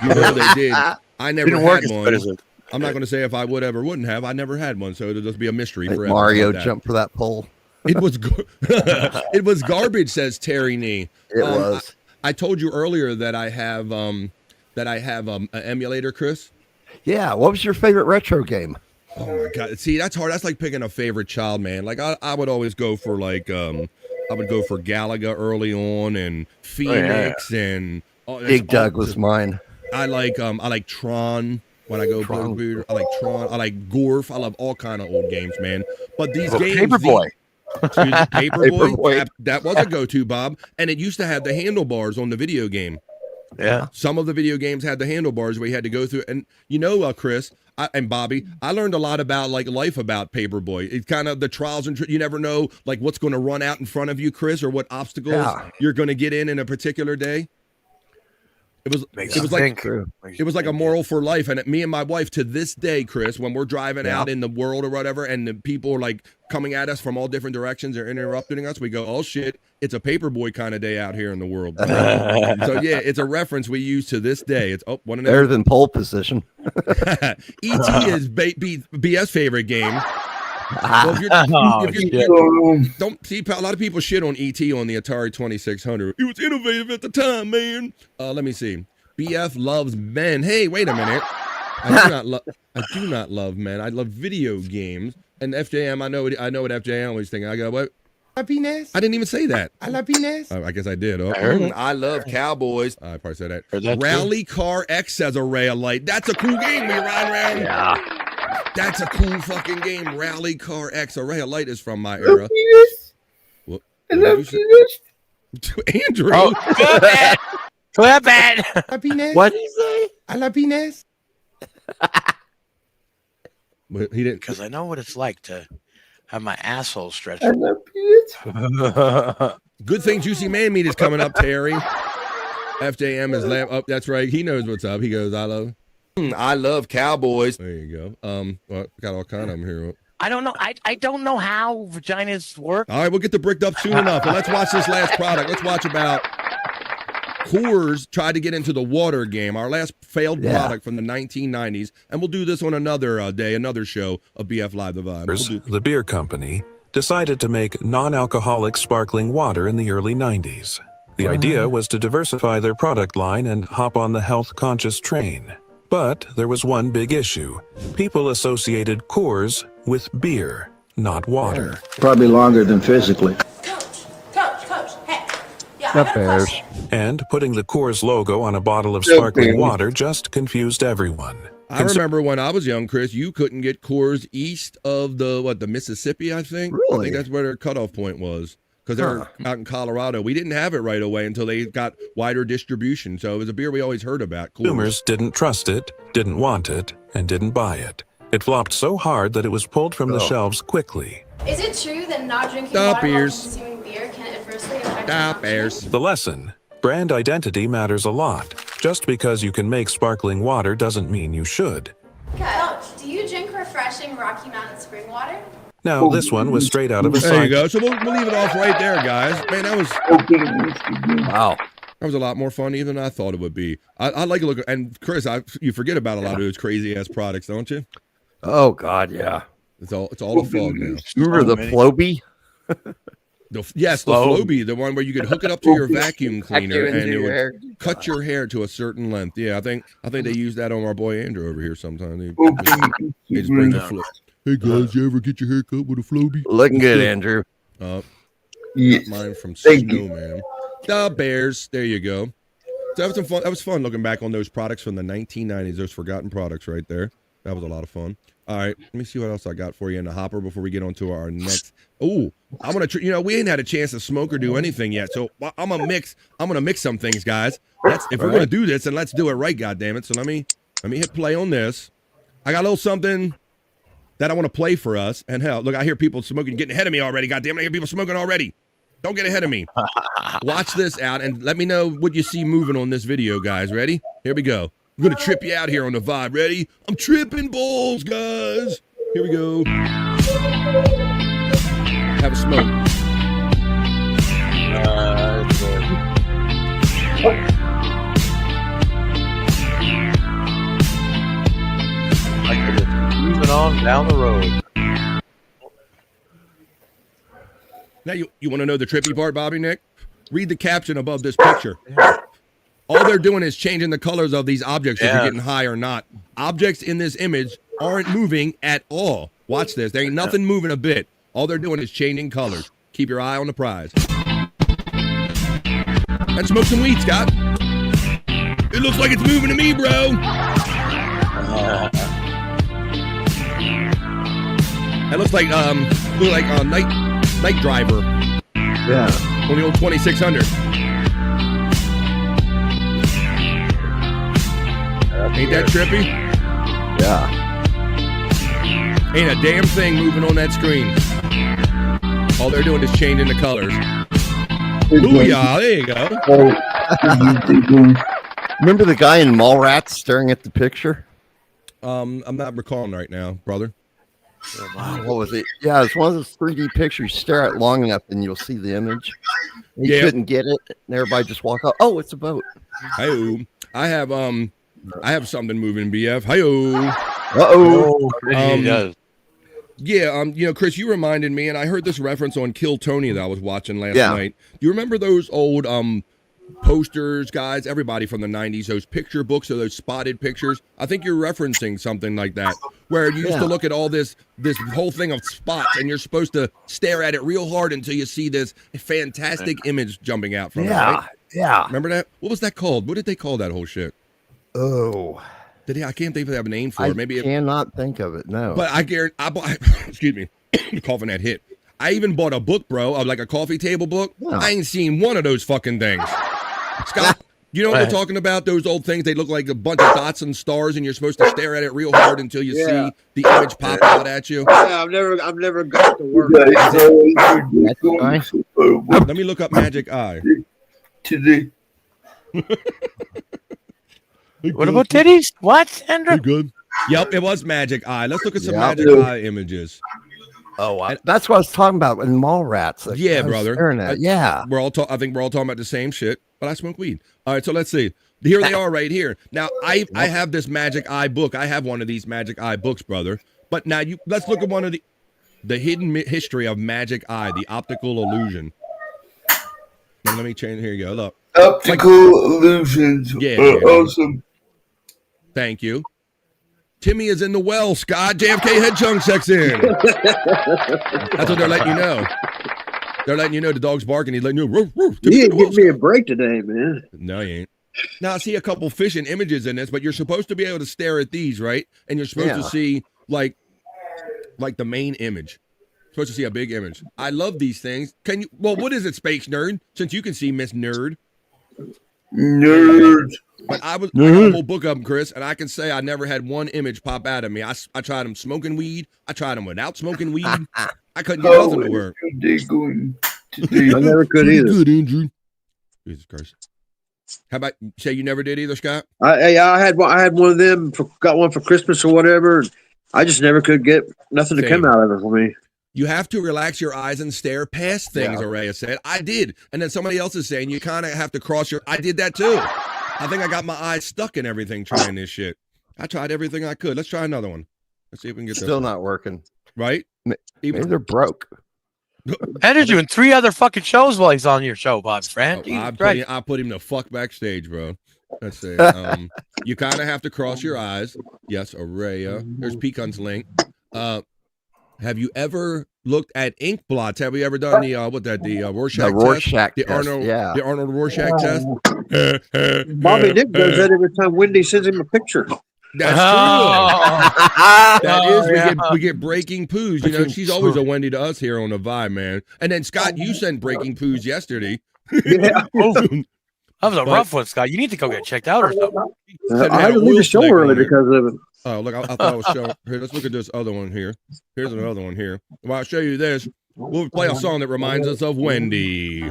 You know they did. I never had one. I'm not going to say if I would ever wouldn't have. I never had one, so it'll just be a mystery forever. Mario jumped for that pole. It was it was garbage, says Terry Nee. It was. I told you earlier that I have an emulator, Chris. Yeah. What was your favorite retro game? Oh my God! See, that's hard. That's like picking a favorite child, man. Like I would always go for I would go for Galaga early on and Phoenix and Big Doug was mine. I like Tron. When I go Tron. I like Tron. I like Gorf. I love all kind of old games, man. But these games, Paperboy. Paperboy. That was a go-to, Bob. And it used to have the handlebars on the video game. Yeah. Some of the video games had the handlebars where you had to go through. And you know, Chris and Bobby, I learned a lot about life about Paperboy. It's kind of the trials and you never know what's going to run out in front of you, Chris, or what obstacles you're going to get in a particular day. It was like a moral for life. And me and my wife to this day, Chris, when we're driving out in the world or whatever, and the people are coming at us from all different directions or interrupting us, we go, oh shit, it's a Paperboy kind of day out here in the world. So yeah, it's a reference we use to this day. It's better than pole position. E.T. is BS favorite game. Well, don't see a lot of people shit on E.T. on the Atari 2600. It was innovative at the time, man. Let me see. BF loves men. Hey, wait a minute. I do not love men. I love video games. And FJM, I know what FJM was thinking. I go, what? Happiness? I didn't even say that. I love penis. I guess I did. I love cowboys. I probably said that. Rally Car X says a ray of light. That's a cool game. We ride around. Yeah. That's a cool fucking game. Rally Car X. A ray of light is from my era. What? I love penis. Andrew. Oh, clap it. Happiness. What did he say? I love penis. But he didn't. Because I know what it's like to have my asshole stretched. I love penis. Good thing Juicy Man Meat is coming up, Terry. FJM is laughing. Oh, that's right. He knows what's up. He goes, I love cowboys. There you go. Well, got all kind of them here. I don't know. I don't know how vaginas work. All right, we'll get the bricked up soon enough. And let's watch this last product. Let's watch about Coors tried to get into the water game. Our last failed product from the 1990s. And we'll do this on another day, another show of BF Live the Vibe. The beer company decided to make non-alcoholic sparkling water in the early 90s. The idea was to diversify their product line and hop on the health-conscious train. But there was one big issue. People associated Coors with beer, not water. Probably longer than physically. Coach, hey. Yeah, That bears. And putting the Coors logo on a bottle of sparkling water just confused everyone. I remember when I was young, Chris, you couldn't get Coors east of the Mississippi, I think. Really? I think that's where their cutoff point was. Because they're out in Colorado. We didn't have it right away until they got wider distribution. So it was a beer we always heard about. Consumers didn't trust it, didn't want it, and didn't buy it. It flopped so hard that it was pulled from the shelves quickly. Is it true that not drinking water while consuming beer can adversely affect your function? The lesson: brand identity matters a lot. Just because you can make sparkling water doesn't mean you should. Coach, do you drink refreshing Rocky Mountain spring water? Now, this one was straight out of a There you go. So we'll leave it off right there, guys. Man, that was... Wow. That was a lot more fun even than I thought it would be. I like to look... And, Chris, you forget about a lot of those crazy-ass products, don't you? Oh, God, yeah. It's all a fog now. Remember the Floby? Yes, the Floby, the one where you could hook it up to your vacuum cleaner and it would cut your hair to a certain length. Yeah, I think they use that on our boy Andrew over here sometime. They just bring the flow. Hey guys, you ever get your hair cut with a Floby? Looking good, Andrew. Yes. Mine from Snowman. The Bears. There you go. So that was some fun. That was fun looking back on those products from the 1990s. Those forgotten products right there. That was a lot of fun. All right, let me see what else I got for you in the hopper before we get on to our next. Oh, I'm gonna. We ain't had a chance to smoke or do anything yet, so I'm gonna mix some things, guys. If we're gonna do this, then let's do it right, goddammit. So let me hit play on this. I got a little something that I want to play for us. And hell, look, I hear people smoking, getting ahead of me already. Goddamn, I hear people smoking already. Don't get ahead of me. Watch this out and let me know what you see moving on this video, guys. Ready? Here we go. I'm going to trip you out here on the vibe. Ready? I'm tripping balls, guys. Here we go. Have a smoke. Like they're just moving on down the road. Now, you want to know the trippy part, Bobby Nick? Read the caption above this picture. All they're doing is changing the colors of these objects if you're getting high or not. Objects in this image aren't moving at all. Watch this. There ain't nothing moving a bit. All they're doing is changing colors. Keep your eye on the prize. And smoke some weed, Scott. It looks like it's moving to me, bro. That looks like Night Driver. Yeah. On the old 2600. Ain't that trippy? Yeah. Ain't a damn thing moving on that screen. All they're doing is changing the colors. Booyah, there you go. Remember the guy in Mallrats staring at the picture? I'm not recalling right now, brother. What was it? Yeah, it's one of those 3D pictures. Stare at it long enough and you'll see the image. You couldn't get it, and everybody just walk out. Oh, it's a boat. Hi-oh. I have something moving, BF. Hi-oh. Uh-oh. Yeah, Chris, you reminded me, and I heard this reference on Kill Tony that I was watching last night. Do you remember those old posters, guys? Everybody from the 90s, those picture books or those spotted pictures? I think you're referencing something like that, where you used to look at all this whole thing of spots, and you're supposed to stare at it real hard until you see this fantastic image jumping out from it, right? Yeah. Remember that? What was that called? What did they call that whole shit? Oh. I can't think if they have a name for it. Maybe cannot think of it, no. But I guarantee, excuse me, coughing that hit. I even bought a book, bro, of like a coffee table book. Yeah. I ain't seen one of those fucking things. Scott, you know what they're talking about? Those old things, they look like a bunch of dots and stars, and you're supposed to stare at it real hard until you see the image pop out at you. Yeah, I've never got to work. Let me look up Magic Eye. Today. What about titties? What, Andrew? Good. Yep, it was Magic Eye. Let's look at some Magic Eye images. Oh, that's what I was talking about in Mallrats. Like, yeah, brother. Yeah, I think we're all talking about the same shit, but I smoke weed. All right, so let's see. Here they are right here. Now, I have this Magic Eye book. I have one of these Magic Eye books, brother. But now let's look at one of the hidden history of Magic Eye, the optical illusion. Now, let me change. Here you go. Look. Optical illusions are awesome. Thank you. Timmy is in the well, Scott. JFK head chunk checks in. That's what they're letting you know. They're letting you know the dog's barking. He's letting you know. You ain't giving me a break today, man. No, you ain't. Now, I see a couple fish and images in this, but you're supposed to be able to stare at these, right? And you're supposed to see, like the main image. Supposed to see a big image. I love these things. Can you? Well, what is it, Space Nerd? Since you can see Miss Nerd. Nerd. But I got a whole book of them, Chris, and I can say I never had one image pop out of me. I tried them smoking weed. I tried them without smoking weed. I couldn't get nothing to work. I never could either. Good, Andrew. Jesus Christ. How about say you never did either, Scott? I had one of them. Got one for Christmas or whatever. And I just never could get nothing to come out of it for me. You have to relax your eyes and stare past things, Araya said. I did. And then somebody else is saying you kind of have to cross your... I did that too. I think I got my eyes stuck in everything trying this shit. I tried everything I could. Let's try another one. Let's see if we can get Still not working. Right? Maybe they're broke. Andrew's doing 3 other fucking shows while he's on your show, Bob. Friend. I put him the fuck backstage, bro. Let's see. You kind of have to cross your eyes. Yes, Araya. There's Pecan's link. Have you ever looked at ink blots? Have you ever done the Rorschach test? The Arnold Rorschach test. Bobby Nick does that every time Wendy sends him a picture. That's true. We get breaking poos. You know, she's always a Wendy to us here on the Vibe, man. And then Scott, you sent breaking poos yesterday. Yeah. That was a rough one, Scott. You need to go get checked out or something. I had to leave the show early because of it. Oh, look, I thought I was showing. Here, let's look at this other one here. Here's another one here. Well, I'll show you this. We'll play a song that reminds us of Wendy.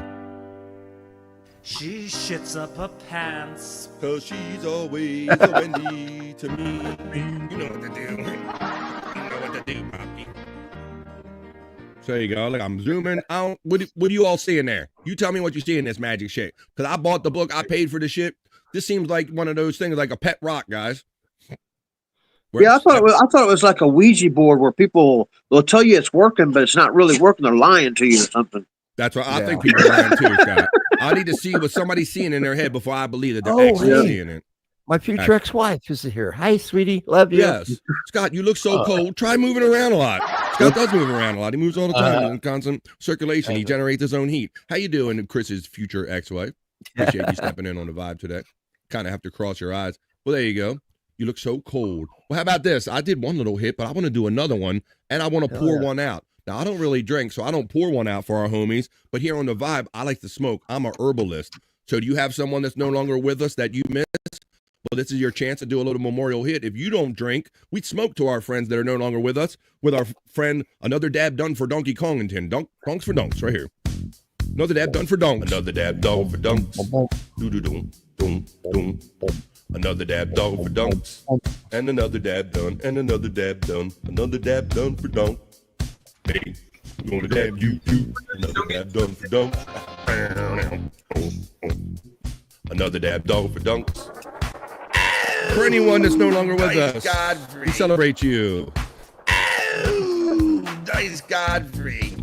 She shits up her pants, 'cause she's always a Wendy to me. You know what to do. You know what to do, Poppy. So there you go. Look, I'm zooming out. What are you all seeing there? You tell me what you see in this magic shit. Because I bought the book. I paid for the shit. This seems like one of those things, like a pet rock, guys. Yeah, I thought it was like a Ouija board where people will tell you it's working, but it's not really working. They're lying to you or something. That's what I think people are lying too, Scott. I need to see what somebody's seeing in their head before I believe that they're actually seeing it. My future ex-wife is here. Hi, sweetie. Love you. Yes. Scott, you look so cold. Try moving around a lot. Scott does move around a lot. He moves all the time. He's in constant circulation. He generates his own heat. How you doing, Chris's future ex-wife? Appreciate you stepping in on the Vibe today. Kind of have to cross your eyes. Well, there you go. You look so cold. Well, how about this? I did one little hit, but I want to do another one, and I want to pour one out. Now, I don't really drink, so I don't pour one out for our homies, but here on the Vibe, I like to smoke. I'm a herbalist. So do you have someone that's no longer with us that you miss? Well, this is your chance to do a little memorial hit. If you don't drink, we smoke to our friends that are no longer with us with our friend, Another Dab Done for Donkey Kongington. Donks for Donks, right here. Another dab done for donks. Another dab dog for donks. Do-do-doom, doom, doom. Another dab dog for donks. And another dab done. And another dab done. Another dab done for donks. Hey, we gonna dab you too. Another dab done for donks. Another dab dog for donks. For anyone that's no longer with us, Godfrey. We celebrate you. Dice Godfrey.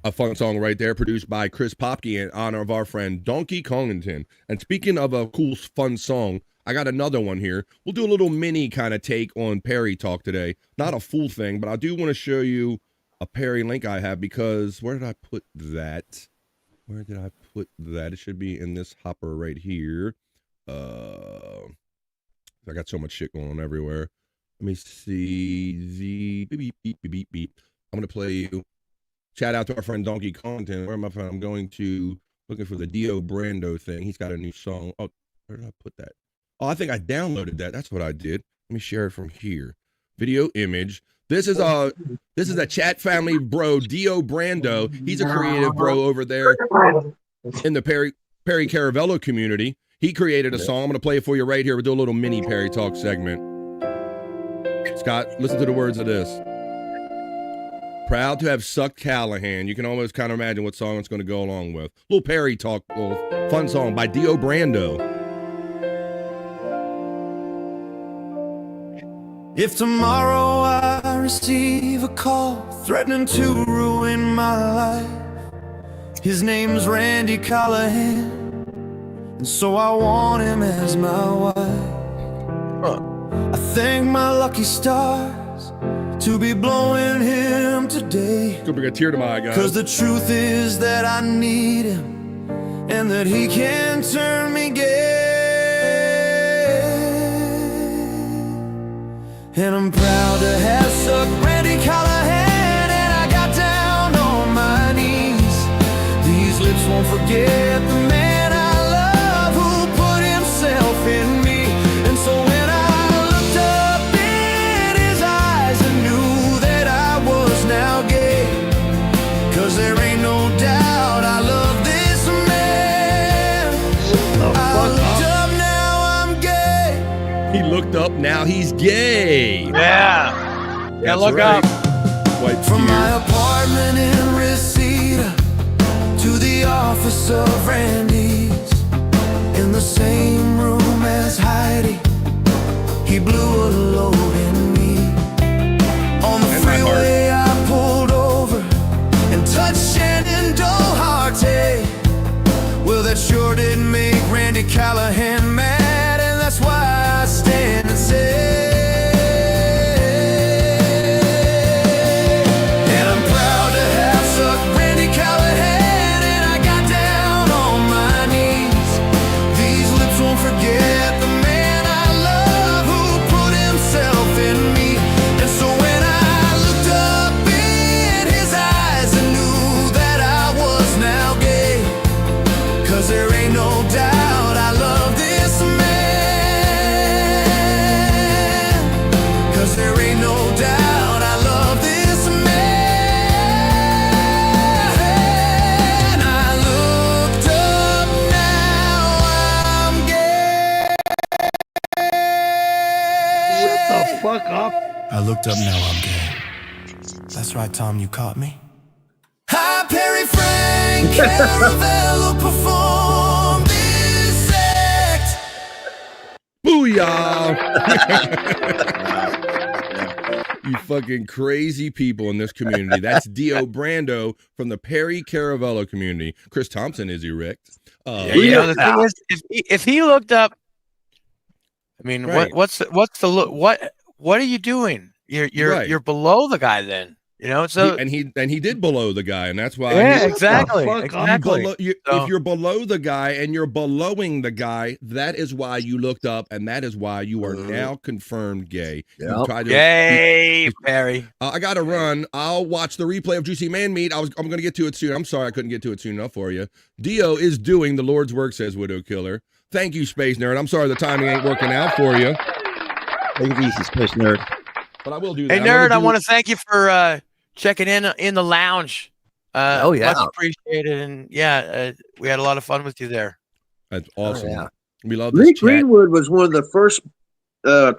A fun song right there, produced by Chris Popke in honor of our friend Donkey Kongington. And speaking of a cool, fun song, I got another one here. We'll do a little mini kind of take on Perry talk today. Not a full thing, but I do want to show you a Perry link I have because where did I put that? Where did I put that? It should be in this hopper right here. I got so much shit going on everywhere. Let me see. Beep, beep, beep, beep, beep. I'm going to play you. Shout out to our friend Donkey Kongington. Where am I from? I'm going to looking for the Dio Brando thing. He's got a new song. Oh, where did I put that? Oh, I think I downloaded that. That's what I did. Let me share it from here. Video image. This is a chat family bro, Dio Brando. He's a creative bro over there in the Perry Caravello community. He created a song. I'm going to play it for you right here. We'll do a little mini Perry Talk segment. Scott, listen to the words of this. Proud to have sucked Callahan. You can almost kind of imagine what song it's going to go along with. Little Perry Talk, little fun song by Dio Brando. If tomorrow I receive a call threatening to ruin my life, his name's Randy Callahan, and so I want him as my wife. I thank my lucky stars to be blowing him today. Could bring a tear to my eye, guys. 'Cause the truth is that I need him, and that he can turn me gay. And I'm proud to have sucked Randy Callahan, and I got down on my knees. These lips won't forget the man I love who put himself in me. And so when I looked up in his eyes, I knew that I was now gay. 'Cause there ain't no doubt I love this man. I looked up, now I'm gay. He looked up, now he's gay. Yeah. Yeah, look right. up. Wipe From tears. my apartment in Reseda to the office of Randy's, in the same room as Heidi, he blew a load in me. On the freeway I pulled over and touched Shenandoah Harte. Well, that sure did make Randy Callahan mad, and that's why I stand and say, and I'm proud to have sucked Randy Callahan, and I got down on my knees. These lips won't forget the man I I looked up, now I'm gay. That's right, Tom, you caught me. Hi, Perry Frank, Caravello perform this act. Booyah! You fucking crazy people in this community. That's Dio Brando from the Perry Caravello community. Chris Thompson is erect. The thing is, if he looked up, I mean, Right. what's the look? What are you doing? You're below the guy then. So he did below the guy, and that's why. Exactly. If you're below the guy and you're belowing the guy, that is why you looked up, and that is why you are now confirmed gay. Yay, Perry. I got to run. I'll watch the replay of Juicy Man Meat. I'm going to get to it soon. I'm sorry I couldn't get to it soon enough for you. Dio is doing the Lord's work, says Widow Killer. Thank you, Space Nerd. I'm sorry the timing ain't working out for you. Take it easy, Space Nerd. But I will do that. Hey, Nerd, I want to thank you for checking in the lounge. Much appreciated. And we had a lot of fun with you there. That's awesome. We love Lee this chat. Greenwood was one of the first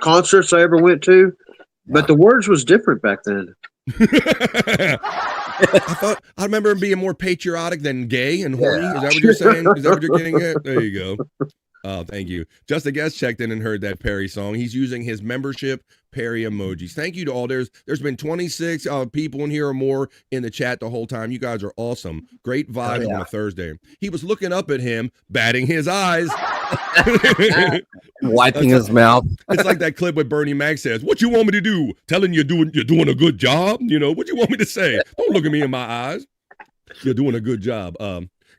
concerts I ever went to, but the words was different back then. I remember him being more patriotic than gay and horny. Is that what you're saying? Is that what you're getting at? There you go. Oh, thank you. Just a guest checked in and heard that Perry song. He's using his membership Perry emojis. Thank you to all. There's been 26 people in here or more in the chat the whole time. You guys are awesome. Great vibe on a Thursday. He was looking up at him, batting his eyes. Wiping his mouth. It's like that clip where Bernie Mac says, "What you want me to do? Telling you're doing a good job? What you want me to say? Don't look at me in my eyes. You're doing a good job."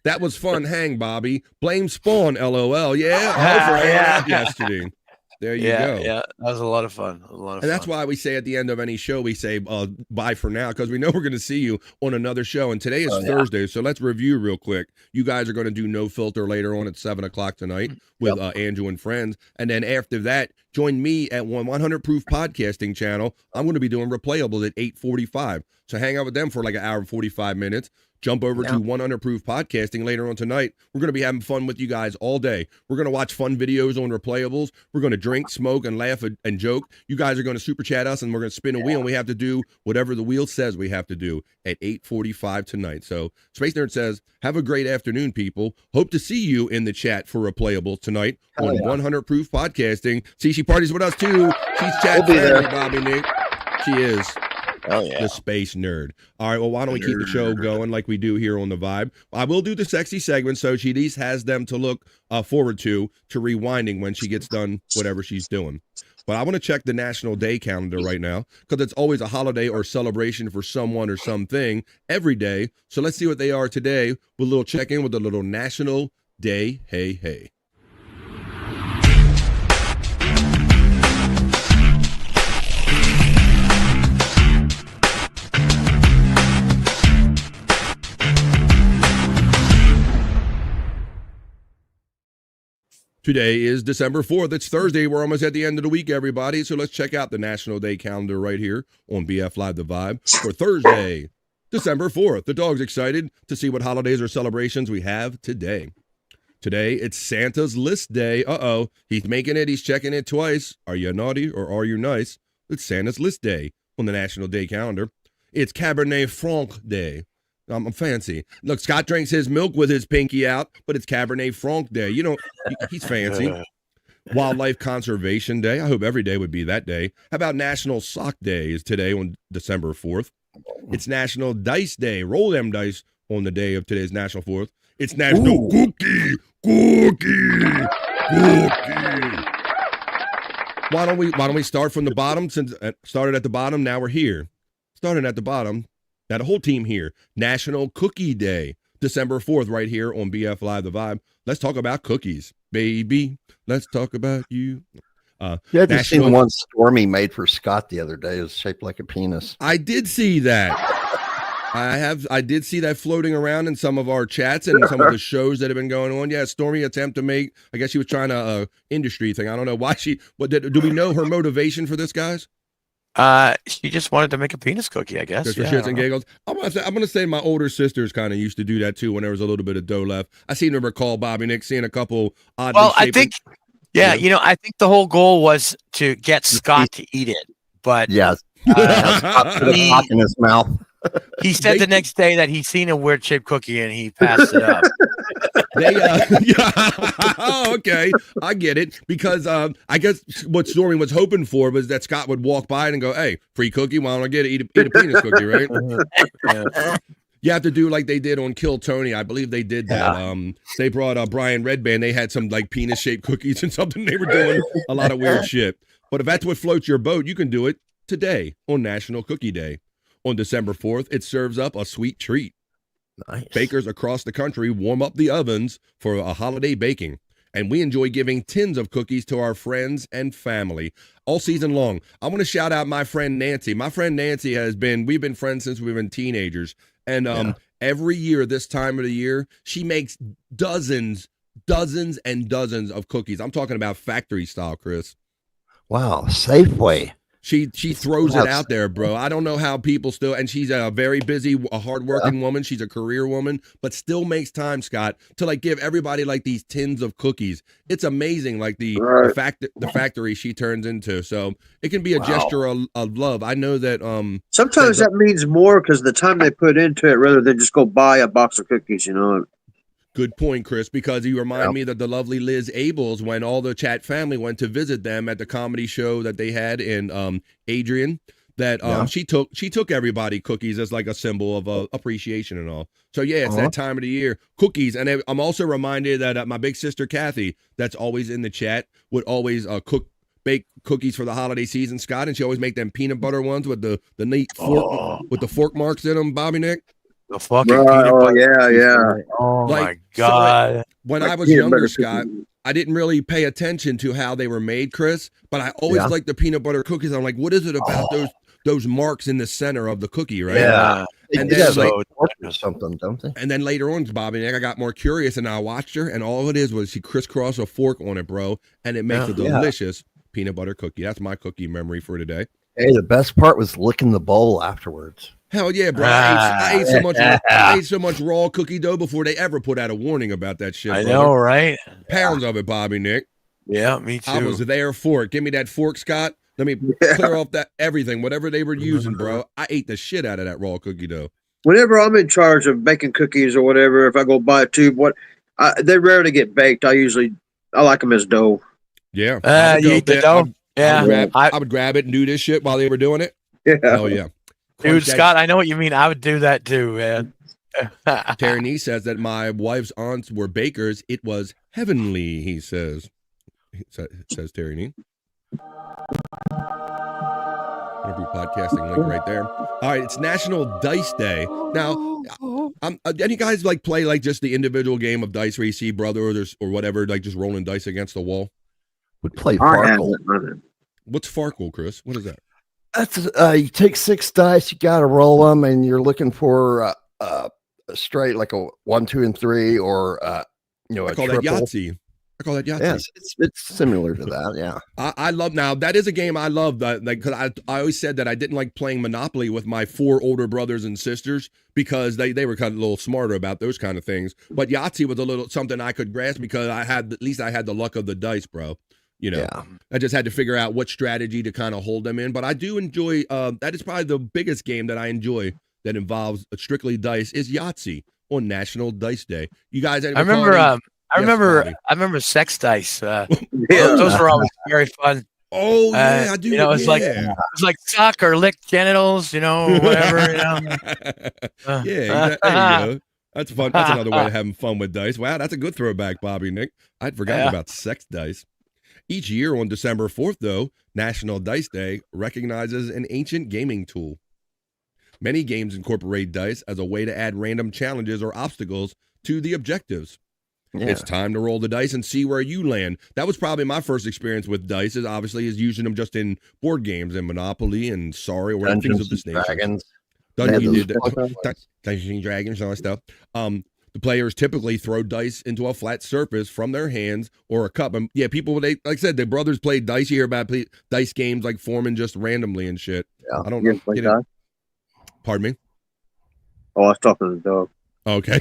That was fun. Hang, Bobby. Blame Spawn, LOL. Yeah. Yesterday. There you go. Yeah, that was a lot of fun. And that's why we say at the end of any show, we say bye for now, because we know we're going to see you on another show. And today is Thursday, so let's review real quick. You guys are going to do No Filter later on at 7 o'clock tonight with Andrew and friends. And then after that, join me at 100 Proof Podcasting channel. I'm going to be doing Replayables at 8:45. So hang out with them for like an hour and 45 minutes. Jump over to 100 Proof Podcasting later on tonight. We're going to be having fun with you guys all day. We're going to watch fun videos on Replayables. We're going to drink, smoke, and laugh and joke. You guys are going to super chat us, and we're going to spin a wheel, and we have to do whatever the wheel says we have to do at 8:45 tonight. So Space Nerd says, have a great afternoon, people. Hope to see you in the chat for Replayables tonight on 100 Proof Podcasting. See, she parties with us, too. She's chat friendly, Bobby Nick. She is. Oh, yeah. The Space Nerd. All right, well, why don't we keep the show going like we do here on The Vibe? I will do the sexy segment, so she at least has them to look forward to rewinding when she gets done whatever she's doing. But I want to check the National Day calendar right now, because it's always a holiday or celebration for someone or something every day. So let's see what they are today with a little check-in with a little National Day Hey. Today is December 4th. It's Thursday. We're almost at the end of the week, everybody. So let's check out the National Day calendar right here on BF Live The Vibe for Thursday, December 4th. The dog's excited to see what holidays or celebrations we have today. Today, it's Santa's List Day. Uh-oh. He's making it. He's checking it twice. Are you naughty or are you nice? It's Santa's List Day on the National Day calendar. It's Cabernet Franc Day. I'm fancy. Look, Scott drinks his milk with his pinky out, but it's Cabernet Franc Day. He's fancy. Wildlife Conservation Day. I hope every day would be that day. How about National Sock Day is today on December 4th. It's National Dice Day. Roll them dice on the day of today's National 4th. It's National Cookie. Why don't we start from the bottom? Since started at the bottom, now we're here. Starting at the bottom. Now, the whole team here, National Cookie Day, December 4th, right here on BF Live The Vibe. Let's talk about cookies, baby. Let's talk about you. Just seen one Stormy made for Scott the other day. It was shaped like a penis. I did see that. I did see that floating around in some of our chats and some of the shows that have been going on. Yeah, Stormy attempt to make, I guess she was trying to industry thing. I don't know why do we know her motivation for this, guys? She just wanted to make a penis cookie, I guess. Just for shits and giggles. I'm gonna say my older sisters kind of used to do that too when there was a little bit of dough left. I seem to recall Bobby Nick seeing a couple oddly I think, I think the whole goal was to get Scott to eat it. but yes, the in his mouth. He said the next day that he seen a weird shaped cookie and he passed it up. Oh, okay, I get it, because I guess what Stormy was hoping for was that Scott would walk by and go, "Hey, free cookie? Why don't I get it? Eat a penis cookie, right?" You have to do like they did on Kill Tony. I believe they did that. Yeah. They brought Brian Redband. They had some like penis shaped cookies and something. They were doing a lot of weird shit. But if that's what floats your boat, you can do it today on National Cookie Day. On December 4th, it serves up a sweet treat. Nice. Bakers across the country warm up the ovens for a holiday baking, and we enjoy giving tins of cookies to our friends and family all season long. I want to shout out my friend Nancy. My friend Nancy we've been friends since we've been teenagers, and every year this time of the year, she makes dozens and dozens of cookies. I'm talking about factory style, Chris. Wow, Safeway. She throws it out there, bro. I don't know how people still, and she's a very busy, hardworking woman. She's a career woman, but still makes time, Scott, to like give everybody like these tins of cookies. It's amazing, like the factory she turns into. So it can be a gesture of love. I know that. Sometimes that means more because the time they put into it, rather than just go buy a box of cookies. You know. Good point, Chris, because you remind me that the lovely Liz Abels, when all the Chat family went to visit them at the comedy show that they had in Adrian, that she took everybody cookies as like a symbol of appreciation and all. So yeah, it's that time of the year, cookies. And I'm also reminded that my big sister Kathy, that's always in the chat, would always bake cookies for the holiday season, Scott, and she always make them peanut butter ones with the neat fork with the fork marks in them, Bobby Nick. The fucking peanut butter. Yeah. Oh my God. So when I was younger, Scott, I didn't really pay attention to how they were made, Chris, but I always liked the peanut butter cookies. I'm like, what is it about those marks in the center of the cookie, right? Yeah. And then something, don't they? And then later on, Bobby, I got more curious and I watched her, and all it is was she crisscross a fork on it, bro, and it makes a delicious peanut butter cookie. That's my cookie memory for today. Hey, the best part was licking the bowl afterwards. Hell yeah, bro! I ate so much raw cookie dough before they ever put out a warning about that shit. I know, right? Pounds of it, Bobby Nick. Yeah, me too. I was there for it. Give me that fork, Scott. Let me clear off that everything, whatever they were using, bro. I ate the shit out of that raw cookie dough. Whenever I'm in charge of baking cookies or whatever, if I go buy a tube, they rarely get baked. I like them as dough. Yeah, you eat the dough. I would grab it and do this shit while they were doing it. Yeah. Oh yeah. Dude, Scott, I know what you mean. I would do that too, man. Terry Nee says that my wife's aunts were bakers. It was heavenly, he says. Says Terry Nee. Every podcasting link right there. All right, it's National Dice Day. Now, any guys like play like just the individual game of dice where you see brothers or whatever, like just rolling dice against the wall? We play Farkle. What's Farkle, Chris? What is that? That's you take 6 dice, you got to roll them, and you're looking for a straight, like a 1, 2, and 3, or I call triple. that Yahtzee. I call that Yahtzee. Yes, it's similar to that. Yeah, I love. Now that is a game I love. Like, because I always said that I didn't like playing Monopoly with my 4 older brothers and sisters because they were kind of a little smarter about those kind of things. But Yahtzee was a little something I could grasp because I had the luck of the dice, bro. I just had to figure out what strategy to kind of hold them in. But I do enjoy, that is probably the biggest game that I enjoy that involves strictly dice is Yahtzee on National Dice Day. You guys, I remember sex dice. Those were always very fun. Oh yeah, I do. It's like suck or lick genitals, whatever. Yeah, there you go. That's fun. That's another way of having fun with dice. Wow, that's a good throwback, Bobby Nick. I'd forgotten about sex dice. Each year on December 4th, though, National Dice Day recognizes an ancient gaming tool. Many games incorporate dice as a way to add random challenges or obstacles to the objectives. Yeah. It's time to roll the dice and see where you land. That was probably my first experience with dice, is using them just in board games and Monopoly and Sorry or things of this nature. Dungeons and Dragons, all that stuff. The players typically throw dice into a flat surface from their hands or a cup. And yeah, people, like I said, the brothers played dice. You hear about dice games like forming just randomly and shit. Yeah. I don't know. Pardon me? Oh, I was talking to the dog. Okay.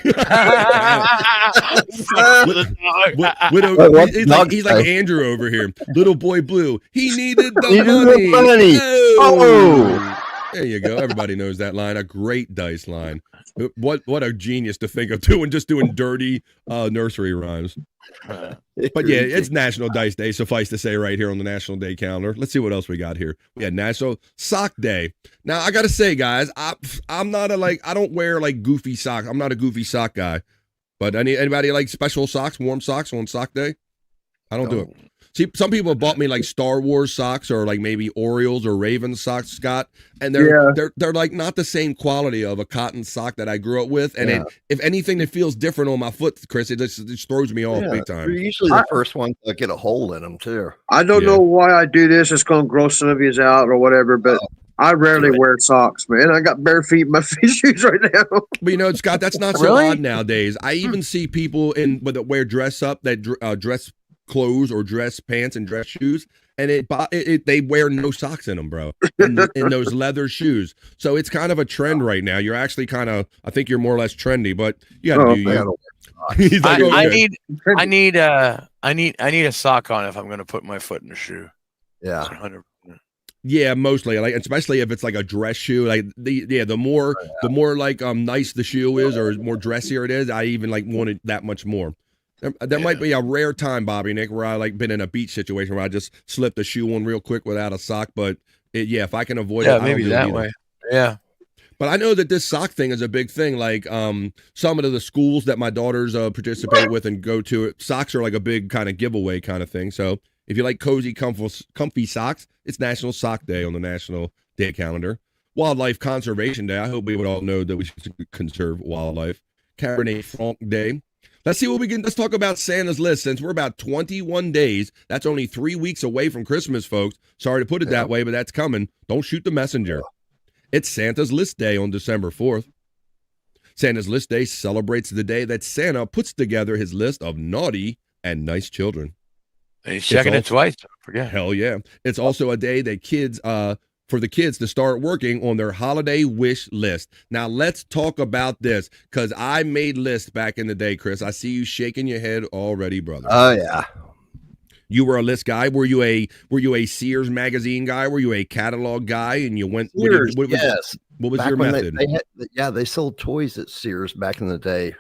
He's like Andrew over here. Little boy blue. He needed the money. Oh. There you go. Everybody knows that line. A great dice line. What a genius to think of doing dirty nursery rhymes. But yeah, it's National Dice Day, suffice to say, right here on the National Day calendar. Let's see what else we got here. We had National Sock Day. Now I gotta say, guys, I'm not I don't wear like goofy socks. I'm not a goofy sock guy. But anybody like special socks, warm socks on Sock Day? I don't do it. See, some people have bought me like Star Wars socks or like maybe Orioles or Ravens socks, Scott, and they're like not the same quality of a cotton sock that I grew up with. And if anything that feels different on my foot, Chris, it just throws me off big time. You're usually the first one to get a hole in them too. I don't know why I do this. It's going to gross some of you out or whatever, but I rarely wear socks, man. I got bare feet in my shoes right now. But you know, Scott, that's not so odd nowadays. I even see people that wear dress up, that dress clothes or dress pants and dress shoes, and they wear no socks in them, bro, in those leather shoes. So it's kind of a trend right now. You're actually I think you're more or less trendy, but you got to do you. He's like, I need a sock on if I'm going to put my foot in a shoe. Yeah. 100%. Yeah, mostly like, especially if it's like a dress shoe, like the more like nice the shoe is or more dressier it is, I even like want it that much more. There might be a rare time, Bobby Nick, where I like been in a beach situation where I just slipped the shoe on real quick without a sock. But if I can avoid it, maybe that way. Yeah. But I know that this sock thing is a big thing. Like some of the schools that my daughters participate with and go to, socks are like a big kind of giveaway kind of thing. So if you like cozy, comfy socks, it's National Sock Day on the National Day calendar. Wildlife Conservation Day. I hope we would all know that we should conserve wildlife. Cabernet Franc Day. Let's see what we can. Let's talk about Santa's list. Since we're about 21 days, that's only 3 weeks away from Christmas, folks. Sorry to put it that way, but that's coming. Don't shoot the messenger. It's Santa's List Day on December 4th. Santa's List Day celebrates the day that Santa puts together his list of naughty and nice children. He's checking it twice. Don't forget. Hell yeah. It's also a day that for the kids to start working on their holiday wish list. Now let's talk about this, because I made lists back in the day, Chris. I see you shaking your head already, brother. Oh yeah. You were a list guy. Were you a Sears magazine guy? Were you a catalog guy? And you went. Sears, yes. What was your method? They sold toys at Sears back in the day.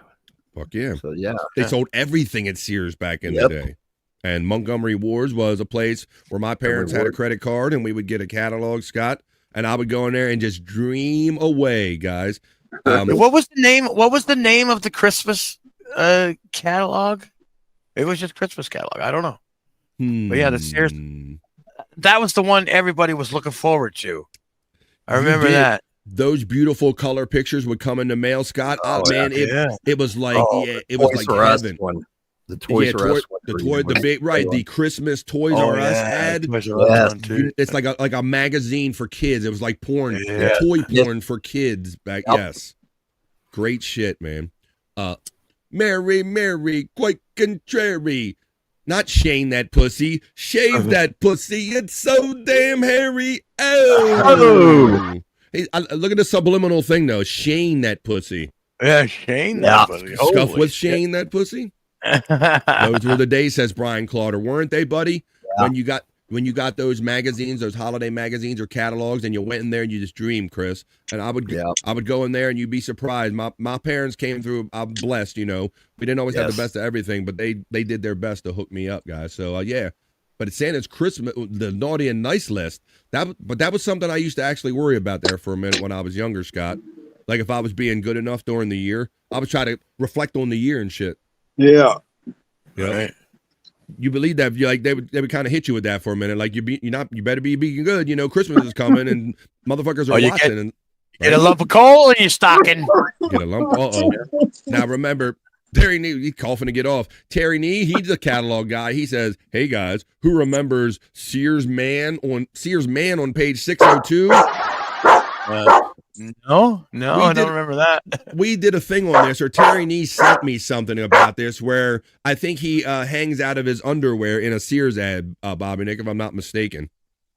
Fuck yeah. So yeah, they sold everything at Sears back in the day. And Montgomery Ward's was a place where my parents had a credit card, and we would get a catalog, Scott, and I would go in there and just dream away, guys. What was the name? What was the name of the Christmas catalog? It was just Christmas catalog. I don't know. But yeah, the Sears. That was the one everybody was looking forward to. I remember that. Those beautiful color pictures would come in the mail, Scott. It was like it was like heaven. The Toys R Us, the Christmas Toys R Us ad. It's like a magazine for kids. It was like porn, toy porn for kids back. Yes, great shit, man. Mary, quite contrary. Not Shane that pussy, shave that pussy. It's so damn hairy. Oh. Hey, look at the subliminal thing though. Shane that pussy. Yeah, Shane that pussy. Scuff with Shane that pussy. Those were the days, says Brian Clauder, weren't they, buddy? Yeah. When you got those magazines, those holiday magazines or catalogs, and you went in there and you just dreamed, Chris. And I would go in there and you'd be surprised. My parents came through. I'm blessed, you know. We didn't always have the best of everything, but they did their best to hook me up, guys. So yeah. But it's Santa's Christmas, the naughty and nice list. But that was something I used to actually worry about there for a minute when I was younger, Scott. Like if I was being good enough during the year, I would try to reflect on the year and shit. Yeah. Right. You believe that? You like they would kind of hit you with that for a minute. Like you better be being good. You know, Christmas is coming and motherfuckers are watching. Get a lump of coal in your stocking. Get a lump. Now remember, Terry Nee, he's coughing to get off. Terry Nee, he's a catalog guy. He says, "Hey guys, who remembers Sears Man on page 602?" No, I don't remember that. We did a thing on this, or Terry Nee sent me something about this, where I think he hangs out of his underwear in a Sears ad, Bobby Nick, if I'm not mistaken.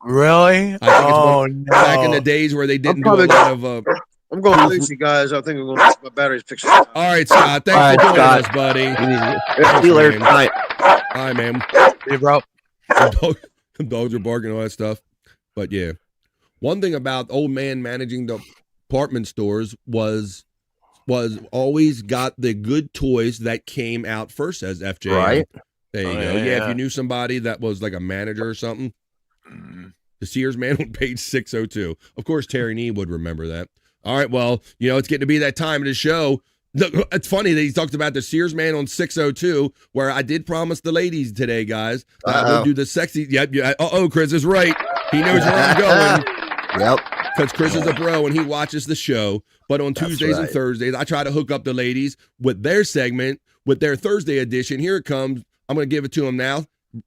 Really? I think it's back in the days where they didn't do a lot of I'm going lazy, guys. I think I'm going to my battery's fixed. All right, Scott. Thanks for joining us, buddy. See you later tonight. All right, man. Hey, bro. Dogs are barking, all that stuff. But yeah, one thing about old man managing the department stores was always got the good toys that came out first, as FJ. Right. There you go. Yeah, if you knew somebody that was like a manager or something. The Sears man on page 602. Of course, Terry Nee would remember that. All right, well, it's getting to be that time of the show. It's funny that he talked about the Sears man on 602, where I did promise the ladies today, guys, that I would do the sexy. Yep. Chris is right. He knows where I'm going. Yep. Because Chris is a bro and he watches the show. But on Tuesdays and Thursdays, I try to hook up the ladies with their segment, with their Thursday edition. Here it comes. I'm going to give it to them now.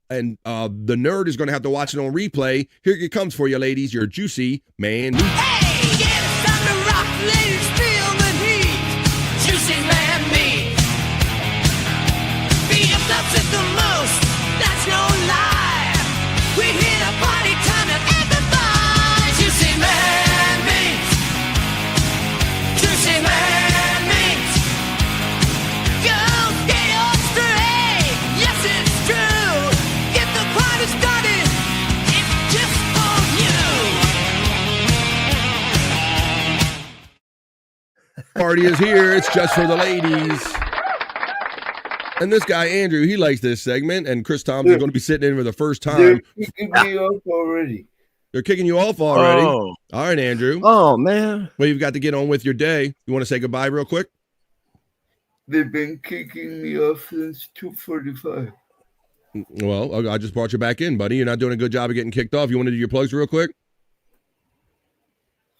And the nerd is going to have to watch it on replay. Here it comes for you, ladies. Your juicy man meat. Hey, yeah, it's time to rock, ladies, feel the heat. Juicy man meat. BF loves it the most, that's no lie. We hit a party time and everybody. Juicy man meat. Juicy man meat. Girls, get your straight. Yes, it's true. Get the party started. It's just for you. Party is here. It's just for the ladies. And this guy, Andrew, he likes this segment. And Chris Thompson's going to be sitting in for the first time. They're kicking me off already. They're kicking you off already. Oh. All right, Andrew. Oh, man. Well, you've got to get on with your day. You want to say goodbye real quick? They've been kicking me off since 2:45. Well, I just brought you back in, buddy. You're not doing a good job of getting kicked off. You want to do your plugs real quick?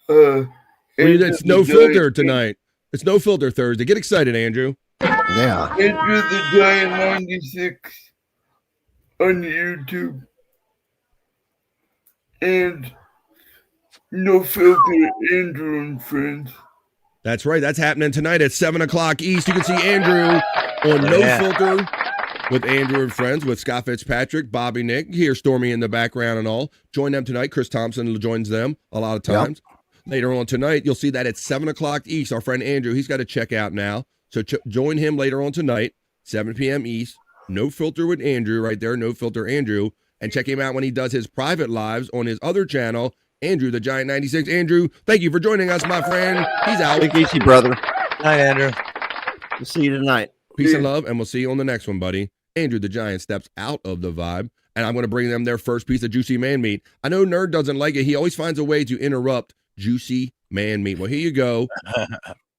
It's no filter tonight. It's no filter Thursday. Get excited, Andrew. Yeah. Andrew the Giant 96 on YouTube. And No Filter Andrew and Friends. That's right. That's happening tonight at 7 o'clock East. You can see Andrew on No Filter with Andrew and Friends with Scott Fitzpatrick, Bobby Nick. You hear Stormy in the background and all. Join them tonight. Chris Thompson joins them a lot of times. Yep. Later on tonight, you'll see that at 7 o'clock East. Our friend Andrew, he's got to check out now. So join him later on tonight, 7 p.m. East. No Filter with Andrew right there. No Filter Andrew. And check him out when he does his private lives on his other channel, Andrew the Giant 96. Andrew, thank you for joining us, my friend. He's out. Take it easy, brother. Night, Andrew. We'll see you tonight. Peace and love, and we'll see you on the next one, buddy. Andrew the Giant steps out of the vibe, and I'm going to bring them their first piece of juicy man meat. I know Nerd doesn't like it. He always finds a way to interrupt juicy man meat. Well, here you go.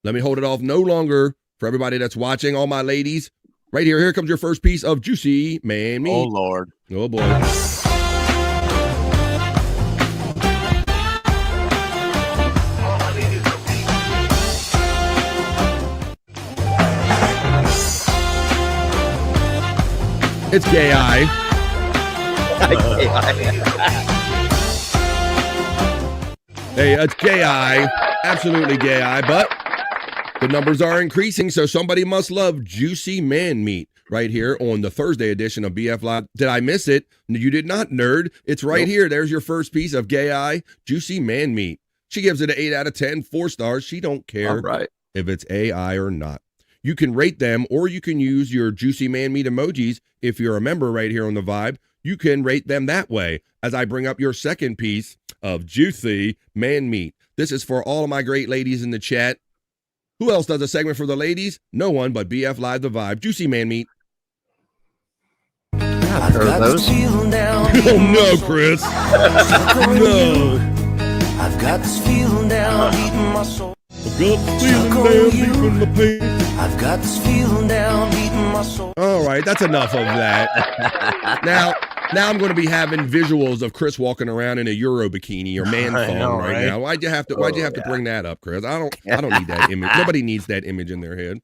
Let me hold it off no longer for everybody that's watching, all my ladies. Right here. Here comes your first piece of juicy man meat. Oh, Lord. Oh, boy. It's Gay Eye. Hey, it's Gay Eye. Absolutely Gay Eye, but the numbers are increasing, so somebody must love juicy man meat right here on the Thursday edition of BF Live. Did I miss it? You did not, nerd. It's right here. There's your first piece of Gay Eye, juicy man meat. She gives it an 8 out of 10, 4 stars. She don't care if it's AI or not. You can rate them, or you can use your juicy man meat emojis. If you're a member right here on the Vibe, you can rate them that way as I bring up your second piece of juicy man meat. This is for all of my great ladies in the chat. Who else does a segment for the ladies? No one but BF Live the Vibe. Juicy man meat. I've heard those. Oh, no, Chris. No. I've got this feeling down deep in my soul. I've got this feeling down deep in the pain. I've got this feeling down deep in my soul. All right, that's enough of that. Now I'm going to be having visuals of Chris walking around in a Euro bikini or man thong right now. Why'd you have to bring that up, Chris? I don't need that image. Nobody needs that image in their head.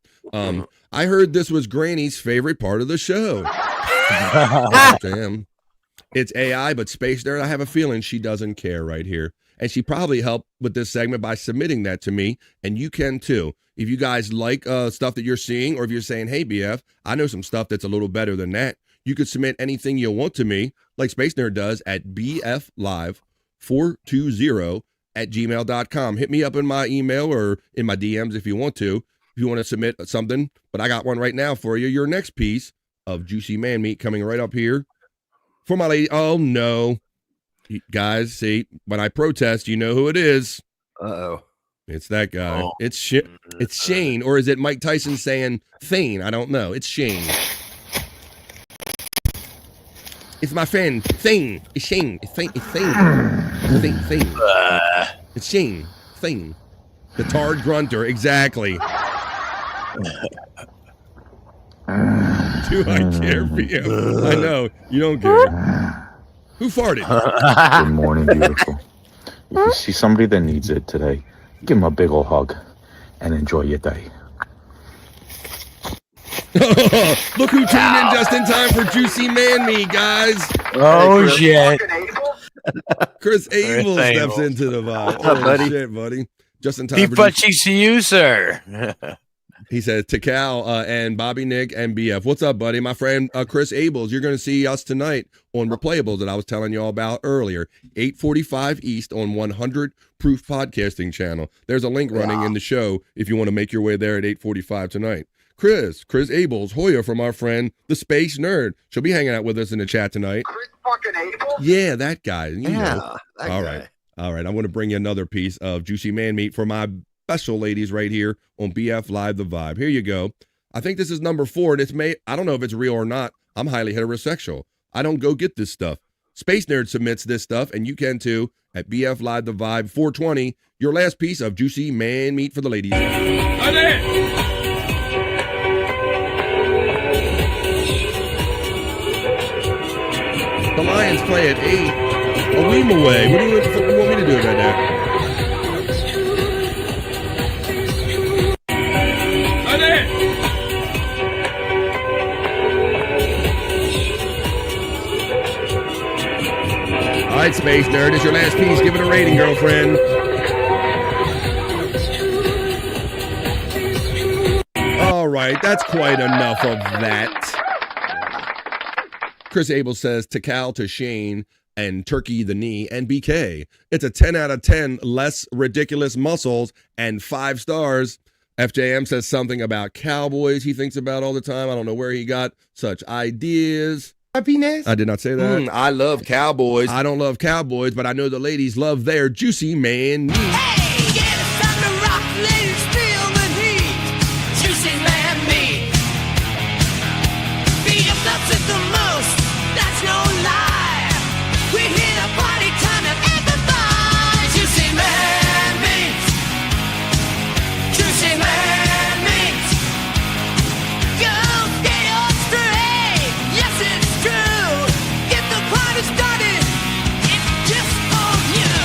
I heard this was Granny's favorite part of the show. Damn. It's AI, but Space Nerd, I have a feeling she doesn't care right here. And she probably helped with this segment by submitting that to me, and you can too. If you guys like stuff that you're seeing, or if you're saying, hey, BF, I know some stuff that's a little better than that, you could submit anything you want to me, like Space Nerd does, at bflive420 @gmail.com. Hit me up in my email or in my DMs if you want to submit something. But I got one right now for you. Your next piece of juicy man meat coming right up here for my lady. Oh, no. Guys, see, when I protest, you know who it is. Uh-oh. It's that guy. Oh. It's Shane, or is it Mike Tyson saying Thane? I don't know. It's Shane. It's my friend Thane. It's Shane. It's Thane. It's Thane. Thane. It's Shane. Thane. The Tard Grunter. Exactly. Do I care for you? I know. You don't care. Who farted? Good morning, beautiful. If you see somebody that needs it today, give them a big ol' hug and enjoy your day. Look who tuned in just in time for Juicy Man Meat, guys. Oh, shit. Chris Abel steps into the vibe. What's up, buddy? Shit, buddy. Just in time Deep butt cheeks to you, sir. He says to Cal and Bobby, Nick, and BF. What's up, buddy? My friend Chris Abels. You're going to see us tonight on Replayables that I was telling you all about earlier. 8:45 East on 100 Proof Podcasting Channel. There's a link running in the show if you want to make your way there at 8:45 tonight. Chris Abels, Hoya from our friend, the Space Nerd. She'll be hanging out with us in the chat tonight. Chris fucking Abels? Yeah, that guy. You know. That all guy. right. All right. I'm going to bring you another piece of Juicy Man Meat for my special ladies right here on BF Live The Vibe. Here you go. I think this is number 4, and I don't know if it's real or not. I'm highly heterosexual. I don't go get this stuff. Space Nerd submits this stuff, and you can too at BF Live The Vibe 420. Your last piece of Juicy Man Meat for the ladies. The Lions play at 8. A weem away. What do you want me to do right now? All right, Space Nerd, it's your last piece. Give it a rating, girlfriend. All right, that's quite enough of that. Chris Abel says to Cal, to Shane, and Turkey the Knee, and BK. It's a 10 out of 10, less ridiculous muscles, and 5 stars. FJM says something about cowboys he thinks about all the time. I don't know where he got such ideas. Happiness? I did not say that. I love cowboys. I don't love cowboys, but I know the ladies love their Juicy Man Meat. Hey, get us time to rock, ladies, feel the heat. Juicy Man Meat. BF loves it the most, that's no lie. We're here to party time and everybody. Juicy Man Meat. Juicy Man Meat. Girls, get on straight. Yes, it's true. Get the party started. It's just for you.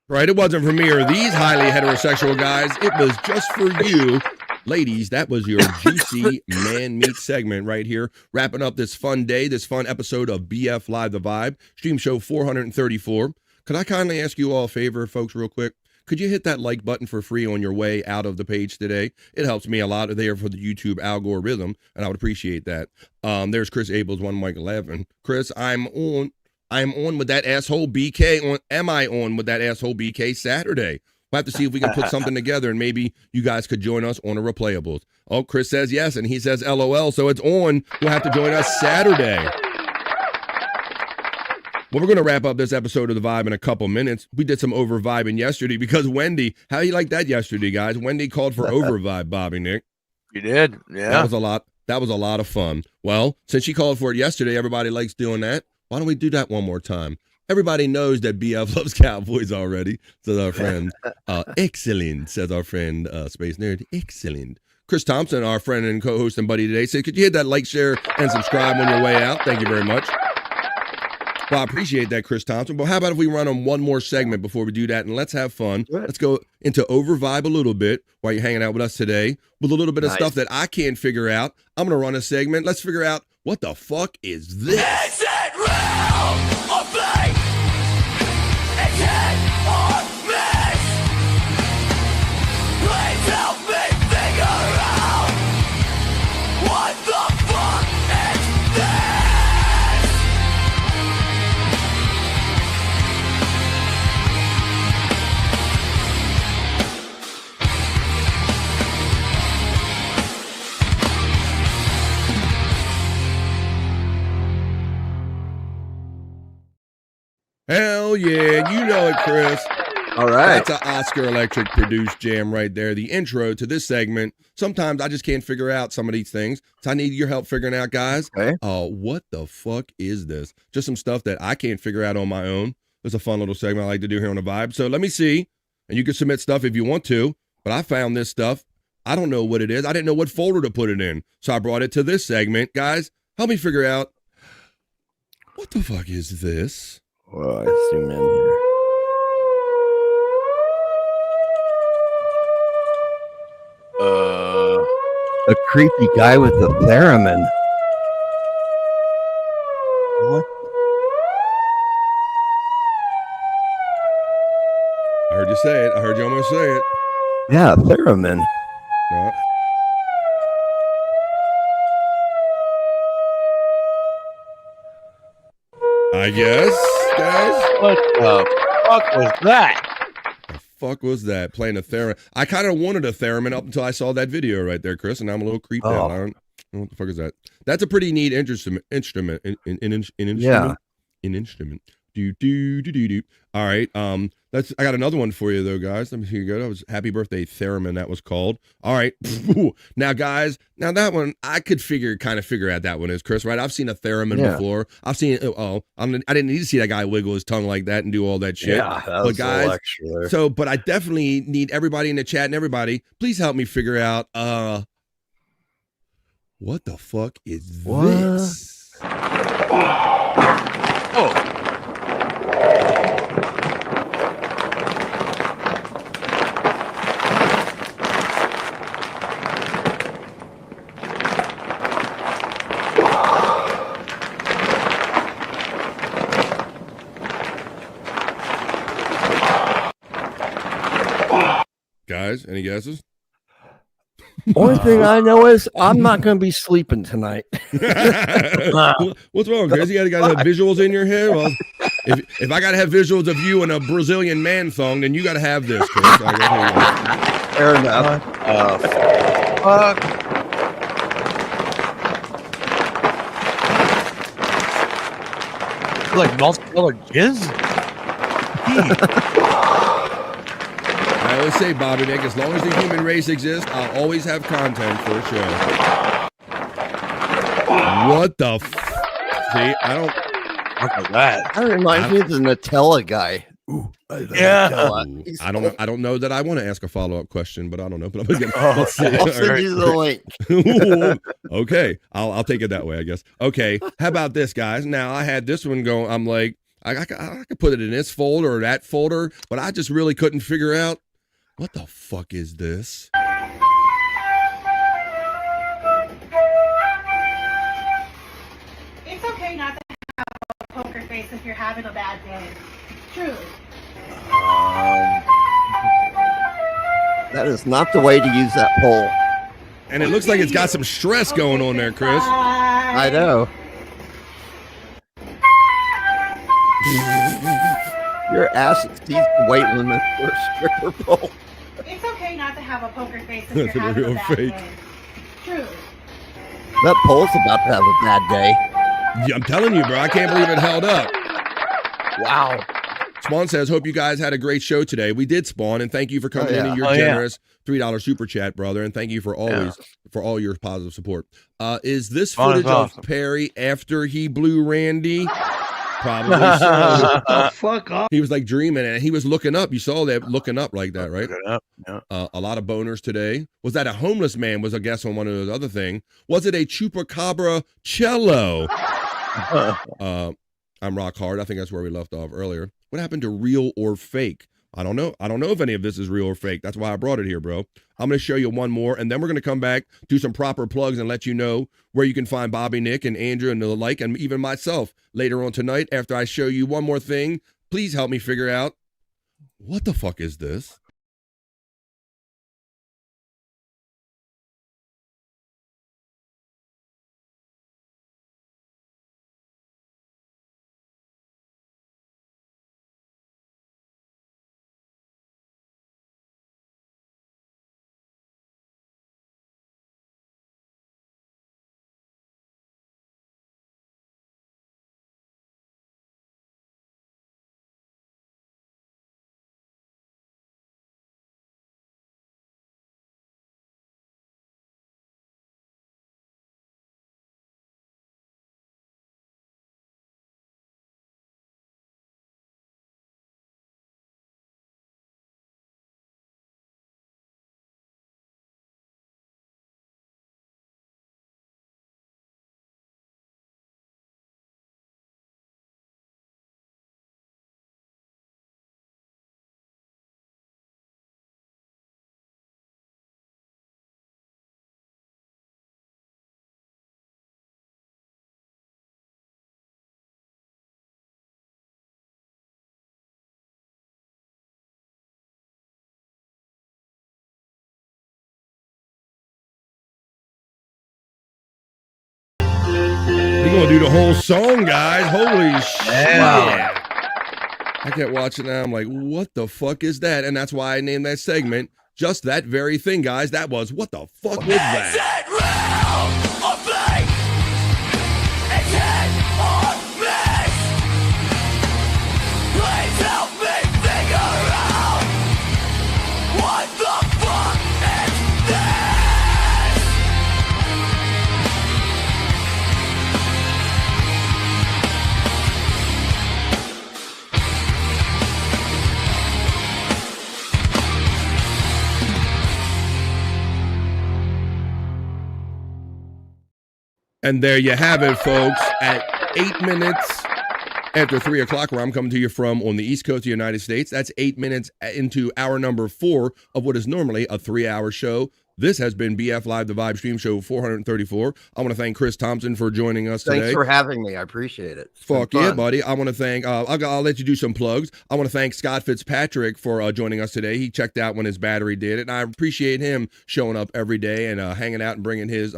Right, it wasn't for me or these highly heterosexual guys. It was just for you. Ladies, that was your Juicy Man Meat segment right here. Wrapping up this fun day, this fun episode of BF Live The Vibe, stream show 434. Could I kindly ask you all a favor, folks, real quick? Could you hit that like button for free on your way out of the page today? It helps me a lot there for the YouTube algorithm, and I would appreciate that. There's Chris Abels, 1 Mike 11. Chris, I'm on with that asshole BK. Am I on with that asshole BK Saturday? We'll have to see if we can put something together, and maybe you guys could join us on a Replayables. Oh, Chris says yes, and he says LOL, so it's on. You'll have to join us Saturday. Well, we're going to wrap up this episode of The Vibe in a couple minutes. We did some over-vibing yesterday because Wendy, how you like that yesterday, guys? Wendy called for over-vibe, Bobby, Nick. You did? Yeah. That was a lot. That was a lot of fun. Well, since she called for it yesterday, everybody likes doing that. Why don't we do that one more time? Everybody knows that BF loves Cowboys already, says our friend. Excellent, says our friend Space Nerd. Excellent. Chris Thompson, our friend and co-host and buddy today, said, could you hit that like, share, and subscribe on your way out? Thank you very much. Well, I appreciate that, Chris Thompson. But how about if we run on one more segment before we do that, and let's have fun. Let's go into over-vibe a little bit while you're hanging out with us today with a little bit of stuff that I can't figure out. I'm going to run a segment. Let's figure out what the fuck is this? Is it real or fake? It's hit or miss. Please help me figure out what the fuck is this? Hell yeah, you know it, Chris. All right. That's an Oscar Electric produced jam right there. The intro to this segment. Sometimes I just can't figure out some of these things. So I need your help figuring out, guys. Okay. What the fuck is this? Just some stuff that I can't figure out on my own. It's a fun little segment I like to do here on The Vibe. So let me see. And you can submit stuff if you want to. But I found this stuff. I don't know what it is. I didn't know what folder to put it in. So I brought it to this segment. Guys, help me figure out, what the fuck is this? Well, I zoom in here. A creepy guy with a theremin. What? I heard you say it. I heard you almost say it. Yeah, theremin. No. I guess, guys. What the fuck was that? Fuck was that? Playing a theremin. I kind of wanted a theremin up until I saw that video right there, Chris, and I'm a little creeped out. I don't know what the fuck is that. That's a pretty neat instrument. Yeah. An instrument. Do. All right. I got another one for you though, guys. Let me see. Here you go. That was Happy Birthday Theremin. That was called. All right. Now, guys. Now that one I could kind of figure out that one is, Chris. Right? I've seen a theremin before. I've seen. I didn't need to see that guy wiggle his tongue like that and do all that shit. Yeah, that was but guys. there. But I definitely need everybody in the chat and everybody. Please help me figure out. What the fuck is this? Oh. Guys, any guesses? Only thing I know is I'm not going to be sleeping tonight. What's wrong, Chris? You gotta have visuals in your head. Well, if I gotta have visuals of you in a Brazilian man thong, then you gotta have this, Chris. Fair enough. Fuck. Like multicolored jizz? I always say, Bobby Nick, as long as the human race exists, I'll always have content for a show. What the See, I don't... Look at that. That reminds me of the Nutella guy. Ooh, yeah. Nutella. I don't know that I want to ask a follow-up question, but I don't know. But I'm gonna I'll send you the link. Okay, I'll take it that way, I guess. Okay, how about this, guys? Now, I had this one going. I'm like, I could put it in this folder or that folder, but I just really couldn't figure out what the fuck is this. It's okay not to have a poker face if you're having a bad day. Truly. That is not the way to use that pole. And it looks like it's got some stress going on there, Chris. I know. Your ass exceeds the weight limit for a stripper pole. It's okay not to have a poker face if That's you're a having real a bad fake. day. Truly. That pole's about to have a bad day. Yeah, I'm telling you, bro. I can't believe it held up. Wow. Spawn says, hope you guys had a great show today. We did, Spawn, and thank you for coming in and your generous $3 super chat, brother, and thank you for for all your positive support. Is this footage of Perry after he blew Randy? Probably so. Oh, fuck off. He was like dreaming, and he was looking up. You saw that looking up like that, right? A lot of boners today. Was that a homeless man? Was a guess on one of those other thing. Was it a chupacabra cello? I'm rock hard. I think that's where we left off earlier. What happened to real or fake? I don't know. I don't know if any of this is real or fake. That's why I brought it here, bro. I'm going to show you one more, and then we're going to come back, do some proper plugs, and let you know where you can find Bobby, Nick, and Andrew, and the like, and even myself later on tonight after I show you one more thing. Please help me figure out, what the fuck is this? We're gonna do the whole song, guys. Holy shit. Yeah. I kept watching that. I'm like, what the fuck is that? And that's why I named that segment just that very thing, guys. That was, what the fuck was that? And there you have it, folks. At 8 minutes after 3 o'clock, where I'm coming to you from on the East Coast of the United States, that's 8 minutes into hour number 4 of what is normally a 3-hour show. This has been BF Live, the Vibe Stream Show 434. I want to thank Chris Thompson for joining us today. Thanks for having me. I appreciate it. Fuck yeah, buddy. I want to thank, I'll let you do some plugs. I want to thank Scott Fitzpatrick for joining us today. He checked out when his battery did it, and I appreciate him showing up every day and hanging out and bringing his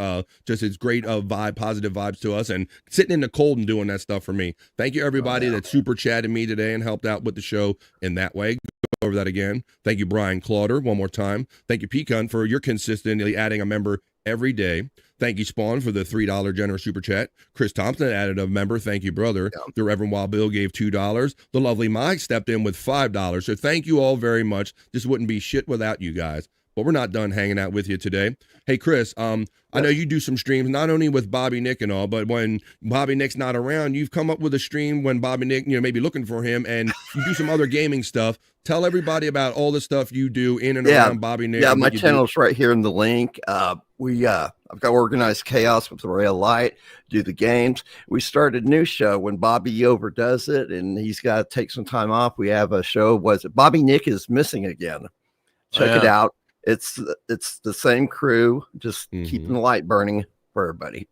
just his great vibe, positive vibes to us, and sitting in the cold and doing that stuff for me. Thank you, everybody that super chatted me today and helped out with the show in that way. Over that again. Thank you, Brian Clauder, one more time. Thank you, Pecan, for your consistently adding a member every day. Thank you, Spawn, for the $3 generous super chat. Chris Thompson added a member. Thank you, brother. Yeah. The Reverend Wild Bill gave $2. The lovely Mike stepped in with $5. So thank you all very much. This wouldn't be shit without you guys. But we're not done hanging out with you today. Hey, Chris, I know you do some streams, not only with Bobby Nick and all, but when Bobby Nick's not around, you've come up with a stream when Bobby Nick, maybe looking for him, and you do some other gaming stuff. Tell everybody about all the stuff you do in and around Bobby Nick. Yeah, my channel's right here in the link. I've got Organized Chaos with Royal Light, do the games. We started a new show when Bobby overdoes it, and he's got to take some time off. We have a show, Bobby Nick is Missing Again. Check it out. It's the same crew, just keeping the light burning for everybody.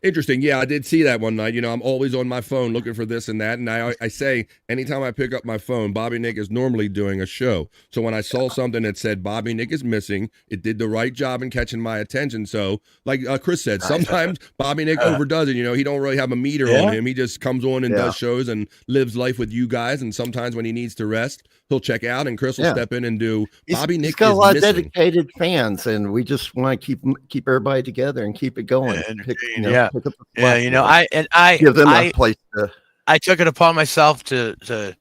Interesting. Yeah, I did see that one night. I'm always on my phone looking for this and that. And I say, anytime I pick up my phone, Bobby Nick is normally doing a show. So when I saw something that said Bobby Nick is missing, it did the right job in catching my attention. So like Chris said, sometimes Bobby Nick overdoes it. He don't really have a meter on him. He just comes on and does shows and lives life with you guys. And sometimes when he needs to rest, he'll check out and Chris will step in and do Bobby Nick. He's got a lot of dedicated fans, and we just want to keep everybody together and keep it going. I give them a place to. I took it upon myself to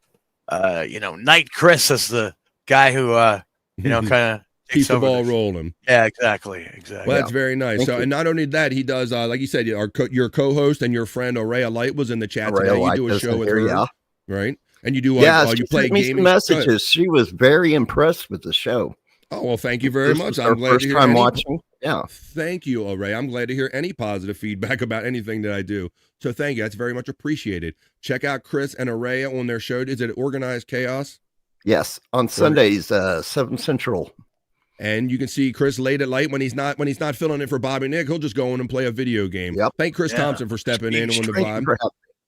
knight Chris as the guy who kind of keeps the ball rolling. Yeah, exactly. Well, that's very nice. And not only that, he does like you said, your co-host and your friend Aurea Light was in the chat today. You do a show with her, right? And you do you play games. Some messages. She was very impressed with the show. Oh, well, thank you very much. I'm glad to hear time watching. Yeah. Thank you, Ray. I'm glad to hear any positive feedback about anything that I do. So thank you. That's very much appreciated. Check out Chris and Araya on their show. Is it Organized Chaos? Yes, on Sundays, 7 Central. And you can see Chris late at night when he's not filling it for Bobby Nick. He'll just go in and play a video game. Yep. Thank Chris Thompson for stepping in on the vibe.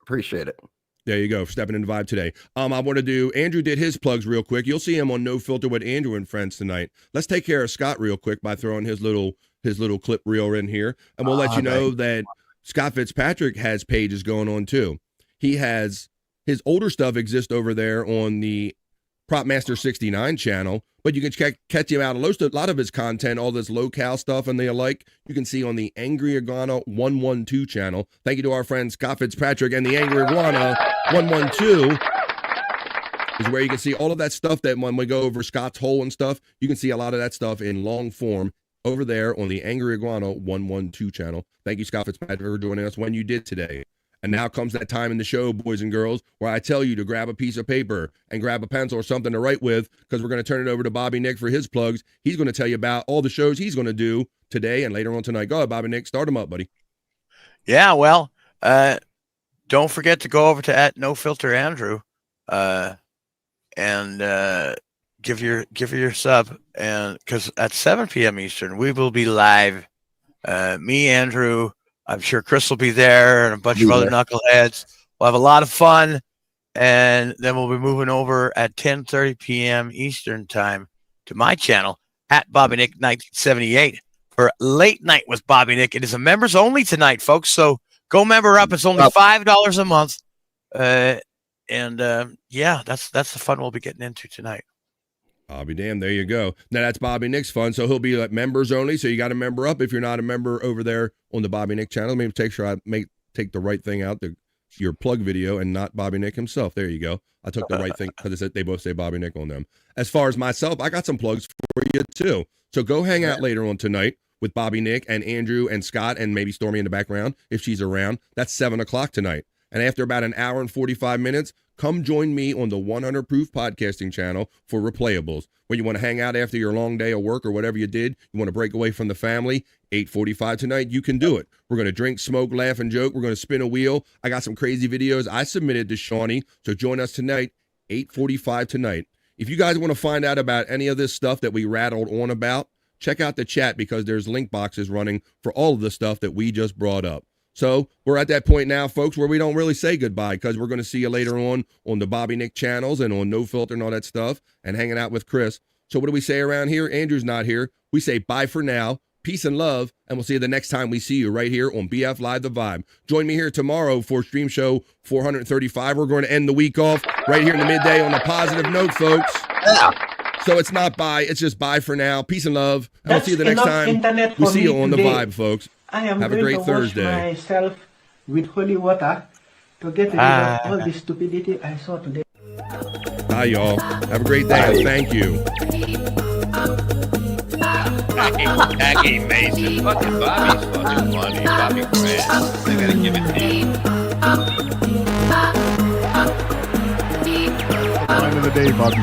Appreciate it. There you go, for stepping in the vibe today. I want to do, Andrew did his plugs real quick. You'll see him on No Filter with Andrew and Friends tonight. Let's take care of Scott real quick by throwing his little clip reel in here. And we'll let you know that Scott Fitzpatrick has pages going on too. He has, his older stuff exists over there on the Prop Master 69 channel, but you can catch him out a lot of his content, all this locale stuff and the like, you can see on the Angry Iguana 112 channel. Thank you to our friend Scott Fitzpatrick, and the Angry Iguana 112 is where you can see all of that stuff that when we go over Scott's hole and stuff, you can see a lot of that stuff in long form over there on the Angry Iguana 112 channel. Thank you, Scott Fitzpatrick, for joining us when you did today. And now comes that time in the show, boys and girls, where I tell you to grab a piece of paper and grab a pencil or something to write with, because we're going to turn it over to Bobby Nick for his plugs. He's going to tell you about all the shows he's going to do today and later on tonight. Go ahead, Bobby Nick. Start him up, buddy. Yeah, well, don't forget to go over to @NoFilterAndrew and give your sub, and because at 7 p.m. Eastern we will be live. Me, Andrew, I'm sure Chris will be there, and a bunch of other knuckleheads. We'll have a lot of fun, and then we'll be moving over at 10:30 p.m. Eastern time to my channel @BobbyNick1978 for Late Night with Bobby Nick. It is a members only tonight, folks. So Go member up. It's only $5 a month. Yeah, that's the fun we'll be getting into tonight. I'll be damned. There you go. Now that's Bobby Nick's fun. So he'll be like members only. So you got to member up if you're not a member over there on the Bobby Nick channel. Maybe take sure I take the right thing out, your plug video, and not Bobby Nick himself. There you go. I took the right thing because they both say Bobby Nick on them. As far as myself, I got some plugs for you too. So go hang out later on tonight with Bobby Nick and Andrew and Scott and maybe Stormy in the background if she's around. That's 7 o'clock tonight. And after about an hour and 45 minutes, come join me on the 100 Proof Podcasting channel for Replayables. When you want to hang out after your long day of work or whatever you did, you want to break away from the family, 8:45 tonight, you can do it. We're going to drink, smoke, laugh, and joke. We're going to spin a wheel. I got some crazy videos I submitted to Shawnee, so join us tonight, 8:45 tonight. If you guys want to find out about any of this stuff that we rattled on about, check out the chat because there's link boxes running for all of the stuff that we just brought up. So we're at that point now, folks, where we don't really say goodbye because we're going to see you later on the Bobby Nick channels and on No Filter and all that stuff and hanging out with Chris. So what do we say around here? Andrew's not here. We say bye for now. Peace and love. And we'll see you the next time we see you right here on BF Live The Vibe. Join me here tomorrow for Stream Show 435. We're going to end the week off right here in the midday on a positive note, folks. Yeah. So it's not bye. It's just bye for now. Peace and love. And we'll see you the next time we see you on The Vibe, folks. I am Have a great Thursday. Myself with holy water to get rid of all the stupidity I saw today. Bye, y'all. Have a great day. Thank you. Jackie Mason. Fucking Bobby's fucking funny. Bobby Grant. I gotta give it to you. End of the day, Bobby.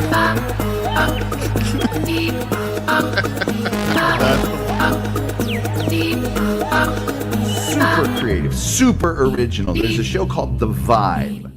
Super creative, super original. There's a show called The Vibe.